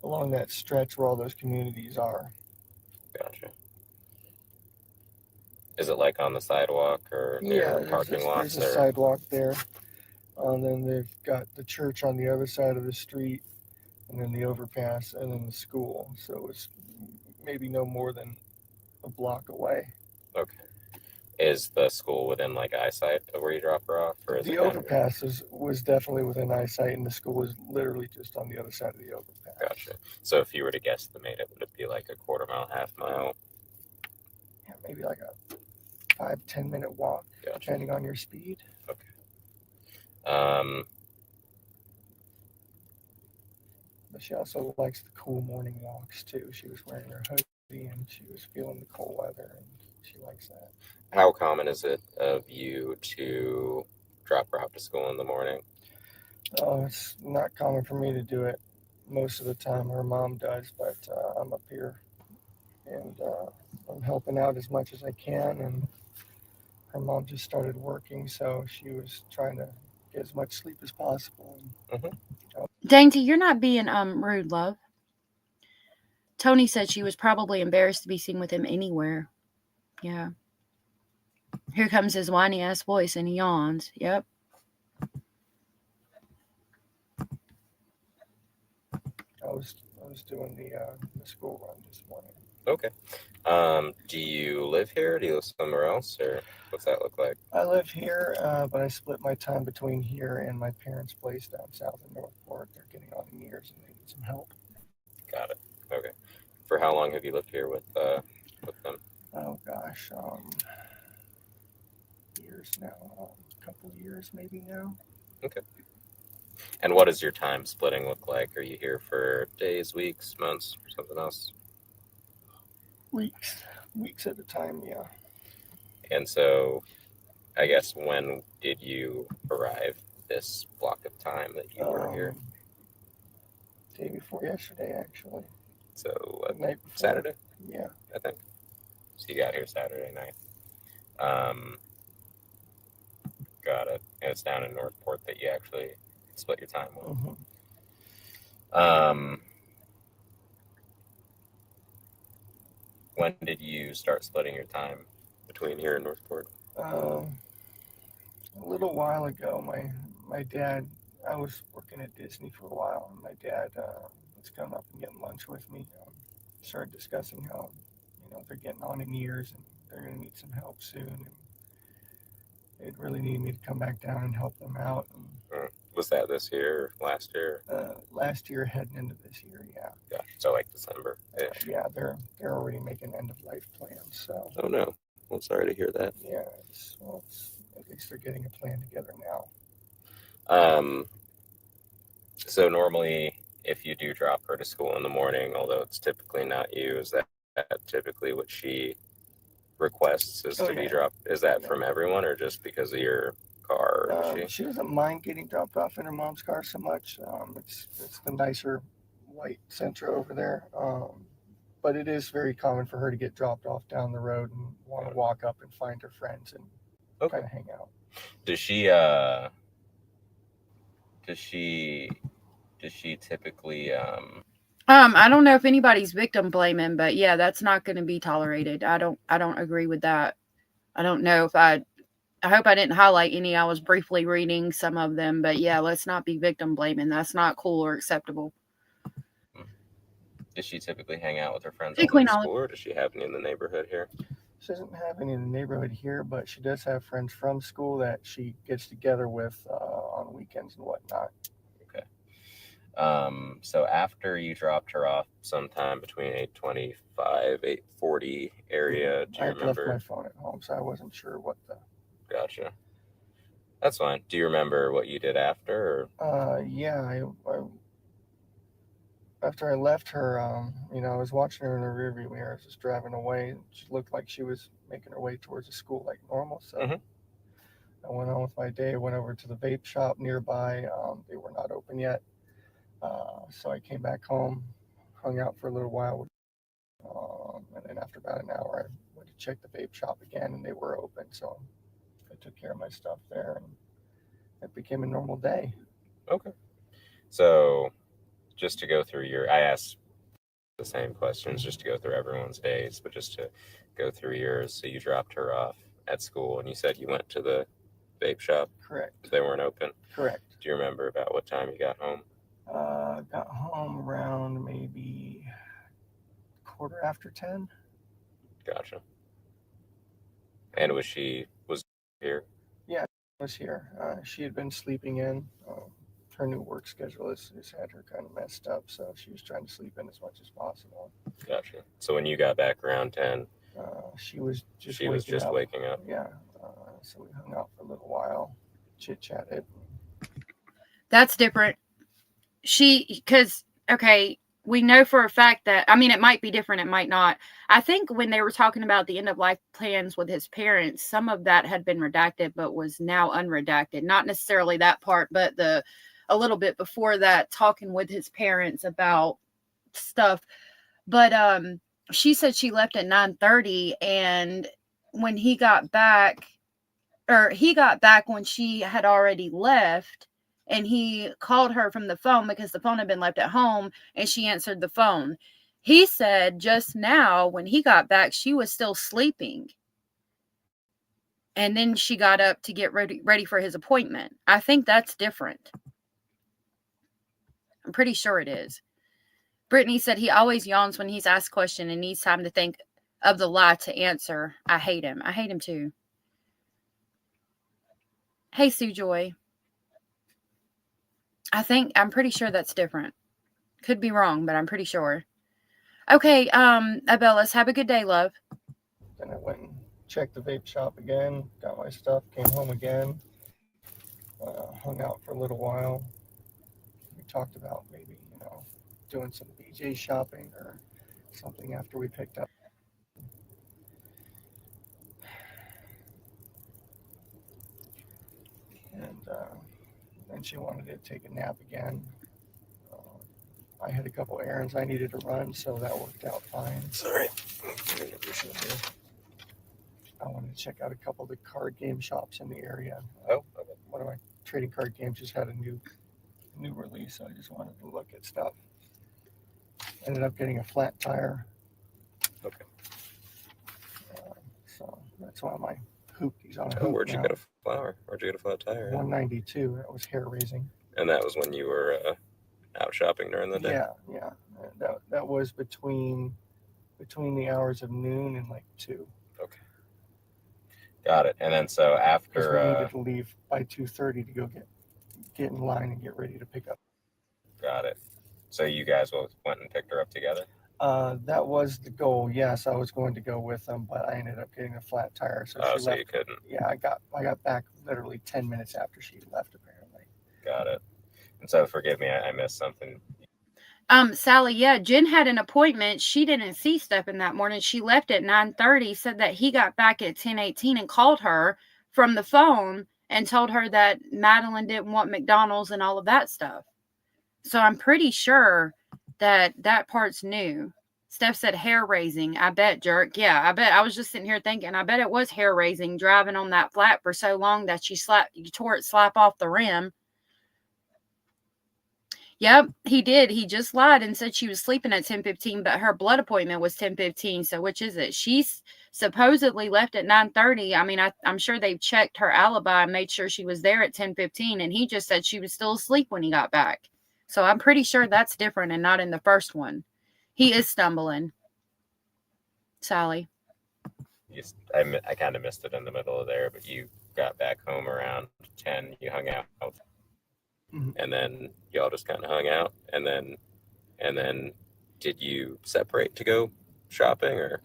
along that stretch where all those communities are. Gotcha. Is it like on the sidewalk or near parking lots? There's a sidewalk there. And then they've got the church on the other side of the street, and then the overpass, and then the school. So it's maybe no more than a block away. Okay. Is the school within like eyesight of where you drop her off, or is the overpass was definitely within eyesight, and the school was literally just on the other side of the overpass. Gotcha. So if you were to guesstimate it, would it be like a quarter mile, half mile? Yeah, maybe like a 5-10 minute walk, depending on your speed. Okay. But she also likes the cool morning walks too. She was wearing her hoodie and she was feeling the cold weather, and she likes that. How common is it of you to drop her off to school in the morning? Oh, it's not common for me to do it most of the time. Her mom does, but I'm up here and I'm helping out as much as I can. And her mom just started working, so she was trying to get as much sleep as possible. Dainty, you're not being rude, love. Tony said she was probably embarrassed to be seen with him anywhere. Yeah. Here comes his whiny ass voice, and he yawns. Yep. I was doing the school run this morning. Okay. Do you live here? Do you live somewhere else, or what's that look like? I live here, but I split my time between here and my parents' place down south in Northport. They're getting on in years and they need some help. Got it. Okay. For how long have you lived here with them? Oh gosh, years now. A couple years maybe now. Okay. And what does your time splitting look like? Are you here for days, weeks, months, or something else? Weeks at a time, yeah. And so, I guess, when did you arrive this block of time that you were here? Day before yesterday, actually. So, the night before. Saturday? Yeah. I think. So you got here Saturday night. Got it. And it's down in Northport that you actually split your time with. Mm-hmm. When did you start splitting your time between here and Northport? A little while ago, my dad, I was working at Disney for a while, and my dad was coming up and getting lunch with me. Started discussing how, they're getting on in years and they're going to need some help soon. And they'd really need me to come back down and help them out. And, was that this year or last year? Last year, heading into this year, yeah. Gosh, so like December. Yeah, they're already making end of life plans. So. Oh no. Well, sorry to hear that. Yeah, at least they're getting a plan together now. So normally, if you do drop her to school in the morning, although it's typically not you, is that typically what she requests is to be dropped? Is that from everyone or just because of your car? Or She doesn't mind getting dropped off in her mom's car so much. It's the nicer white Sentra over there. But it is very common for her to get dropped off down the road and want to walk up and find her friends and kind of hang out. Does she typically I don't know if anybody's victim blaming, but yeah, that's not going to be tolerated. I don't agree with that. I don't know if I hope I didn't highlight any. I was briefly reading some of them, but yeah, let's not be victim blaming. That's not cool or acceptable. Does she typically hang out with her friends Hey, all Queen day at Olive. school, or does she have any in the neighborhood here? She doesn't have any in the neighborhood here, but she does have friends from school that she gets together with on weekends and whatnot. Okay. So after you dropped her off sometime between 8:25, 8:40 area, do you remember? I left my phone at home, so I wasn't sure what the... Gotcha. That's fine. Do you remember what you did after? Yeah, after I left her, I was watching her in the rearview mirror. I was just driving away. She looked like she was making her way towards the school like normal. So I went on with my day. I went over to the vape shop nearby. They were not open yet. So I came back home, hung out for a little while. And then after about an hour, I went to check the vape shop again, and they were open. So I took care of my stuff there, and it became a normal day. Okay. So just to go through I asked the same questions just to go through everyone's days, but just to go through yours. So you dropped her off at school, and you said you went to the vape shop? Correct. They weren't open? Correct. Do you remember about what time you got home? Got home around maybe 10:15. Gotcha. And was here? Yeah, she was here. She had been sleeping in. Her new work schedule has had her kind of messed up, so she was trying to sleep in as much as possible. Gotcha. So when you got back around 10, she was just waking up. Yeah. So we hung out for a little while, chit-chatted. That's different. We know for a fact that, it might be different, it might not. I think when they were talking about the end of life plans with his parents, some of that had been redacted, but was now unredacted. Not necessarily that part, but a little bit before that, talking with his parents about stuff. But she said she left at 9:30, and when he got back when she had already left. And he called her from the phone because the phone had been left at home, and she answered the phone. He said just now when he got back, she was still sleeping. And then she got up to get ready for his appointment. I think that's different. I'm pretty sure it is. Brittany said he always yawns when he's asked a question and needs time to think of the lie to answer. I hate him. I hate him too. Hey, Sue Joy. I'm pretty sure that's different. Could be wrong, but I'm pretty sure. Okay, Abellis, have a good day, love. Then I went and checked the vape shop again, got my stuff, came home again, hung out for a little while. We talked about maybe, doing some BJ shopping or something after we picked up. And she wanted to take a nap again. I had a couple errands I needed to run, so that worked out fine. Sorry. I wanted to check out a couple of the card game shops in the area. Okay. One of my trading card games just had a new release, so I just wanted to look at stuff. Ended up getting a flat tire. Okay. So that's why my hoop. He's on a hoop. Oh, where'd you get a flower? Where'd you get a flat tire? 192. That was hair raising. And that was when you were out shopping during the day? Yeah. That was between the hours of noon and like 2. Okay. Got it. And then so after we needed to leave by 2:30 to go get in line and get ready to pick up. Got it. So you guys went and picked her up together? That was the goal. Yes, I was going to go with them, but I ended up getting a flat tire. So Oh, she so left. you couldn't. Yeah, I got back literally 10 minutes after she left, apparently. Got it. And so forgive me, I missed something. Sally, yeah, Jen had an appointment. She didn't see Stephen that morning. She left at 9:30, said that he got back at 10:18 and called her from the phone and told her that Madeline didn't want McDonald's and all of that stuff. So I'm pretty sure that that part's new. Steph said hair raising. I bet, jerk. Yeah, I bet. I was just sitting here thinking, I bet it was hair raising driving on that flat for so long that you tore it slap off the rim. Yep, he did. He just lied and said she was sleeping at 10:15, but her blood appointment was 10:15. So which is it? She's supposedly left at 9:30. I mean, I'm sure they've checked her alibi and made sure she was there at 10:15, and he just said she was still asleep when he got back. So I'm pretty sure that's different and not in the first one. He is stumbling. Sally. I kind of missed it in the middle of there, but you got back home around 10. You hung out, and then y'all just kind of hung out, and then did you separate to go shopping, or?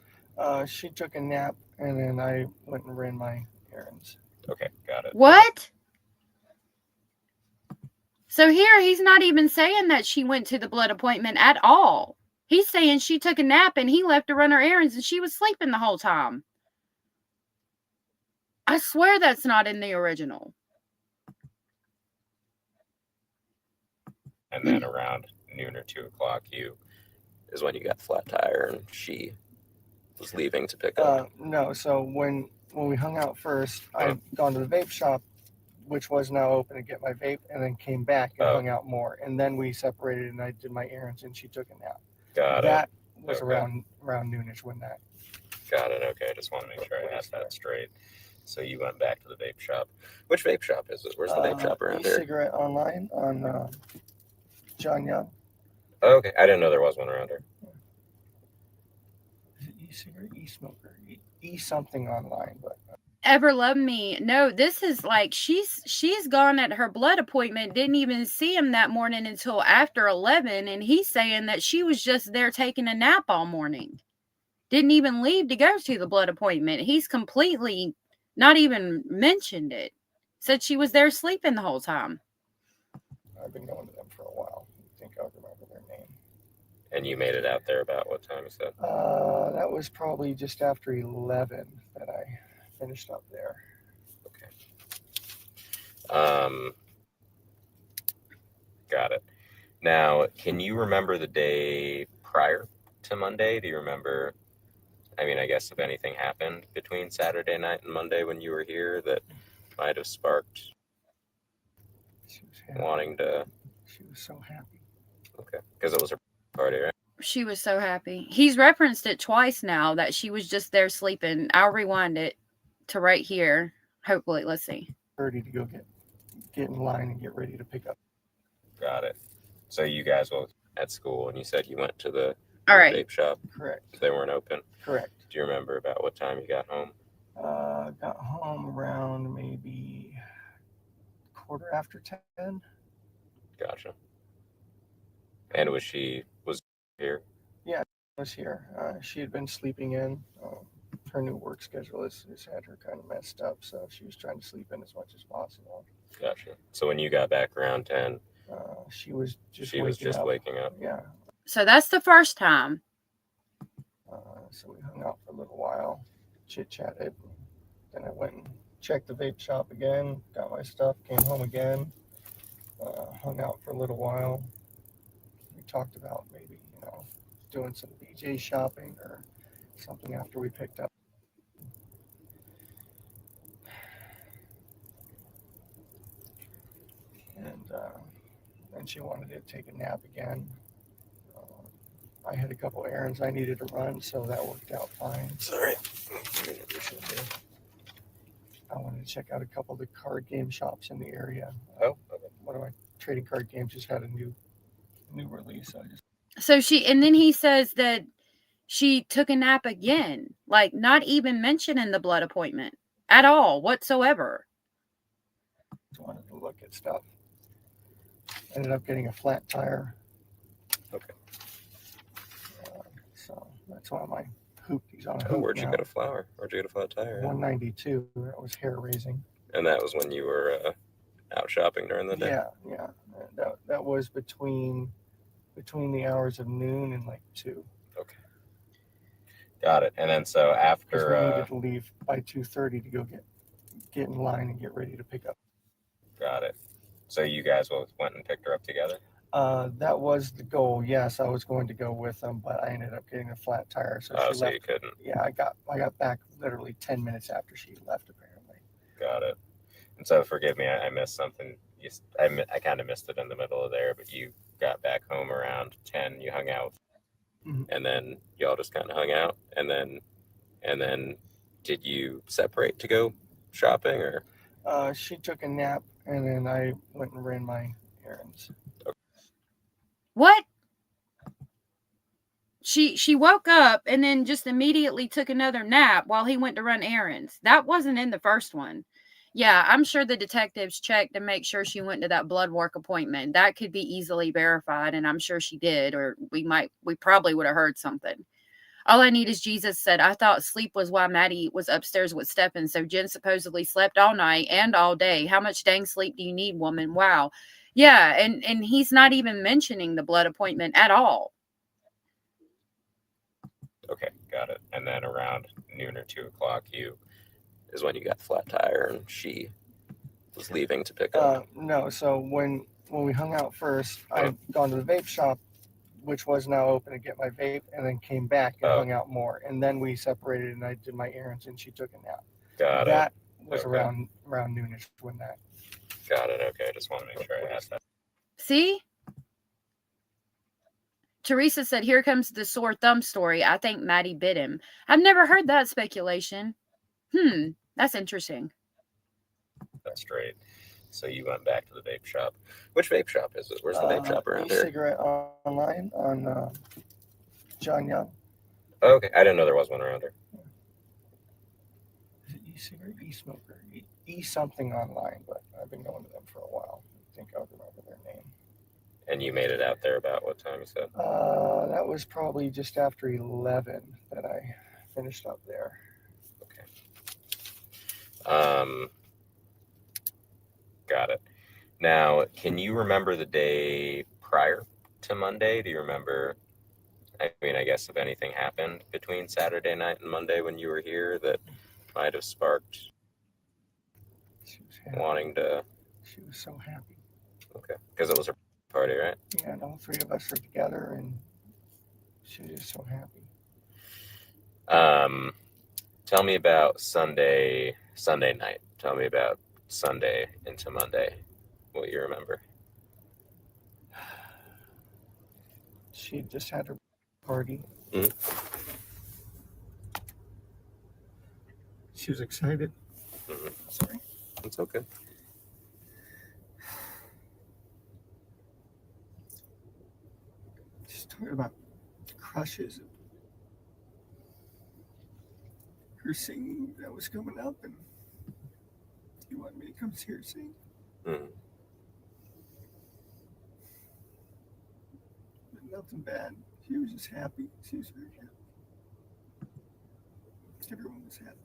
She took a nap, and then I went and ran my errands. Okay, got it. What? So here he's not even saying that she went to the blood appointment at all. He's saying she took a nap and he left to run her errands and she was sleeping the whole time. I swear that's not in the original. And then around noon or 2 o'clock, is when you got the flat tire, and she was leaving to pick up. No, so when we hung out first, I'd gone to the vape shop, which was now open, to get my vape, and then came back and hung out more. And then we separated, and I did my errands, and she took a nap. Got it. That was around noonish when that. Got it. Okay, I just want to make sure I have that straight. So you went back to the vape shop. Which vape shop is it? Where's the vape shop around here? E-cigarette online on John Young. Oh, okay, I didn't know there was one around here. Is it e-cigarette, e-smoker, e-something online, but. Ever Love Me. No, this is like she's gone at her blood appointment, didn't even see him that morning until after 11, and he's saying that she was just there taking a nap all morning. Didn't even leave to go to the blood appointment. He's completely not even mentioned it. Said she was there sleeping the whole time. I've been going to them for a while. I think I'll remember their name. And you made it out there about what time, you said? That was probably just after 11 that I finished up there. Okay. Got it. Now, can you remember the day prior to Monday? Do you remember, I mean, I guess if anything happened between Saturday night and Monday when you were here that might have sparked wanting to... She was so happy. Okay, because it was her party, right? She was so happy. He's referenced it twice now that she was just there sleeping. I'll rewind it to right here. Hopefully, let's see. 30 to go get in line and get ready to pick up. Got it. So you guys were at school, and you said you went to the vape shop? Correct. They weren't open? Correct. Do you remember about what time you got home? Got home around maybe 10:15. Gotcha. And was she here? Yeah, I was here. She had been sleeping in. Her new work schedule has had her kind of messed up, so she was trying to sleep in as much as possible. Gotcha. So when you got back around 10, she was just waking up. Yeah. So that's the first time. So we hung out for a little while, chit-chatted. Then I went and checked the vape shop again, got my stuff, came home again, hung out for a little while. We talked about maybe, doing some BJ shopping or something after we picked up. And she wanted to take a nap again. I had a couple errands I needed to run, so that worked out fine. Sorry. I wanted to check out a couple of the card game shops in the area. Oh, okay. One of my trading card games just had a new release. So and then he says that she took a nap again, like not even mentioning the blood appointment at all whatsoever. Just wanted to look at stuff. Ended up getting a flat tire. Okay. That's why my hoop. He's on a Oh, hoop where'd you now. get a flower? Where'd you get a flat tire? 192. That was hair raising. And that was when you were out shopping during the day? Yeah. That was between the hours of noon and like 2. Okay. Got it. And then so Because after we needed to leave by 2:30 to go get in line and get ready to pick up. Got it. So you guys went and picked her up together? That was the goal. Yes, I was going to go with them, but I ended up getting a flat tire, so she So left. you couldn't. Yeah, I got back literally 10 minutes after she left, apparently. Got it. And so forgive me, I missed something. I kind of missed it in the middle of there, but you got back home around 10. You hung out, and then y'all just kind of hung out, and then did you separate to go shopping, or? She took a nap, and then I went and ran my errands. What? She woke up and then just immediately took another nap while he went to run errands. That wasn't in the first one. Yeah, I'm sure the detectives checked to make sure she went to that blood work appointment. That could be easily verified, and I'm sure she did, or we probably would have heard something. All I need is Jesus said, I thought sleep was why Maddie was upstairs with Stephen. So Jen supposedly slept all night and all day. How much dang sleep do you need, woman? Wow. Yeah, and he's not even mentioning the blood appointment at all. Okay, got it. And then around noon or 2 o'clock, is when you got the flat tire, and she was leaving to pick up. No, so when we hung out first, I'd gone to the vape shop, which was now open, to get my vape, and then came back and hung out more. And then we separated, and I did my errands, and she took a nap. Got it. That was around noonish when that. Got it. Okay, I just want to make sure I asked that. See? Teresa said, here comes the sore thumb story. I think Maddie bit him. I've never heard that speculation. That's interesting. That's straight. So you went back to the vape shop. Which vape shop is it? Where's the vape shop around here? E-cigarette online on John Young. Oh, okay, I didn't know there was one around here. Is it e-cigarette, e-smoker, e-something online, but I've been going to them for a while. I think I'll remember their name. And you made it out there about what time, you said? That was probably just after 11 that I finished up there. Okay. Got it. Now, can you remember the day prior to Monday? Do you remember, I mean, I guess if anything happened between Saturday night and Monday when you were here that might have sparked wanting to... She was so happy. Okay, because it was her party, right? Yeah, and all 3 of us were together, and she was just so happy. Tell me about Sunday night. Tell me about Sunday into Monday, what you remember. She just had her party. She was excited. Sorry. It's okay. Just talking about crushes. Her singing that was coming up, and you want me to come see her sing? But nothing bad. She was just happy. She was very happy. Everyone was happy.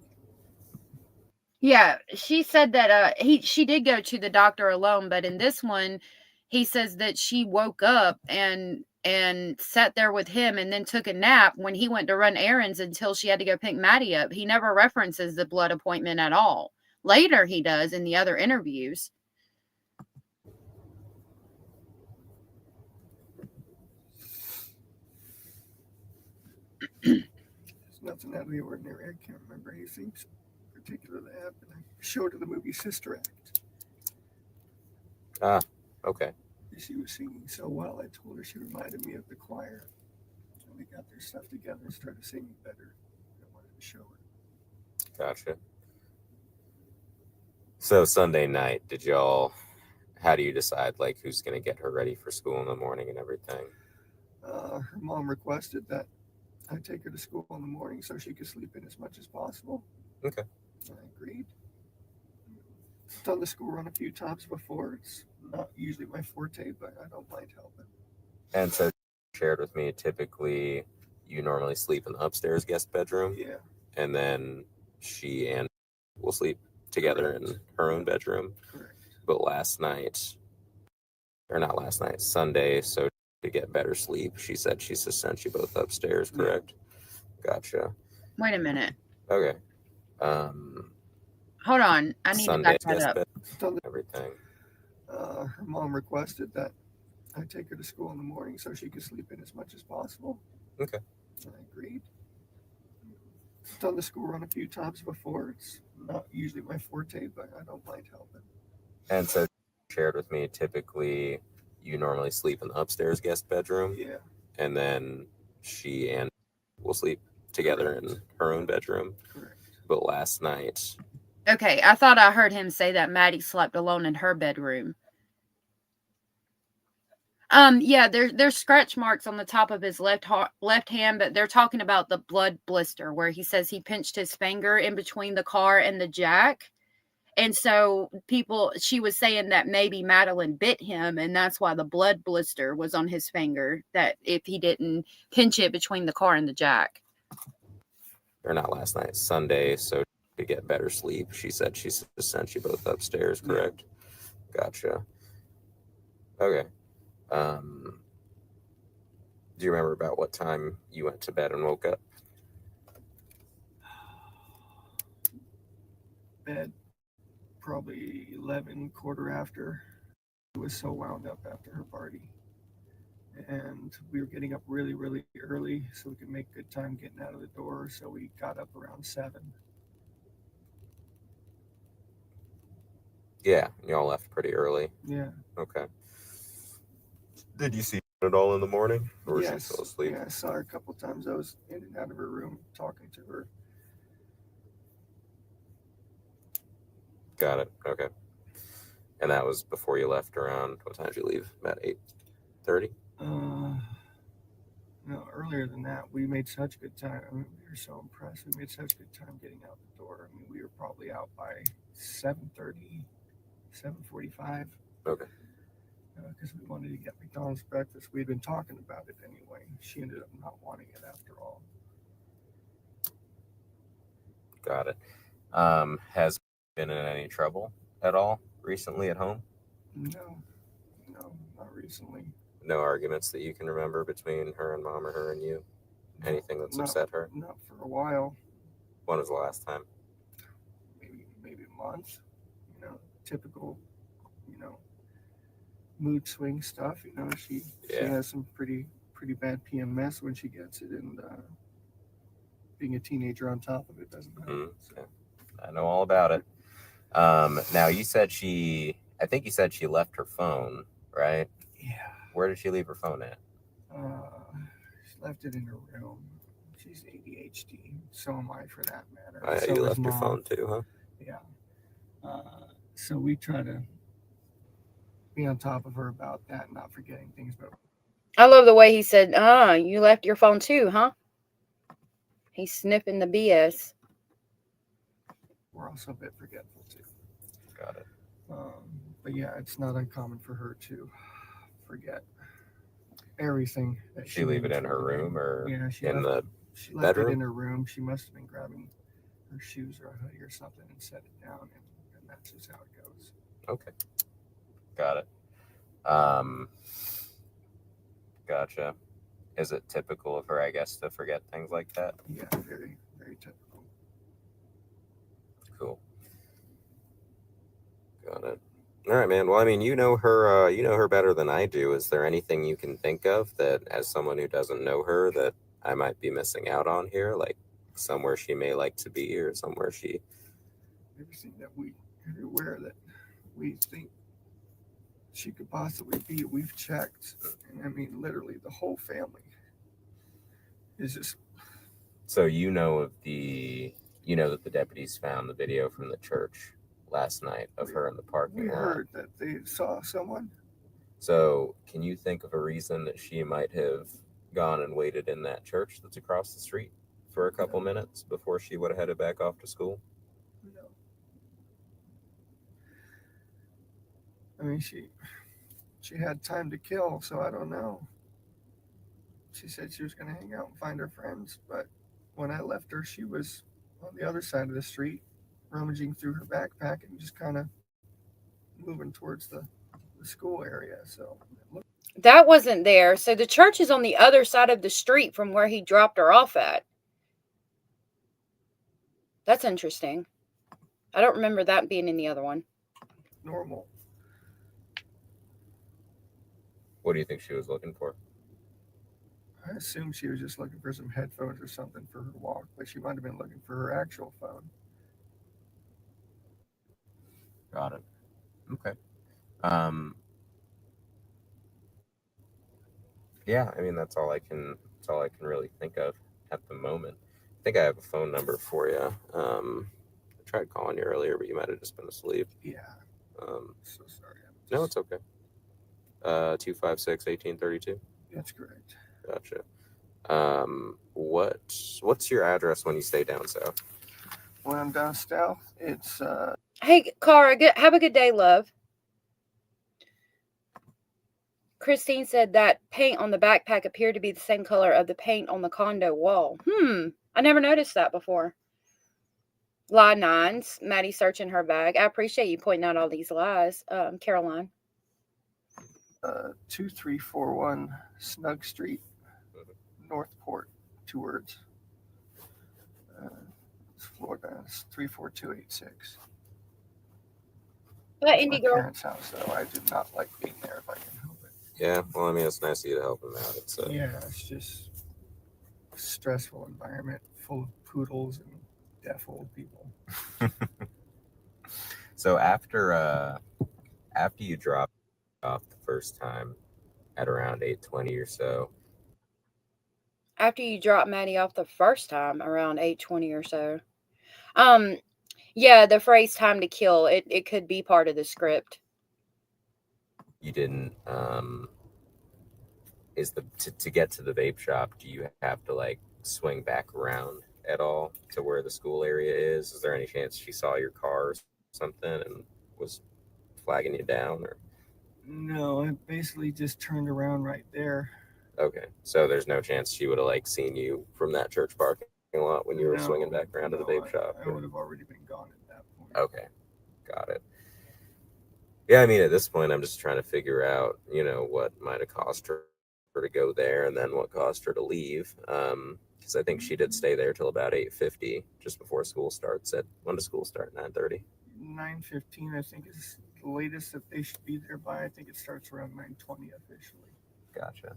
Yeah, she said that she did go to the doctor alone, but in this one, he says that she woke up and sat there with him and then took a nap when he went to run errands until she had to go pick Maddie up. He never references the blood appointment at all. Later he does in the other interviews. There's nothing out of the ordinary. I can't remember anything particular that happened. I showed her the movie Sister Act. Ah, okay. She was singing so well, I told her she reminded me of the choir. And they got their stuff together and started singing better. I wanted to show her. Gotcha. So Sunday night, how do you decide like who's going to get her ready for school in the morning and everything? Her mom requested that I take her to school in the morning so she could sleep in as much as possible. Okay. I agreed. I've done the school run a few times before. It's not usually my forte, but I don't mind helping. And so you shared with me, typically you normally sleep in the upstairs guest bedroom. Yeah. And then she and will sleep together in her own bedroom. Correct. But last night, or not last night, Sunday, so to get better sleep, she said she sent you both upstairs, correct? Yeah. Gotcha. Wait a minute. Okay. Hold on. I need Sunday to back that up. Everything. Her mom requested that I take her to school in the morning so she could sleep in as much as possible. Okay. I agreed. Done the school run a few times before. It's not usually my forte, but I don't mind helping. And so shared with me, typically you normally sleep in the upstairs guest bedroom. Yeah. And then she and will sleep together in her own bedroom. Correct. But last night. Okay, I thought I heard him say that Maddie slept alone in her bedroom. Yeah, there's scratch marks on the top of his left hand, but they're talking about the blood blister where he says he pinched his finger in between the car and the jack. And so she was saying that maybe Madeline bit him, and that's why the blood blister was on his finger, that if he didn't pinch it between the car and the jack. Or not last night, Sunday, so to get better sleep, she said she sent you both upstairs, correct? Yeah. Gotcha. Okay. Do you remember about what time you went to bed and woke up? Bed, probably 11, quarter after. I was so wound up after her party. And we were getting up really, really early so we could make good time getting out of the door. So we got up around 7. Yeah, y'all left pretty early. Yeah. Okay. Did you see her at all in the morning? Or was Yes. she still asleep? Yeah, I saw her a couple times. I was in and out of her room talking to her. Got it. Okay. And that was before you left around, what time did you leave? About 8:30? No, earlier than that. We made such good time. I mean, we were so impressed. We made such good time getting out the door. I mean, we were probably out by 7:30, 7:45. Okay. Because we wanted to get McDonald's breakfast. We'd been talking about it anyway. She ended up not wanting it after all. Got it. Has been in any trouble at all recently at home? No, not recently. No arguments that you can remember between her and mom or her and you? Anything that's upset her? Not for a while. When was the last time? Maybe a month. Typical, mood swing stuff. She has some pretty bad PMS when she gets it, and being a teenager on top of it doesn't help. Okay. I know all about it. Now you said I think you said she left her phone, right? Yeah. Where did she leave her phone at? She left it in her room. She's ADHD. So am I, for that matter. Oh, yeah, so you left your phone too, huh? Yeah. So we try to be on top of her about that, not forgetting things. But I love the way he said, you left your phone too, huh? He's sniffing the BS. We're also a bit forgetful too. Got it. But yeah, it's not uncommon for her to forget everything. She leave it in her room or she in left bedroom? it in her room. She must have been grabbing her shoes or a hoodie or something and set it down, and that's just how it goes. Okay. Got it. Gotcha. Is it typical of her, I guess, to forget things like that? Yeah, very, very typical. Cool. Got it. All right, man. Well, I mean, you know her better than I do. Is there anything you can think of that, as someone who doesn't know her, that I might be missing out on here? Like somewhere she may like to be, or somewhere everything that everywhere that we think she could possibly be, we've checked. And I mean, literally the whole family is just. So that the deputies found the video from the church last night of her in the parking lot. We heard that they saw someone. So can you think of a reason that she might have gone and waited in that church that's across the street for a couple minutes before she would have headed back off to school? No. I mean, she had time to kill, so I don't know. She said she was going to hang out and find her friends, but when I left her, she was on the other side of the street, rummaging through her backpack and just kind of moving towards the school area. So it looked That wasn't there. So the church is on the other side of the street from where he dropped her off at. That's interesting. I don't remember that being in the other one. normal. What do you think she was looking for? I assumed she was just looking for some headphones or something for her walk, but she might have been looking for her actual phone. Got it. Okay. Yeah, I mean that's all I can really think of at the moment. I think I have a phone number for you. I tried calling you earlier, but you might have just been asleep. Yeah, Um, so sorry. no, it's okay. 256-1832. That's correct. Gotcha. What's your address when you stay down south? When I'm down south, it's Hey, Cara, have a good day, love. Christine said that paint on the backpack appeared to be the same color of the paint on the condo wall. I never noticed that before. Lie 9s. Maddie searching her bag. I appreciate you pointing out all these lies, Caroline. 2341 Snug Street, Northport, 2 words. It's Florida. It's 34286. But It's Indie my girl. parents' house, though. I do not like being there if I can help it. Yeah, well, I mean, it's nice of you to help him out. It's Yeah, it's just a stressful environment full of poodles and deaf old people. So after you dropped off the first time at around 8:20 or so. After you dropped Maddie off the first time around 8:20 or so. Yeah, the phrase time to kill, it could be part of the script. You didn't to get to the vape shop, do you have to like swing back around at all to where the school area is? Is there any chance she saw your car or something and was flagging you down? Or No, I basically just turned around right there. okay, so there's no chance she would have like seen you from that church parking lot when you were swinging back around to the vape shop? I would have already been gone at that point. Okay, got it. Yeah, I mean, at this point, I'm just trying to figure out, what might have cost her to go there, and then what cost her to leave. Because I think she did stay there till about 8:50, just before school starts. When does school start? 9:30. 9:15, I think, is the latest that they should be there by. I think it starts around 9:20 officially. Gotcha.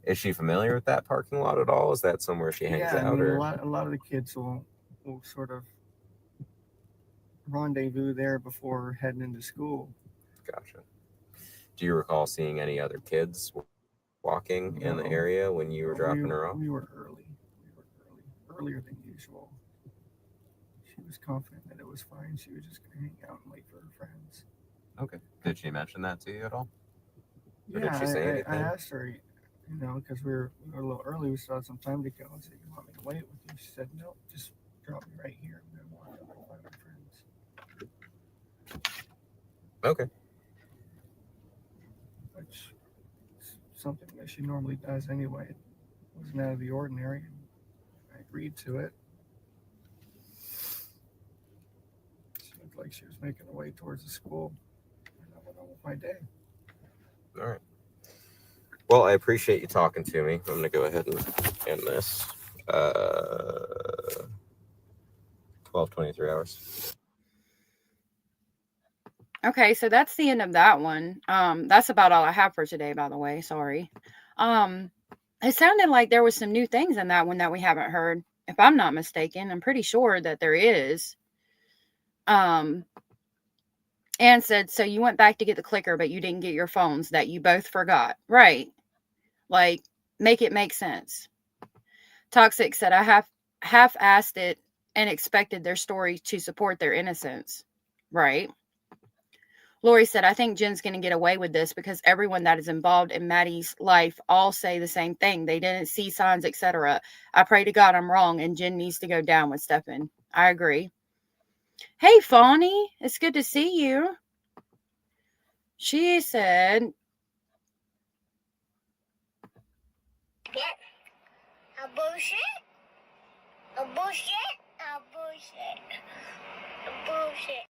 Is she familiar with that parking lot at all? Is that somewhere she hangs out? I mean, or a lot of the kids will sort of rendezvous there before heading into school. Gotcha. Do you recall seeing any other kids walking in the area when you were dropping her off? We were early. Earlier than usual. She was confident that it was fine. She was just going to hang out and wait for her friends. Okay. Did she mention that to you at all? Or Yeah, did she say anything? I asked her, because we were a little early. We still had some time to go. I said, "You want me to wait with you?" She said, "No, just drop me right here. I'm going to walk up and find my friends." Okay. Which is something that she normally does anyway. It wasn't out of the ordinary. I agreed to it. She looked like she was making her way towards the school. And I went on with my day. All right. Well, I appreciate you talking to me. I'm going to go ahead and end this. 12-23 hours. Okay, so that's the end of that one. That's about all I have for today, by the way. Sorry. It sounded like there was some new things in that one that we haven't heard. If I'm not mistaken, I'm pretty sure that there is. Anne said, so you went back to get the clicker, but you didn't get your phones that you both forgot. Right. Like, make it make sense. Toxic said, I half-assed it and expected their story to support their innocence. Right. Lori said, I think Jen's going to get away with this because everyone that is involved in Maddie's life all say the same thing. They didn't see signs, etc. I pray to God I'm wrong and Jen needs to go down with Stefan. I agree. Hey, Fawny, it's good to see you. She said, What? A bullshit? A bullshit? A bullshit. A bullshit.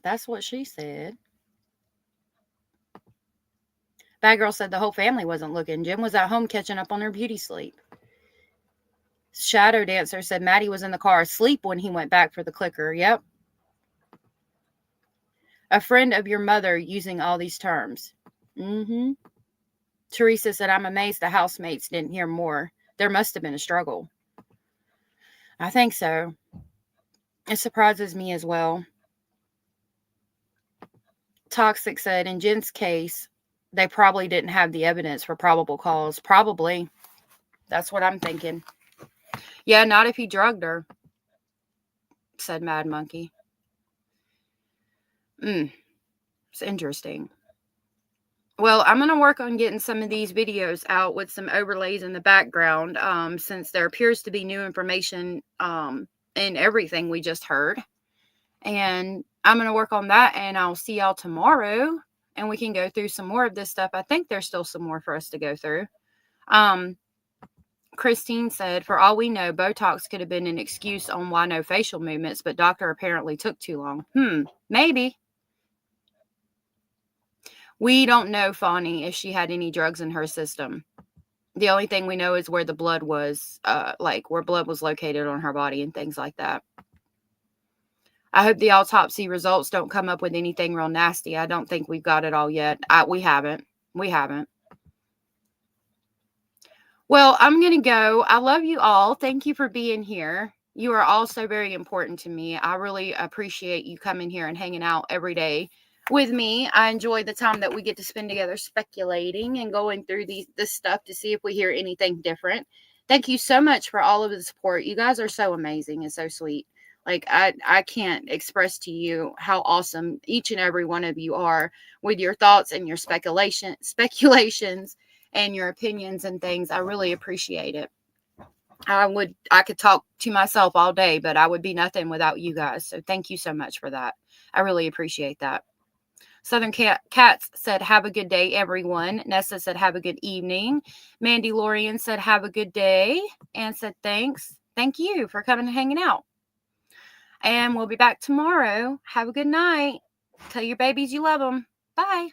That's what she said. Bad girl said the whole family wasn't looking. Jim was at home catching up on her beauty sleep. Shadow Dancer said Maddie was in the car asleep when he went back for the clicker. Yep. A friend of your mother using all these terms. Mm-hmm. Teresa said, I'm amazed the housemates didn't hear more. There must have been a struggle. I think so. It surprises me as well. Toxic said, in Jen's case, they probably didn't have the evidence for probable cause. Probably. That's what I'm thinking. Yeah, not if he drugged her, said Mad Monkey. It's interesting. Well, I'm going to work on getting some of these videos out with some overlays in the background, since there appears to be new information in everything we just heard. And I'm going to work on that, and I'll see y'all tomorrow, and we can go through some more of this stuff. I think there's still some more for us to go through. Christine said, for all we know, Botox could have been an excuse on why no facial movements, but doctor apparently took too long. Maybe. We don't know, Fawny, if she had any drugs in her system. The only thing we know is where the blood was, where blood was located on her body and things like that. I hope the autopsy results don't come up with anything real nasty. I don't think we've got it all yet. We haven't. Well, I'm going to go. I love you all. Thank you for being here. You are all so very important to me. I really appreciate you coming here and hanging out every day with me. I enjoy the time that we get to spend together speculating and going through this stuff to see if we hear anything different. Thank you so much for all of the support. You guys are so amazing and so sweet. Like, I can't express to you how awesome each and every one of you are with your thoughts and your speculations and your opinions and things. I really appreciate it. I could talk to myself all day, but I would be nothing without you guys. So thank you so much for that. I really appreciate that. Southern Cats said, have a good day, everyone. Nessa said, have a good evening. Mandy Lorian said, have a good day, and said, thanks. Thank you for coming and hanging out. And we'll be back tomorrow. Have a good night. Tell your babies you love them. Bye.